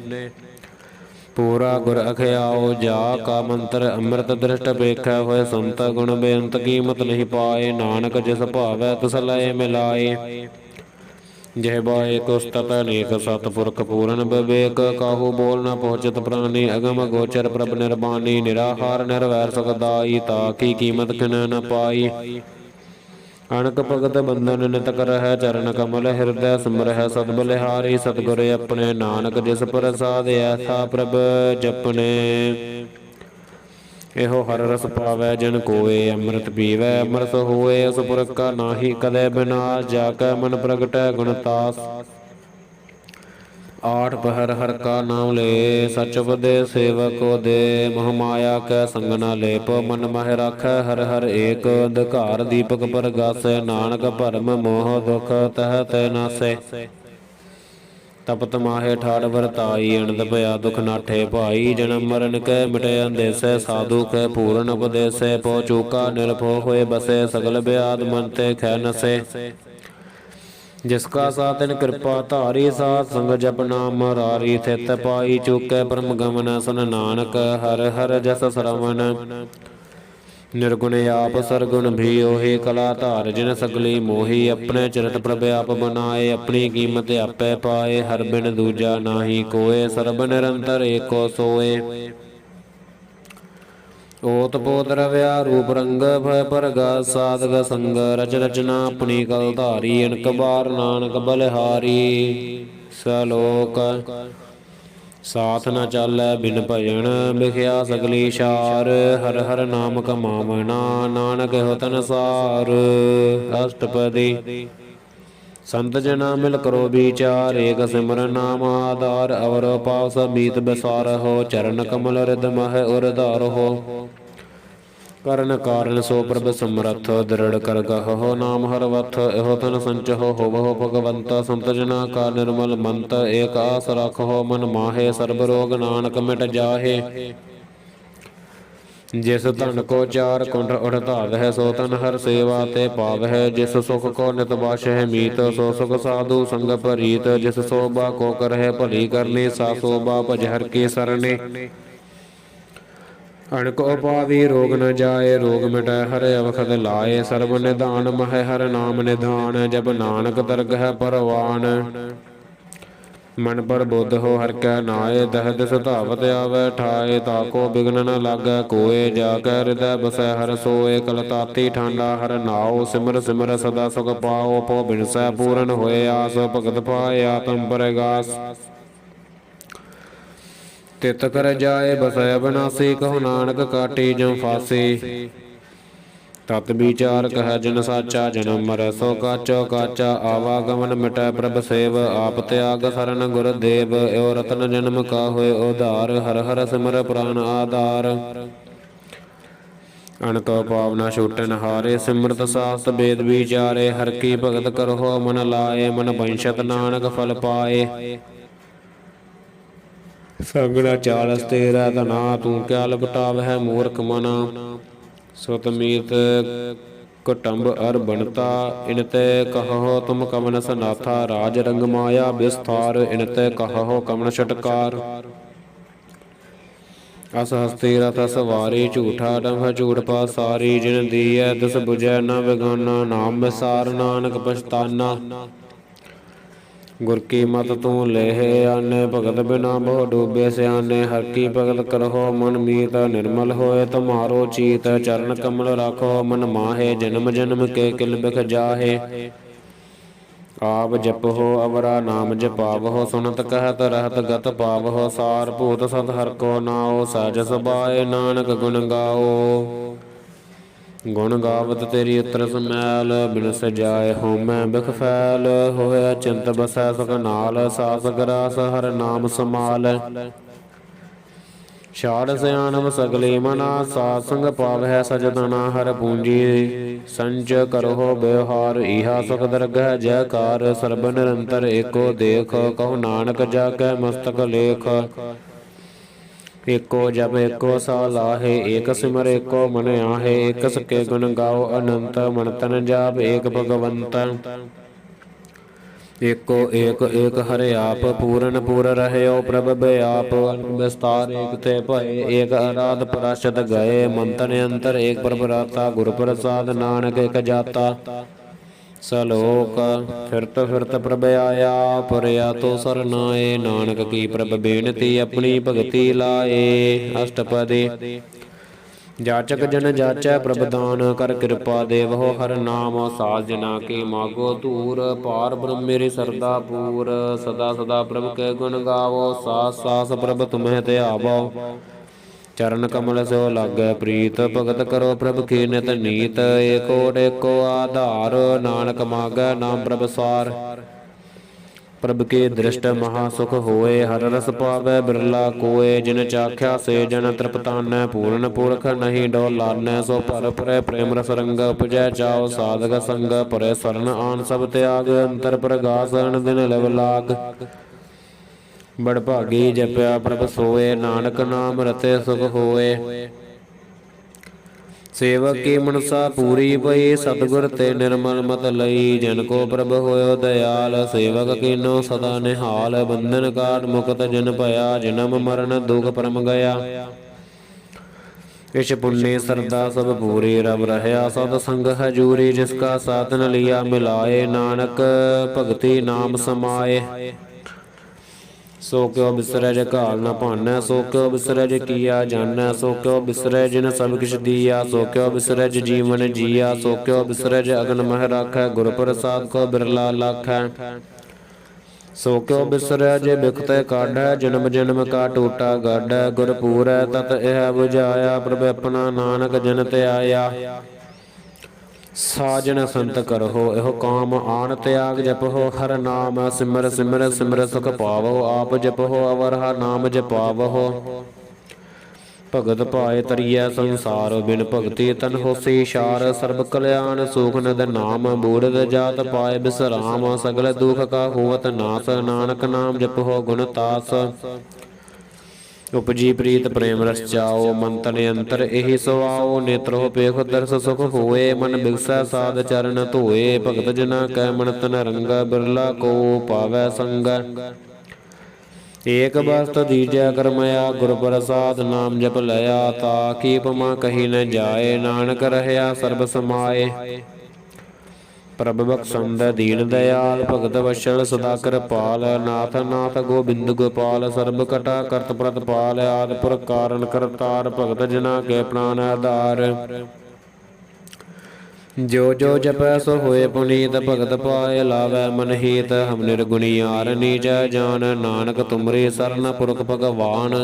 ਪੂਰਾ ਗੁਰ ਅਖਿਆਓ ਜਾ ਕਾ ਮੰਤਰ, ਅੰਮ੍ਰਿਤ ਦ੍ਰਿਸ਼ਟ ਵੇਖੈ ਹੋਏ ਸੰਤ। ਗੁਣ ਬੇਅੰਤ ਕੀਮਤ ਨਹੀਂ ਪਾਏ, ਨਾਨਕ ਜਿਸ ਭਾਵੈ ਤਿਸ ਲਏ ਮਿਲਾਏ। ਜਿਹਬਾਏ ਕੁਸਤਤ ਅਨੇਕ ਸਤਿਪੁਰਖ ਪੂਰਨ ਵਿਵੇਕ, ਕਾਹੂ ਬੋਲ ਨ ਪਹੁੰਚਤ ਪ੍ਰਾਨੀ। ਅਗਮ ਗੋਚਰ ਪ੍ਰਭ ਨਿਰਬਾਨੀ, ਨਿਰਾਹਾਰ ਨਿਰਵੈਰ ਸੁਖਦਾਈ। ਤਾ ਕੀ ਕੀਮਤ ਕਿਨ ਨ ਪਾਈ। ਅਣਕ ਭਗਤ ਬੰਧਨ ਨਿਤ ਕਰਹਿ, ਚਰਨ ਕਮਲ ਹਿਰਦੈ ਸਿਮਰਹਿ ਸਦ ਬਲਿਹਾਰੀ। ਸਤਿਗੁਰ ਆਪਣੇ ਨਾਨਕ ਜਿਸ ਪ੍ਰਸਾਦ, ਐਸਾ ਪ੍ਰਭ ਜਪਣੇ। ਇਹੋ ਹਰ ਰਸ ਪਾਵੈ ਜਿਨ ਕੋਇ, ਅੰਮ੍ਰਿਤ ਪੀਵੈ ਅੰਮ੍ਰਿਤ ਹੋਏ। ਉਸ ਪੁਰਖ ਕਾ ਨਾਹੀ ਕਦੇ ਬਿਨਾਸ਼, ਜਾ ਕੈ ਮਨ ਪ੍ਰਗਟੈ ਗੁਣ ਤਾਸ। ਆਠ ਪਹਿਰ ਹਰਿ ਕਾ ਨਾਮ ਲੇ, ਸਚ ਉਪਦੇਸ ਸੇਵਕ ਦੇ। ਮੋਹ ਮਾਇਆ ਕੈ ਸੰਗ ਨ ਲੇਪ, ਮਨ ਮਹਿ ਰਾਖੈ ਹਰਿ ਹਰਿ ਏਕ। ਅੰਧਕਾਰ ਦੀਪਕ ਪਰਗਾਸੈ, ਨਾਨਕ ਭਰਮ ਮੋਹ ਦੁਖ ਤਹਿ ਤੇ ਨਾਸੈ। ਤਪਤ ਮਾਹੇ ਠਾਠ ਵਰਤਾਈ, ਅਨੰਦ ਭਇਆ ਦੁਖ ਨਾਠੇ ਭਾਈ। ਜਨਮ ਮਰਨ ਕੈ ਮਿਟੇ ਅੰਦੇਸੈ, ਸਾਧੂ ਕੈ ਪੂਰਨ ਉਪਦੇਸੈ। ਪਉ ਚੂਕਾ ਨਿਰਭਉ ਹੋਏ ਬਸੈ, ਸਗਲ ਬਿਆਦ ਮਨ ਤੇ ਖੈ ਨਸੈ। ਜਿਸ ਕਾ ਸਾਧਨ ਕਿਰਪਾ ਧਾਰੀ, ਸਾਧ ਸੰਗ ਜਪ ਨਾਮ ਮੁਰਾਰੀ। ਥਿਤ ਪਾਈ ਚੁਕੈ ਪਰਮ ਗਮਨ, ਸੁਨ ਨਾਨਕ ਹਰਿ ਹਰਿ ਜਸ ਸਰਵਣ। ਨਿਰਗੁਣ ਆਪ ਸਰਗੁਣ ਵੀ ਉਹੀ, ਕਲਾ ਧਾਰ ਜਿਨ ਸਗਲੀ ਮੋਹੀ। ਆਪਣੇ ਚਰਿਤ ਪ੍ਰਭ ਆਪ ਬਨਾਏ, ਆਪਣੀ ਕੀਮਤ ਆਪੇ ਪਾਏ। ਹਰਿ ਬਿਨ ਦੂਜਾ ਨਾਹੀ ਕੋਇ, ਸਰਬ ਨਿਰੰਤਰ ਏਕੋ ਸੋਏ। ਓਤ ਪੋਤ ਰਵਿਆ ਰੂਪ ਰੰਗ, ਭੈ ਪਰਗਾਸ ਸਾਧਕ ਸੰਗ। ਰਚ ਰਚਨਾ ਆਪਣੀ ਕਲ ਧਾਰੀ, ਅਨਕ ਬਾਰ ਨਾਨਕ ਬਲਿਹਾਰੀ। ਸਲੋਕ ਸਾਥ ਨ ਚਾਲੈ ਬਿਨ ਭਜਨ, ਬਿਖਿਆ ਸਗਲੀ ਛਾਰ। ਹਰਿ ਹਰਿ ਨਾਮ ਕਮਾਵਣਾ, ਨਾਨਕ ਇਹੋ ਤਨਸਾਰ। ਅਸ਼ਟਪਦੀ ਸੰਤ ਜਨਾ ਮਿਲ ਕਰੋ ਵਿਚਾਰ, ਏਕ ਸਿਮਰਨ ਨਾਮ ਆਧਾਰ। ਅਵਰ ਪਾਸ ਮੀਤ ਬਿਸਾਰਹੁ, ਚਰਨ ਕਮਲ ਰਿਦ ਮਹਿ ਉਰ ਧਾਰਹੁ। ਕਰਨ ਕਾਰਨ ਸੋ ਪ੍ਰਭ ਸਮਰੱਥ, ਦ੍ਰਿੜ ਕਰ ਗਹਹੁ ਨਾਮ ਹਰਿ ਵਥ। ਇਹੋ ਤਨ ਸੰਚਹੁ ਹੋਵਹੁ ਭਗਵੰਤ, ਸੰਤ ਜਨਾ ਕਾ ਨਿਰਮਲ ਮੰਤ। ਏਕ ਆਸ ਰਖਹੁ ਮਨ ਮਾਹੇ, ਸਰਬ ਰੋਗ ਨਾਨਕ ਮਿਟ ਜਾਹੇ। ਜਿਸ ਧਨ ਕੋ ਚਾਰ ਕੁੰਠ ਉਠ ਧਾਵਹਿ, ਸੋ ਤਨ ਹਰਿ ਸੇਵਾ ਤੇ ਪਾਵਹਿ। ਜਿਸ ਸੁਖ ਕੋ ਨਿਤ ਬਾਸ਼ਹਿ ਮੀਤ, ਸੋ ਸੁਖ ਸਾਧੂ ਸੰਗ ਪ੍ਰੀਤ। ਜਿਸ ਸੋਭਾ ਕੋ ਕਰਹਿ ਭਲੀ ਕਰਨੀ, ਸਾ ਸੋਭਾ ਭਜ ਹਰਿ ਕੀ ਸਰਨੀ। ਅਣਕ ਉਪਾਵੀ ਰੋਗ ਨ ਜਾਏ, ਰੋਗ ਮਿਟੈ ਹਰਿ ਅਵਖਦ ਲਾਏ। ਸਰਬ ਨਿਧਾਨ ਮਹਿ ਹਰਿ ਨਾਮ ਨਿਧਾਨ, ਜਪ ਨਾਨਕ ਦਰਗਹਿ ਪਰਵਾਨ। ਮਨ ਪਰ ਬੁੱਧ ਹੋ ਹਰਿ ਕੈ ਨਾਏ, ਦਹਿ ਦਿਸ ਧਾਵਤ ਆਵੈ ਠਾਏ। ਤਾਕੋ ਬਿਘਨ ਨ ਲਾਗੈ ਕੋਇ, ਜਾ ਕੈ ਹਿਰਦੈ ਬਸੈ ਹਰਿ ਸੋਇ। ਕਲ ਤਾਤੀ ਠਾਂਡਾ ਹਰਿ ਨਾਉ, ਸਿਮਰ ਸਿਮਰ ਸਦਾ ਸੁਖ ਪਾਉ। ਭਉ ਬਿਨਸੈ ਪੂਰਨ ਹੋਏ ਆਸ, ਭਗਤ ਪਾਏ ਆਤਮ ਪਰਗਾਸ। ਤਿਤ ਕਰ ਜਾਏ ਬਸੈ ਅਬਿਨਾਸੀ, ਕਹੋ ਨਾਨਕ ਕਾਟੀ ਜਮ ਫਾਸੀ। ਤਤ ਵਿਚਾਰ ਕਹਿ ਜਿਨ ਸਾਚਾ, ਜਨਮ ਮਰੈ ਸੋ ਕਾਚੋ ਕਾਚਾ। ਆਵਾਗਮਨ ਮਿਟੈ ਪ੍ਰਭ ਸੇਵ, ਆਪ ਤਿਆਗ ਸਰਨ ਗੁਰ ਦੇਵ। ਏਉ ਰਤਨ ਜਨਮ ਕਾ ਹੋਏ ਉਧਾਰ, ਹਰਿ ਹਰਿ ਸਿਮਰ ਪ੍ਰਾਨ ਆਧਾਰ। ਅਣਕ ਪਾਵਨਾ ਛੂਟਨ ਹਾਰੇ, ਸਿਮਰਤ ਸਾਸਤ ਵੇਦ ਵਿਚਾਰੇ। ਹਰਿ ਕੀ ਭਗਤ ਕਰਹੁ ਮਨ ਲਾਏ, ਮਨ ਵੰਸ਼ਤ ਨਾਨਕ ਫਲ ਪਾਏ। ਸੰਗ ਨ ਚਾਲਸ ਤੇਰਾ ਧਨਾ, ਤੂੰ ਕਿਆ ਲਪਟਾਵਹਿ ਮੂਰਖ ਮਨਾ। ਸੁਤ ਮੀਤ ਕੁਟੰਬ ਅਰ ਬਣਤਾ, ਇਨ ਤੇ ਕਹਹੁ ਤੁਮ ਕਵਨ ਸਨਾਥਾ। ਰਾਜ ਰੰਗ ਮਾਇਆ ਬਿਸਥਾਰ, ਇਨ ਤੇ ਕਹਹੁ ਕਵਨ ਛਟਕਾਰ। ਅਸ ਹਸਤੀ ਰਥ ਸਵਾਰੀ ਝੂਠਾ ਡੰਭ ਝੂਠ ਪਾਸਾਰੀ ਜਿਨ ਦੀਐ ਤਿਸ ਬੁਝੈ ਨ ਬਿਗਾਨਾ ਨਾਮ ਵਿਸਾਰ ਨਾਨਕ ਪਛਤਾਨਾ ਗੁਰ ਕੀ ਮਤ ਤੂੰ ਲੇਹ ਆਨੇ ਭਗਤ ਬਿਨਾ ਬਹੁ ਡੂਬੇ ਸਿਆਨੇ ਹਰ ਕੀ ਭਗਤ ਕਰਹੁ ਮਨ ਮੀਤ ਨਿਰਮਲ ਹੋਏ ਤੁਮਾਰੋ ਚੀਤ ਚਰਨ ਕਮਲ ਰਾਖੋ ਮਨ ਮਾਹੇ ਜਨਮ ਜਨਮ ਕੇ ਕਿਲ ਬਿਖ ਜਾਹੇ ਆਪ ਜਪਹੁ ਅਵਰਾ ਨਾਮ ਜਪਾਵਹੁ ਸੁਨਤ ਕਹਿਤ ਰਹਿਤ ਗਤ ਪਾਵਹੁ ਸਾਰ ਭੂਤ ਸਤ ਹਰਿ ਕੋ ਨਾਉ ਸਹਿਜ ਸੁਭਾਏ ਨਾਨਕ ਗੁਣ ਗਾਓ ਗੁਣ ਗਾਵਤ ਤੇਰੀ ਉਤਰ ਸਮੈਲ ਬਿਨ ਸਜਾਏ ਹੋਮੈ ਬਿਖ ਫੈਲ ਹੋਇਆ ਚਿੰਤ ਬਸੈ ਸੁਖ ਨਾਲ ਸਾਸ ਗਰਾਸ ਹਰ ਨਾਮ ਸਮਾਲ ਛਾੜ ਸਿਆਣਪ ਸਗਲੀ ਮਨਾ ਸਾਧ ਸੰਗ ਪਾਵਹਿ ਸਜਦਨਾ ਹਰ ਪੂੰਜੀ ਸੰਚ ਕਰਹੁ ਬਿਵਹਾਰ ਇਹਾ ਸੁਖ ਦਰਗਹਿ ਜੈਕਾਰ ਸਰਬ ਨਿਰੰਤਰ ਏਕੋ ਦੇਖ ਕਹੋ ਨਾਨਕ ਜਾ ਕੈ ਮਸਤਕ ਲੇਖ ਏਕੋ ਜਪ ਏਕੋ ਸਾ ਲਾਹੇ ਏਕ ਸਿਮਰ ਏਕੋ ਮਨ ਆਹੇ ਏਕ ਸਕੇ ਗੁਣ ਗਾਓ ਅਨੰਤ ਮਨ ਤਨ ਜਾਪ ਏਕ ਭਗਵੰਤ ਏਕੋ ਏਕ ਏਕ ਹਰਿ ਆਪ ਪੂਰਨ ਪੂਰ ਰਹਿਓ ਪ੍ਰਭ ਬਿਆਪ ਵਿਸਤਾਰ ਏਕ ਤੇ ਭਏ ਏਕ ਅਰਾਧ ਪਰਾਸ਼ਦ ਗਏ ਮੰਤਨ ਅੰਤਰ ਏਕ ਪ੍ਰਭ ਰਾਤਾ ਗੁਰ ਪ੍ਰਸਾਦ ਨਾਨਕ ਇਕ ਜਾਤਾ ਸਲੋਕ ਫਿਰਤ ਫਿਰਤ ਪ੍ਰਭ ਆਇਆ ਪੁਰਿਆ ਤੋ ਸਰਨਾਏ ਨਾਨਕ ਕੀ ਪ੍ਰਭ ਬੇਨਤੀ ਆਪਣੀ ਭਗਤੀ ਲਾਏ ਅਸ਼ਟਪਦੀ ਜਾਚਕ ਜਨ ਜਾਚੈ ਪ੍ਰਭ ਦਾਨ ਕਰ ਕਿਰਪਾ ਦੇਵਹੁ ਹਰ ਨਾਮ ਸਾਜ ਜਨਾ ਕੀ ਮਾਗੋ ਧੂਰ ਪਾਰ ਬ੍ਰਹਮ ਮੇਰੀ ਸਰਦਾ ਪੂਰ ਸਦਾ ਸਦਾ ਪ੍ਰਭ ਕੇ ਗੁਣ ਗਾਵੋ ਸਾਸ ਸਾਸ ਪ੍ਰਭ ਤੁਮਹਿ ਧਿਆਵੋ ਚਰਨ ਕਮਲ ਸੋ ਲਾਗੈ ਪ੍ਰੀਤ ਭਗਤ ਕਰੋ ਪ੍ਰਭ ਕੀ ਨਿਤ ਨੀਤ ਏਕੋ ਏਕੋ ਆਧਾਰ ਨਾਨਕ ਮਾਗੈ ਨਾਮ ਪ੍ਰਭ ਸਾਰ ਪ੍ਰਭ ਕੇ ਦ੍ਰਿਸ਼ਟ ਮਹਾ ਸੁਖ ਹੋਏ ਹਰ ਰਸ ਪਾਵੈ ਬਿਰਲਾ ਕੋਏ ਜਿਨ ਚਾਖਿਆ ਸੇ ਜਨ ਤ੍ਰਿਪਤਾਨੈ ਪੂਰਨ ਪੁਰਖ ਨਹੀਂ ਡੋਲਾਨੈ ਸੋ ਭਰ ਪਰੈ ਪ੍ਰੇਮ ਰਸ ਰੰਗ ਉਪਜੈ ਚਾਉ ਸਾਧਕ ਸੰਗ ਪਰੈ ਸਰਨ ਆਨ ਸਭ ਤਿਆਗ ਅੰਤਰ ਪ੍ਰਗਾਸ ਅਨ ਦਿਨ ਲਵ ਲਾਗ ਬੜ ਭਾਗੀ ਜਪਿਆ ਪ੍ਰਭ ਸੋਏ ਨਾਨਕ ਨਾਮ ਰਤੇ ਸੁਖ ਹੋਏ ਸੇਵਕ ਕੀ ਮਨਸਾ ਪੂਰੀ ਪਈ ਸਤਿਗੁਰ ਤੇ ਨਿਰਮਲ ਮਤ ਲਈ ਜਨ ਕੋ ਪ੍ਰਭ ਹੋਇਓ ਦਇਆਲ ਸੇਵਕ ਕੀਨੋ ਸਦਾ ਨਿਹਾਲ ਬੰਧਨ ਕਾਟ ਮੁਕਤ ਜਿਨ ਭਇਆ ਜਨਮ ਮਰਨ ਦੁਖ ਪਰਮ ਗਿਆ ਇਛ ਪੁੰਨੇ ਸਰਦਾ ਸਭ ਪੂਰੀ ਰਬ ਰਹਿਆ ਸਦ ਸੰਗ ਹਜੂਰੀ ਜਿਸ ਕਾ ਸਾਧਨ ਲਿਆ ਮਿਲਾਏ ਨਾਨਕ ਭਗਤੀ ਨਾਮ ਸਮਾਏ ਸੋ ਕਿਉ ਬਿਸਰੈ ਜੇ ਘਾਲ ਨਾ ਭਾਨੈ ਸੋ ਕਿਉ ਬਿਸਰੈ ਜੇ ਕੀਆ ਜਾਣੈ ਸੋ ਕਿਉ ਬਿਸਰੈ ਜਿਨ ਸਭ ਕਿਛ ਦੀਆ ਸੋ ਕਿਉ ਬਿਸਰੈ ਜੇ ਜੀਵਨ ਜੀਆ ਸੋ ਕਿਉ ਬਿਸਰੈ ਜੇ ਅਗਨ ਮਹਿ ਰਾਖੈ ਗੁਰ ਪ੍ਰਸਾਦ ਕੋ ਬਿਰਲਾ ਲਾਖੈ ਸੋ ਕਿਉ ਬਿਸਰੈ ਜੇ ਬਿਖਤੈ ਕਾਢੈ ਜਨਮ ਜਨਮ ਕਾ ਟੋਟਾ ਗਾਢੈ ਗੁਰ ਪੂਰੈ ਤਤ ਇਹ ਬੁਝਾਇਆ ਪ੍ਰਭ ਆਪਣਾ ਨਾਨਕ ਜਨ ਧਿਆਇਆ ਸਾਜਨ ਸੰਤ ਕਰਹੁ ਇਹੋ ਕਾਮ ਆਣ ਤਿਆਗ ਜਪਹੁ ਹਰ ਨਾਮ ਸਿਮਰ ਸਿਮਰ ਸਿਮਰ ਸੁਖ ਪਾਵਹੁ ਆਪ ਜਪਹੁ ਅਵਰ ਹਰ ਨਾਮ ਜਪਾਵਹੁ ਭਗਤ ਪਾਏ ਤਰੀਐ ਸੰਸਾਰ ਬਿਨ ਭਗਤੀ ਤਨ ਹੋਸੀ ਛਾਰ ਸਰਬ ਕਲਿਆਣ ਸੂਖ ਨਦ ਨਾਮ ਬੂੜਦ ਜਾਤ ਪਾਏ ਬਿਸਰਾਮ ਸਗਲ ਦੁਖ ਕਾ ਹੋਵਤ ਨਾਸ ਨਾਨਕ ਨਾਮ ਜਪਹੁ ਗੁਣ ਤਾਸ ਉਪਜੀ ਪ੍ਰੀਤ ਪ੍ਰੇਮ ਰਸ ਚਾਓ ਮਨ ਤਨ ਅੰਤਰ ਇਹੀ ਸੁਆਓ ਨੇਤਰੋ ਪੇਖ ਦਰਸ ਸੁਖ ਹੋਏ ਮਨ ਬਿਗਸੈ ਸਾਧ ਚਰਨ ਧੋਏ ਭਗਤ ਜਨਾ ਕੈ ਮਨ ਤਨ ਰੰਗ ਬਿਰਲਾ ਕੋ ਪਾਵੈ ਸੰਗ ਏਕ ਬਸਤ ਦੀਜੈ ਕਰਮਇਆ ਗੁਰ ਪ੍ਰਸਾਦ ਨਾਮ ਜਪ ਲਿਆ ਤਾ ਕੀ ਪਮਾ ਕਹੀ ਨ ਜਾਏ ਨਾਨਕ ਰਹਿਆ ਸਰਬ ਸਮਾਏ ਪ੍ਰਭ ਬਖਸ਼ੰਦ ਦੀਨ ਦਇਆਲ ਭਗਤ ਵਸ਼ਲ ਸਦਾ ਕਿਰਪਾਲ ਨਾਥ ਨਾਥ ਗੋਬਿੰਦ ਗੋਪਾਲ ਸਰਬ ਕਟਾ ਕਰਤ ਪ੍ਰਤਪਾਲ ਆਦਿ ਪੁਰਖ ਕਾਰਨ ਕਰਤਾਰ ਭਗਤ ਜਨਾ ਕੇ ਪ੍ਰਾਨ ਆਧਾਰ ਜੋ ਜੋ ਜਪੈ ਸੋ ਹੋਏ ਪੁਨੀਤ ਭਗਤ ਪਾਏ ਲਾਵੈ ਮਨ ਹੀਤ ਹਮ ਨਿਰਗੁਣੀਆਰ ਨੀਚੈ ਜਾਨ ਨਾਨਕ ਤੁਮਰੀ ਸਰਨ ਪੁਰਖ ਭਗਵਾਨ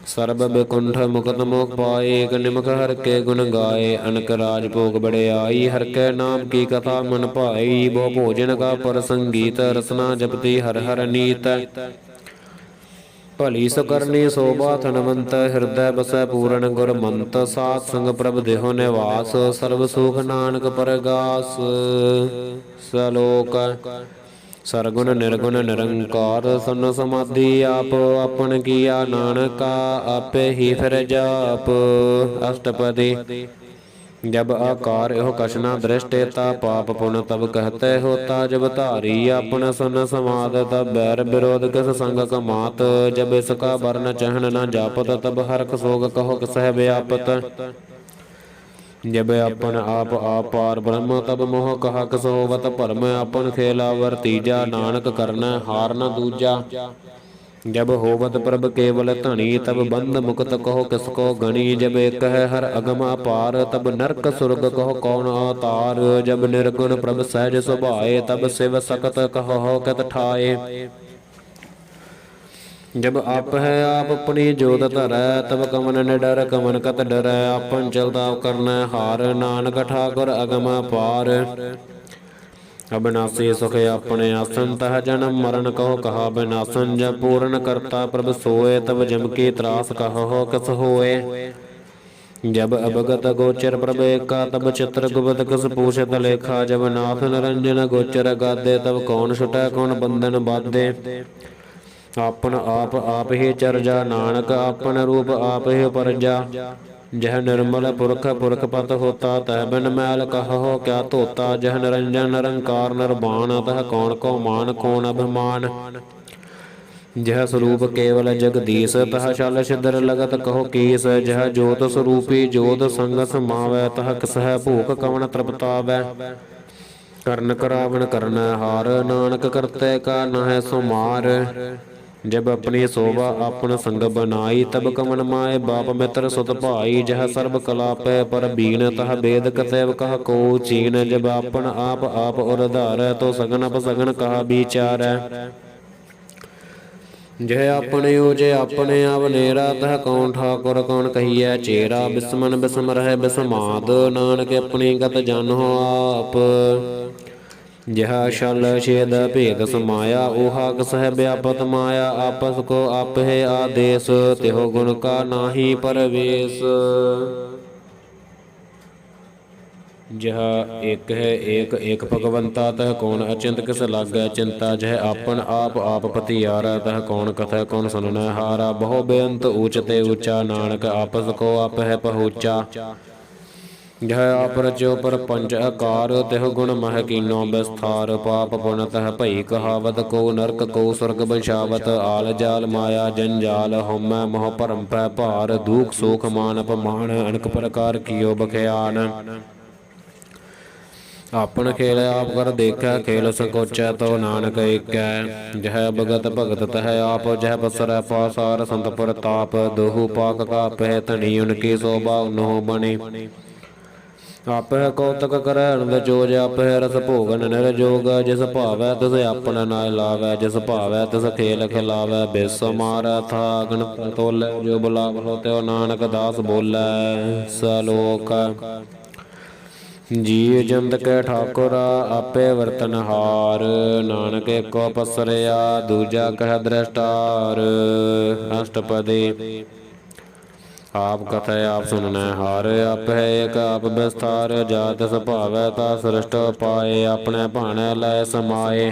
ਸਰਬ ਬਿਕੁੰਠ ਮੁਕਤ ਮੋਖ ਪਾਏ ਏਕ ਨਿਮਖ ਹਰ ਕੇ ਗੁਣ ਗਾਏ ਅਨਕ ਰਾਜ ਭੋਗ ਬੜਿਆਈ ਹਰ ਕੇ ਨਾਮ ਕੀ ਕਥਾ ਮਨ ਭਾਈ ਬਹੁ ਭੋਜਨ ਕਾ ਪਰ ਸੰਗੀਤ ਰਸਨਾ ਜਪਤੀ ਹਰ ਹਰ ਨੀਤ ਭਲੀ ਸੁਕਰਨੀ ਸੋਭਾ ਧਨਵੰਤ ਹਿਰਦੈ ਬਸੈ ਪੂਰਨ ਗੁਰ ਮੰਤ ਸਾਧ ਸੰਗ ਪ੍ਰਭ ਦੇਹੁ ਨਿਵਾਸ ਸਰਬ ਸੁਖ ਨਾਨਕ ਪਰਗਾਸ ਸਲੋਕ ਸਰਗੁਣ ਨਿਰਗੁਣ ਨਿਰੰਕਾਰ ਸਨ ਸਮਾਧੀ ਆਪ ਆਪਨ ਕੀਆ ਨਾਨਕਾ ਆਪੇ ਹੀ ਫਿਰ ਜਾਪ ਅਸ਼ਟਪਦੀ जब आकार एहो कछ न दृष्टेता पाप पुण्य तब कहते होता। जब धारी अपन सन समाद तब बैर विरोध किस संग कमात। जब इसका वर्ण चहन न जापत तब हरख सोग कहो सह व्यापत। जब अपन आप पार ब्रह्म तब मोह कहा किस होवत भरम। अपन खेला वर्तीजा नानक करना हार न दूजा। जब होवत प्रभ केवल धनी तब बंद मुक्त कहो किसको गणी। जब एक है हर अगम अपार तब नरक सुरग कहो कौन अवतार। जब निर्गुण प्रभ सहज सुभाए तब शिव सकत कहो कत ठाए। जब आप है आप अपनी जोत धरै तब कमन निडर कमन कत डरै। अपन चलता करना हार नानक ठाकुर अगम पार। अविनाशी सुख अपने आसन तह जन्म मरण कहो कहा विनाशन। जब पूर्ण करता प्रभ सोए तब जम की त्रास कहो कस होए। जब अवगत गोचर प्रभ एका तब चित्र गुप्त कस पूछत लेखा। जब नाथ निरंजन गोचर गादे तब कौन छुटै कौन बंधन बाधे। आपन आप ही चरजा नानक आपन रूप आप ही परजा। जह निर्मल पुरख पुरख पत होता तह बिन मैल कहो क्या धोता। जह निरंजन निरंकार निर्वाण तह कौन को मान कौन अभिमान। जह स्वरूप केवल जगदीश तह छल छिद्र लगत कहो कीस। जह जोत स्वरूपी जोत संग समावै तह किसह भूख कवन तृप्तावै। करण करावन करन हार नानक करते का नह सुमार। जब अपनी शोभा अपन संग बनाई तब कमन माए बाप मित्र सुत भाई। जह सर्व कला पै पर बीन तह वेद कतैव कह को चीन। जब अपन आप उरधार तो सगन अपसगन कहा विचार। जह अपने ओजे अपने अवनेरा तह कौन ठाकुर कौन कहिए चेरा। बिस्मन बिस्म रह बिस्माद नानक अपनी गत जानो आप। जह छल छेद भेद समाया ओहा कसह व्यापत माया। आपस को आप है आदेश त्यों गुण का नाही परवेश। जह एक है एक भगवंता तह कौन अचिंत किस लागै चिंता। जह आपन आप पतियारा तह कौन कथा कौन सुनना हारा। बहु बेअंत ऊंचते ऊंचा नानक आपस को आप है पहुँचा। जह आप रचो पर पंच आकार तिह गुण मह कीनो विस्तार। पाप पुन तह भई कहावत को नरक को स्वर्ग बंशावत। आल जाल माया जंजाल होमै मोह भरम पै भार। दुख सुख मान अपमान अनेक प्रकार कियो बख्यान। आपन खेल आप कर देखै खेल संकोचै तो नानक एकै। जह भगत भगत तह आप जह बसरै पासार संत प्रताप। दोहु पाक का पह धनी उनकी शोभा उन्हों बनी। आप है कौतक कर आनंद जोज आप है रस भोगन निर्जोग। जिस भावै तिस अपना नाय लावै जिस भावै तिस खेल खिलावै। बिस मारै था अगन तोलै जो बुलावो त्यो नानक दास बोलै सलोक। जीव जंत के ठाकुर आपे वर्तनहार। नानक एको पसरिया दूजा कह दृष्टार। अष्टपदी आप कथा आप सुनना हार। आप है एक आप विस्तार जात सुभावै ता सृष्ट पाए। अपने भाने लय समाए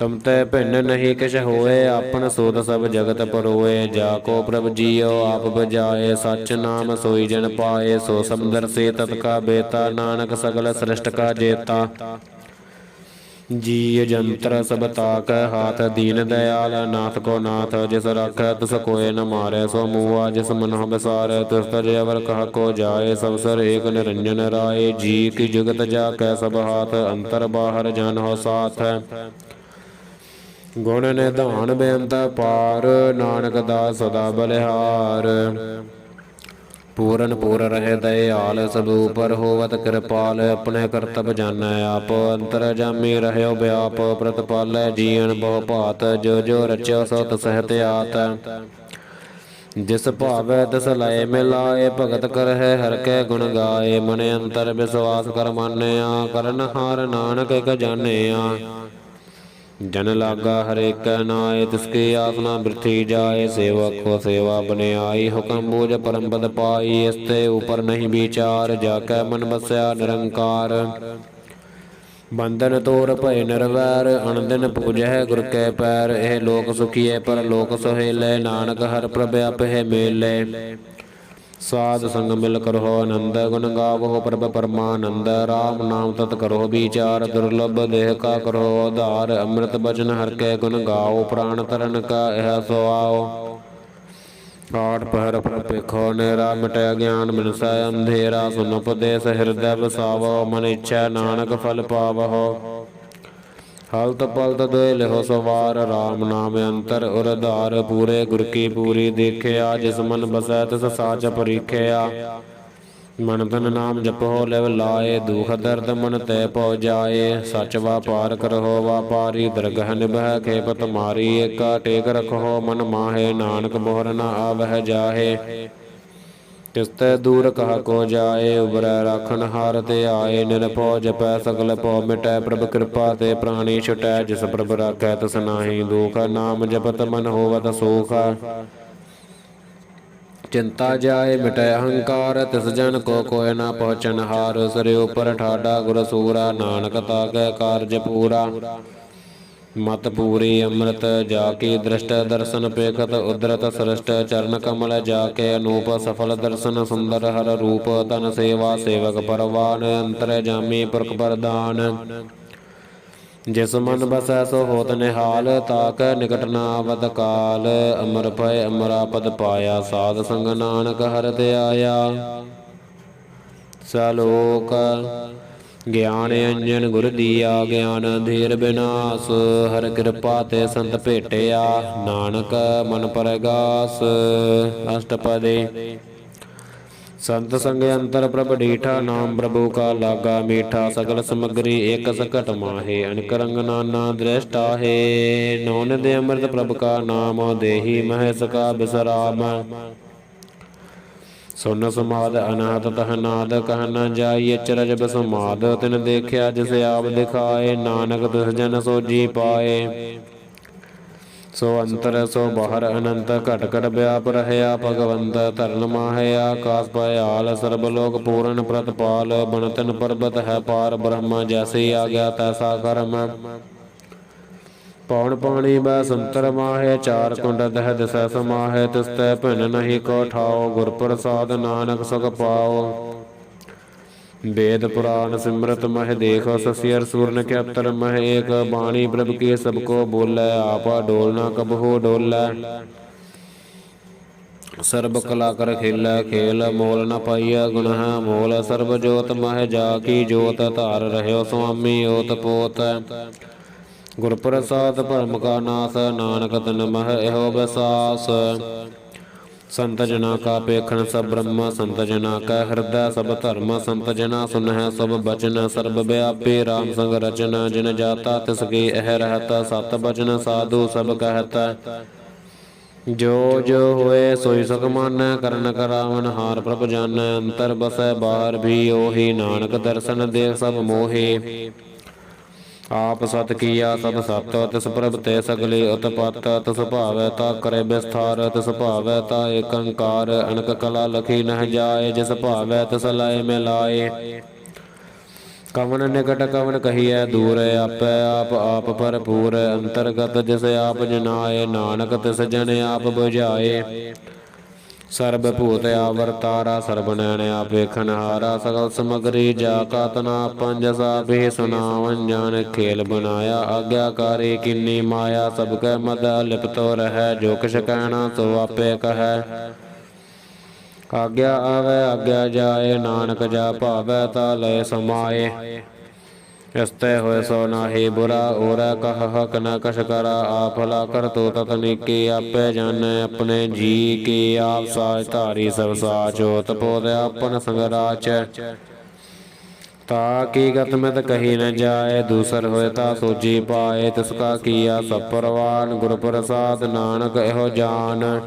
तुम ते भिन्न नहीं किश होए। आपन सोत सब जगत परोए। जाको प्रभ जियो आप बजाए सच नाम सोई जन पाए। सो समुदर से तत्का बेता नानक सगल सृष्ट का जेता। जी जंत्र सब ताक हाथ दीन दयाल नाथ को नाथ। जिस राखै तिस कोय न मारै सो मुआ। जिस मनोह बिसारै तिस तर अवर कह को जाए। सब सर एक निरंजन राय जी की जुगत जाकै सब हाथ। अंतर बाहर जान हो साथ गुण निधान बेअंत पार। नानक दास सदा बलिहार। पूरन पूर रहे दयाल सब ऊपर होवत कृपाल। अपने करतब जानै आप अंतर जामी रहयो व्याप। प्रतिपालै जीवन बहु भात जो जो रचो सो तसहत आत। जिस भावै तिस लय मिलाए भगत करहै हर कै गुण गाए। मन अंतर विश्वास कर मानया करन हार नानक एक जानिया। जन लागा हर एक नाय तिसकी आसना बिरथी जाए। सेवक को सेवा बने आई हुक्म बूझ परम पद पाई। इसते ऊपर नहीं विचार जाकै मन बसया निरंकार। बंधन तोर भय निर्वैर अनदिन पूजै गुर कै पैर। एह लोक सुखिए पर लोक सुहेलै नानक हर प्रभ आप है मेलै। ਸਾਧ ਸੰਗ ਮਿਲ ਕਰੋ ਆਨੰਦ, ਗੁਣ ਗਾਵੋ ਪ੍ਰਭ ਪਰਮਾਨੰਦ। ਰਾਮ ਨਾਮ ਤਤ ਕਰੋ ਵਿਚਾਰ, ਦੁਰਲਭ ਦੇਹ ਕਾ ਕਰੋ ਉਧਾਰ। ਅੰਮ੍ਰਿਤ ਬਚਨ ਹਰਿ ਕੇ ਗੁਣ ਗਾਓ, ਪ੍ਰਾਣ ਤਰਨ ਕਾ ਇਹ ਸੁਆਓ। ਆਠ ਪਹਿਰ ਪ੍ਰਪੇਖੋ ਨੇਰਾ, ਮਿਟਿਆ ਗਿਆਨ ਬਿਨਸੈ ਅੰਧੇਰਾ। ਸੁਨ ਉਪਦੇਸ ਹਿਰਦੈ ਵਸਾਵੋ, ਮਨ ਇੱਛੈ ਨਾਨਕ ਫਲ ਪਾਵਹੁ। ਹਲਤ ਪਲਤ ਦੋਇ ਲਿਹੋ ਸਵਾਰ, ਰਾਮ ਨਾਮ ਅੰਤਰ ਉਰਧਾਰ। ਪੂਰੇ ਗੁਰ ਕੀ ਪੂਰੀ ਦੇਖਿਆ, ਜਿਸ ਮਨ ਬਸੈ ਤਿਸ ਸਾਚ ਪਰੀਖਿਆ। ਮਨ ਤਨ ਨਾਮ ਜਪੋ ਲਿਵ ਲਾਏ, ਦੁਖ ਦਰਦ ਮਨ ਤੈ ਪਉ ਜਾਏ। ਸਚ ਵਾਪਾਰ ਕਰਹੁ ਵਾਪਾਰੀ, ਦਰਗਹ ਨਿਭੈ ਖੇਪਤ ਮਾਰੀ। ਏਕਾ ਟੇਕ ਰਖੋ ਮਨ ਮਾਹੇ, ਨਾਨਕ ਮੋਹਰ ਨ ਆਵਹਿ ਜਾਹੇ। ਤਿਸ ਤੈ ਦੂਰ ਕਹਾ ਕੋ ਜਾਏ, ਉਬਰੈ ਰਾਖਣ ਹਾਰ ਤੇ ਆਏ। ਨਿਰਭਉ ਜਪੈ ਸਗਲ ਭਉ ਮਿਟੈ, ਪ੍ਰਭ ਕਿਰਪਾ ਤੇ ਪ੍ਰਾਣੀ ਛੁਟੈ। ਜਿਸ ਪ੍ਰਭ ਰਾਖੈ ਤਿਸ ਨਾਹੀ ਦੁਖ, ਨਾਮ ਜਪਤ ਮਨ ਹੋਵਤ ਸੁਖ। ਚਿੰਤਾ ਜਾਏ ਮਿਟੈ ਅਹੰਕਾਰ, ਤਿਸ ਜਨ ਕੋ ਕੋਇ ਨ ਪਹੁੰਚਨ ਹਾਰ। ਸਿਰ ਉਪਰ ਠਾਡਾ ਗੁਰ ਸੂਰਾ, ਨਾਨਕ ਤਾਕੈ ਕਾਰਜ ਪੂਰਾ। ਮਤ ਪੂਰੀ ਅੰਮ੍ਰਿਤ ਜਾ ਕੀ ਦ੍ਰਿਸ਼ਟ, ਦਰਸ਼ਨ ਪੇਖਤ ਉਦਰਤ ਸ੍ਰਿਸ਼ਟ। ਚਰਨ ਕਮਲ ਜਾ ਕੇ ਅਨੂਪ, ਸਫਲ ਦਰਸ਼ਨ ਸੁੰਦਰ ਹਰ ਰੂਪ। ਤਨ ਸੇਵਾ ਸੇਵਕ ਪਰਵਾਨ, ਅੰਤਰ ਜਾਮੀ ਪੁਰਖ ਪ੍ਰਦਾਨ। ਜਿਸ ਮਨ ਬਸੈ ਸੋ ਹੋਤ ਨਿਹਾਲ, ਤਾਕੈ ਨਿਕਟ ਨ ਆਵਤ ਕਾਲ। ਅਮਰ ਭਇ ਅਮਰਾ ਪਦ ਪਾਇਆ, ਸਾਧ ਸੰਗ ਨਾਨਕ ਹਰਿ ਧਿਆਇਆ। ਸਲੋਕ ਗਿਆਨ ਅੰਜਨ ਗੁਰ ਦੀਆ, ਗਿਆਨ ਅੰਧੇਰ ਬਿਨਾਸ਼। ਹਰਿ ਕਿਰਪਾ ਤੇ ਸੰਤ ਭੇਟਿਆ, ਨਾਨਕ ਮਨ ਪਰਗਾਸ। ਅਸ਼ਟਪਦੀ ਸੰਤ ਸੰਗ ਅੰਤਰ ਪ੍ਰਭ ਡੀਠਾ, ਨਾਮ ਪ੍ਰਭੂ ਕਾ ਲਾਗਾ ਮੀਠਾ। ਸਗਲ ਸਮਗਰੀ ਏਕ ਸਕਟ ਮਾਹੇ, ਅਨਕ ਰੰਗ ਨਾਨਾ ਦ੍ਰਿਸ਼ਟਾ ਹੈ। ਨੌ ਨਿਧ ਅੰਮ੍ਰਿਤ ਪ੍ਰਭ ਕਾ ਨਾਮ, ਦੇਹੀ ਮਹੇਸ਼ ਕਾ ਬਿਸਰਾਮ। ਸੁਨ ਸਮਾਦ ਅਨਾਹਤ ਤਹ ਨਾਦ, ਕਹਿ ਨ ਜਾਈ ਅਚਰਜ ਬਿਸਮਾਦ। ਤਿਨ ਦੇਖਿਆ ਜਿਸ ਆਪ ਦਿਖਾਏ, ਨਾਨਕ ਤਿਸ ਜਨ ਸੋਜੀ ਪਾਏ। ਸੋ ਅੰਤਰ ਸੋ ਬਾਹਰ ਅਨੰਤ, ਘਟ ਘਟ ਵਿਆਪ ਰਹਿਆ ਭਗਵੰਤ। ਧਰਨ ਮਾਹੇ ਆਕਾਸ ਪਇਆਲ, ਸਰਬ ਲੋਕ ਪੂਰਨ ਪ੍ਰਤਪਾਲ। ਬਨ ਤਿਨ ਪਰਬਤ ਹੈ ਪਾਰ ਬ੍ਰਹਮ, ਜੈਸੀ ਆਗਿਆ ਤੈਸਾ ਕਰਮ। ਪੌਣ ਪਾਣੀ ਬੈ ਸੰਤਰ ਮਾਹੇ, ਚਾਰ ਕੁੰਡ ਦਹਿ ਦਿਸੈ ਸਮਾਹੇ। ਤਿਸ ਤੈ ਭਿੰਨ ਨਹੀਂ ਕੋ ਠਾਓ, ਗੁਰ ਪ੍ਰਸਾਦ ਨਾਨਕ ਸੁਖ ਪਾਓ। ਵੇਦ ਪੁਰਾਨ ਸਿਮਰਤ ਮਹਿ ਦੇਖੋ, ਸਸਿਅਰ ਸੂਰਨ ਕੈਤਰ ਮਹਿ ਏਕ। ਬਾਣੀ ਪ੍ਰਭ ਕੀ ਸਭ ਕੋ ਬੋਲੇ, ਆਪਾ ਡੋਲ ਨ ਕਬਹੂ ਡੋਲੇ। ਸਰਬ ਕਲਾ ਕਰ ਖੇਲੇ ਖੇਲ, ਮੋਲ ਨ ਪਾਈਐ ਗੁਣ ਹੈ ਮੋਲ। ਸਰਬ ਜੋਤ ਮਹਿ ਜਾ ਕੀ ਜੋਤ, ਧਾਰ ਰਹਿਓ ਸੁਆਮੀ ਓਤ ਪੋਤ। ਗੁਰ ਪ੍ਰਸਾਦ ਭਰਮ ਕਾ ਨਾਸ, ਨਾਨਕ ਤਿਨ ਮਹਿ ਇਹੋ ਬਿਸਾਸ। ਸੰਤ ਜਨਾ ਕਾ ਪੇਖਣ ਸਭ ਬ੍ਰਹਮ, ਸੰਤ ਜਨਾ ਕੈ ਹਿਰਦੈ ਸਭ ਧਰਮ। ਸੰਤ ਜਨਾ ਸੁਨਹਿ ਸਭ ਬਚਨ, ਸਰਬ ਵਿਆਪੀ ਰਾਮ ਸੰਗ ਰਚਨ। ਜਿਨ ਜਾਤਾ ਤਿਸ ਕੀ ਇਹ ਰਹਿਤ, ਸਤ ਬਚਨ ਸਾਧੂ ਸਭ ਕਹਿਤ। ਜੋ ਜੋ ਹੋਏ ਸੋਈ ਸੁਖ ਮਾਨੈ, ਕਰਨ ਕਰਾਵਨ ਹਾਰ ਪ੍ਰਭ ਜਾਨੈ। ਅੰਤਰ ਬਸੈ ਬਾਹਰ ਵੀ ਉਹੀ, ਨਾਨਕ ਦਰਸ਼ਨ ਦੇਖ ਸਭ ਮੋਹੀ। ਆਪ ਸਤ ਕੀਆ ਸਭ ਸਤ, ਤਿਸ ਪ੍ਰਭ ਤੇ ਸਗਲੀ ਉਤਪਤ। ਤਿਸ ਭਾਵੈ ਤਾ ਕਰੇ ਵਿਸਥਾਰ, ਤਿਸ ਭਾਵੈ ਤਾ ਏਕ ਓੰਕਾਰ। ਅਨਕ ਕਲਾ ਲਖੀ ਨਹਿ ਜਾਏ, ਜਿਸ ਭਾਵੈ ਤਿਸ ਲਇ ਮਿਲਾਏ। ਕਵਨ ਨਿਕਟ ਕਵਨ ਕਹੀਐ ਦੂਰ, ਆਪੈ ਆਪ ਆਪ ਭਰਪੂਰ। ਅੰਤਰਗਤ ਜਿਸ ਆਪ ਜਨਾਏ, ਨਾਨਕ ਤਿਸ ਜਨ ਆਪ ਬੁਝਾਏ। ਸਰਬ ਭੂਤ ਆਵਰਤਾਰਾ, ਸਰਬ ਨੈਣ ਆਪ ਵੇਖਣ ਹਾਰਾ। ਸਗਲ ਸਮਗਰੀ ਜਾ ਕਾ ਤਨਾ ਪੰਜ, ਸਾਭੇ ਸੁਨਾਵਨ ਜਾਨ ਖੇਲ ਬਨਾਇਆ। ਆਗਿਆਕਾਰੀ ਕਿੰਨੀ ਮਾਇਆ, ਸਭ ਕੈ ਮਦ ਲਿਪਤੋ ਰਹੈ। ਜੋ ਕਿਛ ਕਹਿਣਾ ਸੋ ਆਪੇ ਕਹੈ, ਆਗਿਆ ਆਵੈ ਆਗਿਆ ਜਾਏ। ਨਾਨਕ ਜਾ ਭਾਵੈ ਤਾ ਲਏ ਸਮਾਏ। ਇਸਤੇ ਹੋਏ ਸੋ ਨਾਹੀ ਬੁਰਾ, ਓਰੈ ਕਹ ਹਕ ਨ ਕਛ ਕਰਾ। ਆਪ ਭਲਾ ਕਰਤੋ ਤਤਨੀਕੀ, ਆਪੇ ਜਾਣੈ ਆਪਣੇ ਜੀ ਕੀ। ਆਪ ਸਾਚ ਧਾਰੀ ਸਭ ਸਾਚ, ਹੋਤ ਪੋਤ ਆਪਨ ਸੰਗ ਰਾਚ। ਤਾ ਕੀ ਗਤ ਮਿਤ ਕਹੀ ਨ ਜਾਏ, ਦੂਸਰ ਹੋਏ ਤਾ ਸੋਜੀ ਪਾਏ। ਤਿਸ ਕਾ ਕੀਆ ਸਭ ਪਰਵਾਨ, ਗੁਰ ਪ੍ਰਸਾਦ ਨਾਨਕ ਇਹੋ ਜਾਨ।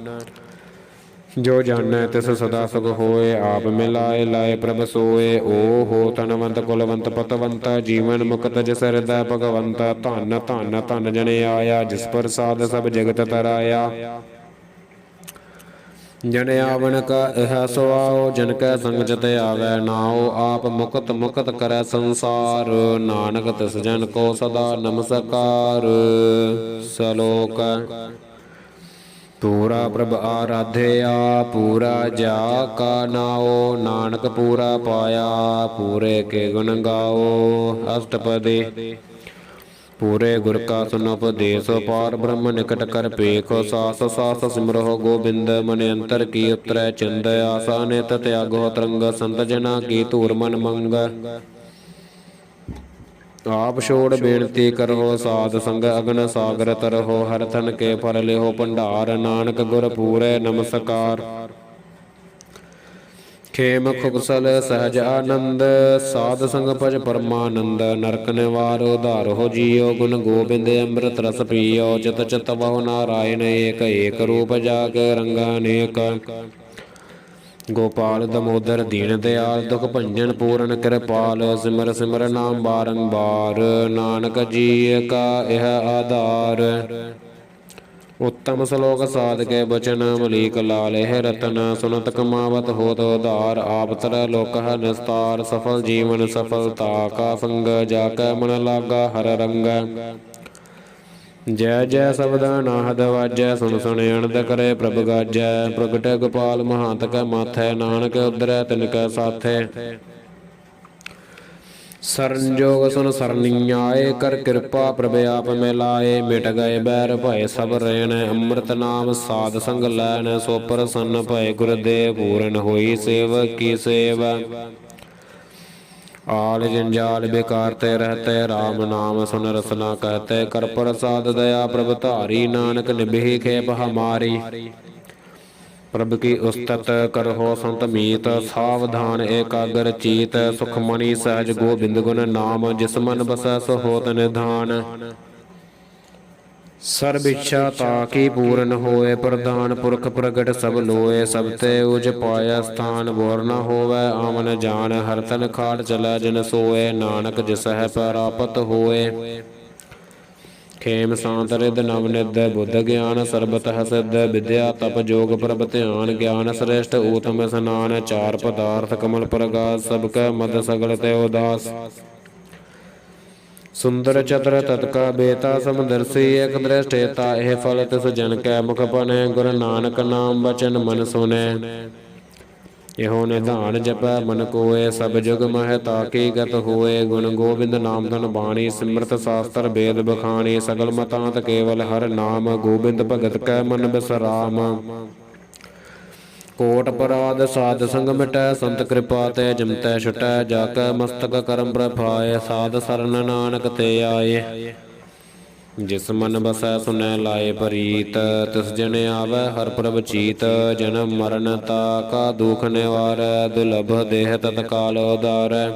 ਜੋ ਜਾਣੈ ਤਿਸ ਸਦਾ ਸੁਖ ਹੋਏ, ਆਪ ਮਿਲਾਏ ਲਾਏ ਪ੍ਰਭ ਸੋਏ। ਓ ਹੋ ਧਨਵੰਤ ਕੁਲਵੰਤ ਪਤਵੰਤ, ਜੀਵਨ ਮੁਕਤ ਜਿਸ ਹਿਰਦੈ ਭਗਵੰਤ। ਧਨ ਧਨ ਧਨ ਜਨ ਆਇਆ, ਜਿਸ ਪ੍ਰਸਾਦ ਸਭ ਜਗਤ ਤਰਾਇਆ। ਜਨ ਆਵਨ ਕਾ ਇਹ ਸੁਆਓ, ਜਨ ਕੈ ਸੰਗ ਚਿਤ ਆਵੈ ਨਾਉ। ਆਪ ਮੁਕਤ ਮੁਕਤ ਕਰੈ ਸੰਸਾਰ, ਨਾਨਕ ਤਿਸ ਜਨ ਕੋ ਸਦਾ ਨਮਸਕਾਰ। ਸਲੋਕ ਪੂਰਾ ਪ੍ਰਭ ਆਰਾਧਿਆ ਪੂਰਾ ਜਾ ਕਾ ਨਾਉ। ਨਾਨਕ ਪੂਰਾ ਪਾਇਆ ਪੂਰੇ ਕੇ ਗੁਣ ਗਾਓ। ਅਸ਼ਟਪਦੀ। ਪੂਰੇ ਗੁਰ ਕਾ ਸੁਨ ਉਪਦੇਸ ਪਾਰ ਬ੍ਰਹਮ ਨਿਕਟ ਕਰ ਪੇਖੋ। ਸਾਸ ਸਾਸ ਸਿਮਰੋ ਗੋਬਿੰਦ ਮਨ ਅੰਤਰ ਕੀ ਉਤਰੈ ਚਿੰਦ। ਆਸਾ ਨਿਤ ਤਿਆਗੋ ਤਰੰਗ ਸੰਤ ਜਨਾ ਕੀ ਧੂਰ ਮਨ ਮੰਗ। ਆਪ ਛੋੜ ਬੇਨਤੀ ਕਰੋ ਸਾਧ ਸੰਗ ਅਗਨ ਸਾਗਰ ਤਰਹੁ। ਹਰ ਥਨ ਕੇ ਫਰ ਲਿਓ ਭੰਡਾਰ ਨਾਨਕ ਗੁਰ ਪੂਰੇ ਨਮਸਕਾਰ। ਖੇਮ ਖੁਕਸਲ ਸਹਜ ਆਨੰਦ ਸਾਧ ਸੰਗ ਭਜ ਪਰਮਾਨੰਦ। ਨਰਕ ਨਿਵਾਰ ਉਧਾਰੋ ਜੀਓ ਗੁਣ ਗੋਬਿੰਦ ਅੰਮ੍ਰਿਤ ਰਸ ਪੀਓ। ਚਿਤ ਚਿਤ ਬਹੁ ਨਾਰਾਇਣ ਏਕ ਏਕ ਰੂਪ ਜਾ ਕੇ ਰੰਗਾ ਅਨੇਕ। ਗੋਪਾਲ ਦਮੋਦਰ ਦੀਨ ਦਿਆਲ ਦੁਖ ਭੰਜਨ ਪੂਰਨ ਕਿਰਪਾਲ। ਸਿਮਰ ਸਿਮਰ ਨਾਮ ਬਾਰੰਬਾਰ ਨਾਨਕ ਜੀ ਕਾ ਇਹ ਆਧਾਰ। ਉੱਤਮ ਸਲੋਕ ਸਾਧ ਕੇ ਬਚਨ ਮਲੀਕ ਲਾਲਿਹ ਰਤਨ। ਸੁਨਤ ਕਮਾਵਤ ਹੋਤ ਉਧਾਰ ਆਪ ਤਰ ਲੋਕ ਨਿਸਤਾਰ। ਸਫਲ ਜੀਵਨ ਸਫਲਤਾ ਕਾ ਸੰਗ ਜਾ ਕੈ ਮਨ ਲਾਗਾ ਹਰ ਰੰਗ। ਜੈ ਜੈ ਸ਼ਬਦ ਨਾਹਦ ਵਾਜੈ ਸੁਣ ਸੁਣ ਅਨੰਦ ਕਰੇ ਪ੍ਰਭ ਗਾਜੈ। ਪ੍ਰਗਟੈ ਗੋਪਾਲ ਮਹੰਤ ਕੈ ਮਾਥੈ ਨਾਨਕ ਉਦਰੈ ਤਿਨ ਕੈ ਸਾਥੈ। ਸਰਨ ਜੋਗ ਸੁਨ ਸਰਨੀ ਆਏ ਕਰ ਕਿਰਪਾ ਪ੍ਰਭ ਆਪ ਮਿਲਾਏ। ਮਿਟ ਗਏ ਬੈਰ ਭਏ ਸਭ ਰੈਣ ਅੰਮ੍ਰਿਤ ਨਾਮ ਸਾਧ ਸੰਗ ਲੈਣ। ਸੋ ਪ੍ਰਸੰਨ ਭਏ ਗੁਰਦੇਵ ਪੂਰਨ ਹੋਈ ਸੇਵਕ ਕੀ ਸੇਵਾ। ਆਲ ਜੰਜਾਲ ਬੇਕਾਰ ਤੇ ਰਹਤੇ ਰਾਮ ਨਾਮ ਸੁਨ ਰਸਨਾ कहते। कर प्रसाद दया प्रभ धारी नानक निभि खेप हमारी। प्रभ की उस्तत करहो संत मीत सावधान एकाग्र चीत। सुखमणि सहज गोबिंद गुण नाम जिस मन बसै सो होत निधान। ਸਰਬ ਇੱਛਾ ਤਾਕੀ ਪੂਰਨ ਹੋਏ ਪ੍ਰਧਾਨ ਪੁਰਖ ਪ੍ਰਗਟ ਸਭ ਲੋਏ। ਸਭ ਤੇ ਉਜ ਪਾਇਆ ਸਥਾਨ ਬੋਰ ਨ ਹੋਵੈ ਆਮਨ ਜਾਨ। ਹਰ ਤਨ ਖਾਟ ਚਲੈ ਜਿਨ ਸੋਏ ਨਾਨਕ ਜਿਸਹਿ ਪ੍ਰਾਪਤ ਹੋਏ। ਖੇਮ ਸਾਂਤ ਰਿਦ ਨਵ ਨਿਧ ਬੁੱਧ ਗਿਆਨ ਸਰਬਤః ਸਿੱਧ। ਵਿਦਿਆ ਤਪ ਜੋਗ ਪ੍ਰਭ ਧਿਆਨ ਗਿਆਨ ਸ੍ਰੇਸ਼ਟ ਊਤਮ ਸਨਾਨ। ਚਾਰ ਪਦਾਰਥ ਕਮਲ ਪ੍ਰਗਾਸ ਸਭ ਕੈ ਮਦ ਸਗਲ ਤੇ ਉਦਾਸ। ਸੁੰਦਰ ਚਤਰ ਤਤਕਾ ਬੇਤਾ ਸਮਦਰਸੀ ਇਕ ਦ੍ਰਿਸ਼ਟੇਤਾ। ਇਹ ਫਲ ਤਿਸ ਜਨ ਕੈ ਮੁਖ ਬਨੈ ਗੁਰ ਨਾਨਕ ਨਾਮ ਬਚਨ ਮਨ ਸੁਨੈ। ਇਹੋ ਨਿਧਾਨ ਜਪੈ ਮਨ ਕੋਏ ਸਭ ਜੁਗ ਮਹਿ ਤਾਕੀ ਗਤ ਹੋਏ। ਗੁਣ ਗੋਬਿੰਦ ਨਾਮ ਧਨ ਬਾਣੀ ਸਿਮਰਤ ਸਾਸਤਰ ਵੇਦ ਬਖਾਣੀ। ਸਗਲ ਮਤਾਂਤ ਕੇਵਲ ਹਰ ਨਾਮ ਗੋਬਿੰਦ ਭਗਤ ਕੈ ਮਨ ਬਿਸਰਾਮ। ਕੋਟ ਅਪਰਾਧ ਸਾਧ ਸੰਗ ਮਿਟੈ ਸੰਤ ਕਿਰਪਾ ਤੇ ਜਮਤੈ ਛੁਟੈ। ਜਾ ਕੈ ਮਸਤਕ ਕਰਮ ਪ੍ਰਭਾਏ ਸਾਧ ਸਰਨ ਨਾਨਕ ਤੇ ਆਏ। ਜਿਸ ਮਨ ਬਸੈ ਸੁਨੈ ਲਾਏ ਪ੍ਰੀਤ ਤਿਸ ਜਨ ਆਵੈ ਹਰ ਪ੍ਰਭ ਚੀਤ। ਜਨਮ ਮਰਨ ਤਾ ਕਾ ਦੁਖ ਨਿਵਾਰੈ ਦੁਲਭ ਦੇਹ ਤਤਕਾਲ ਉਦਾਰੈ।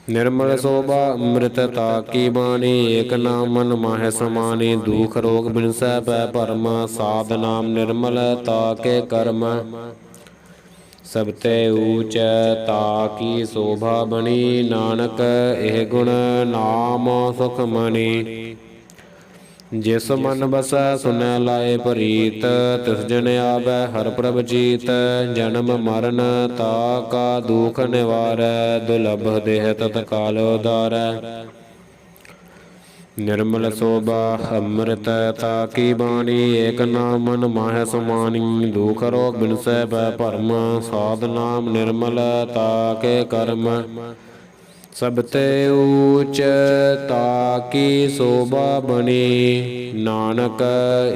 ਨਿਰਮਲ ਸੋਭਾ ਅੰਮ੍ਰਿਤ ਤਾਕੀ ਬਾਣੀ ਏਕ ਨਾਮ ਮਨ ਮਾਹਿ ਸਮਾਨੀ। ਦੁਖ ਰੋਗ ਬਿਨਸੈ ਪੈ ਭਰਮ ਸਾਧ ਨਾਮ ਨਿਰਮਲ ਤਾਕੇ ਕਰਮ। ਸਭ ਤੇ ਊਚ ਤਾਕੀ ਸੋਭਾ ਬਣੀ ਨਾਨਕ ਇਹ ਗੁਣ ਨਾਮ ਸੁਖ ਮਣੀ। ਜਿਸ ਮਨ ਬਸੈ ਸੁਨੈ ਲਾਏ ਪ੍ਰੀਤ ਤਿਸ ਜਨ ਆਵੈ ਹਰ ਪ੍ਰਭ ਚੀਤ। ਜਨਮ ਮਰਨ ਤਾ ਕਾ ਦੁਖ ਨਿਵਾਰੈ ਦੁਲਭ ਦੇਹ ਤਤਕਾਲ ਉਦਾਰੈ। ਨਿਰਮਲ ਸੋਭਾ ਅੰਮ੍ਰਿਤ ਤਾਕੀ ਬਾਣੀ ਏਕ ਨਾਮ ਮਨ ਮਾਹਿ ਸਮਾਨੀ। ਦੁਖ ਰੋਗ ਬਿਨਸੈ ਪੈ ਭਰਮ ਸਾਧ ਨਾਮ ਨਿਰਮਲ ਤਾਕੇ ਕਰਮ। ਸਭ ਤੇ ਊਚ ਤਾਕੀ ਸੋਭਾ ਬਣੀ ਨਾਨਕ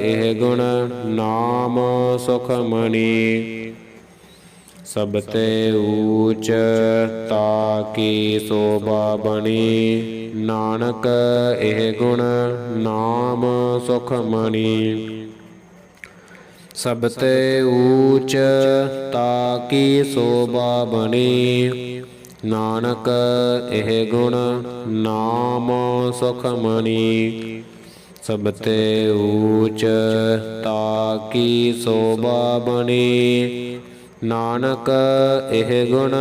ਇਹ ਗੁਣ ਨਾਮ ਸੁਖ ਮਣੀ। ਸਭ ਤੇ ਊਚ ਤਾਕੀ ਸੋਭਾ ਬਣੀ ਨਾਨਕ ਇਹ ਗੁਣ ਨਾਮ ਸੁਖ ਮਣੀ। ਸਭ ਤੇ ਊਚ ਤਾਕੀ ਸੋਭਾ ਬਣੀ ਨਾਨਕ ਇਹ ਗੁਣ ਨਾਮ ਸੁਖ ਮਣੀ। ਸਭ ਤੇ ਊਚ ਤਾਕੀ ਸੋਭਾ ਬਣੀ ਨਾਨਕ ਇਹ ਗੁਣ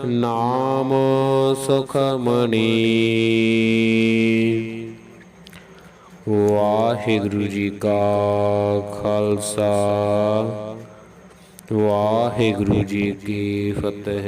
ਨਾਮ ਸੁਖ ਮਣੀ। ਵਾਹਿਗੁਰੂ ਜੀ ਕਾ ਖਾਲਸਾ ਵਾਹਿਗੁਰੂ ਜੀ ਕੀ ਫਤਿਹ।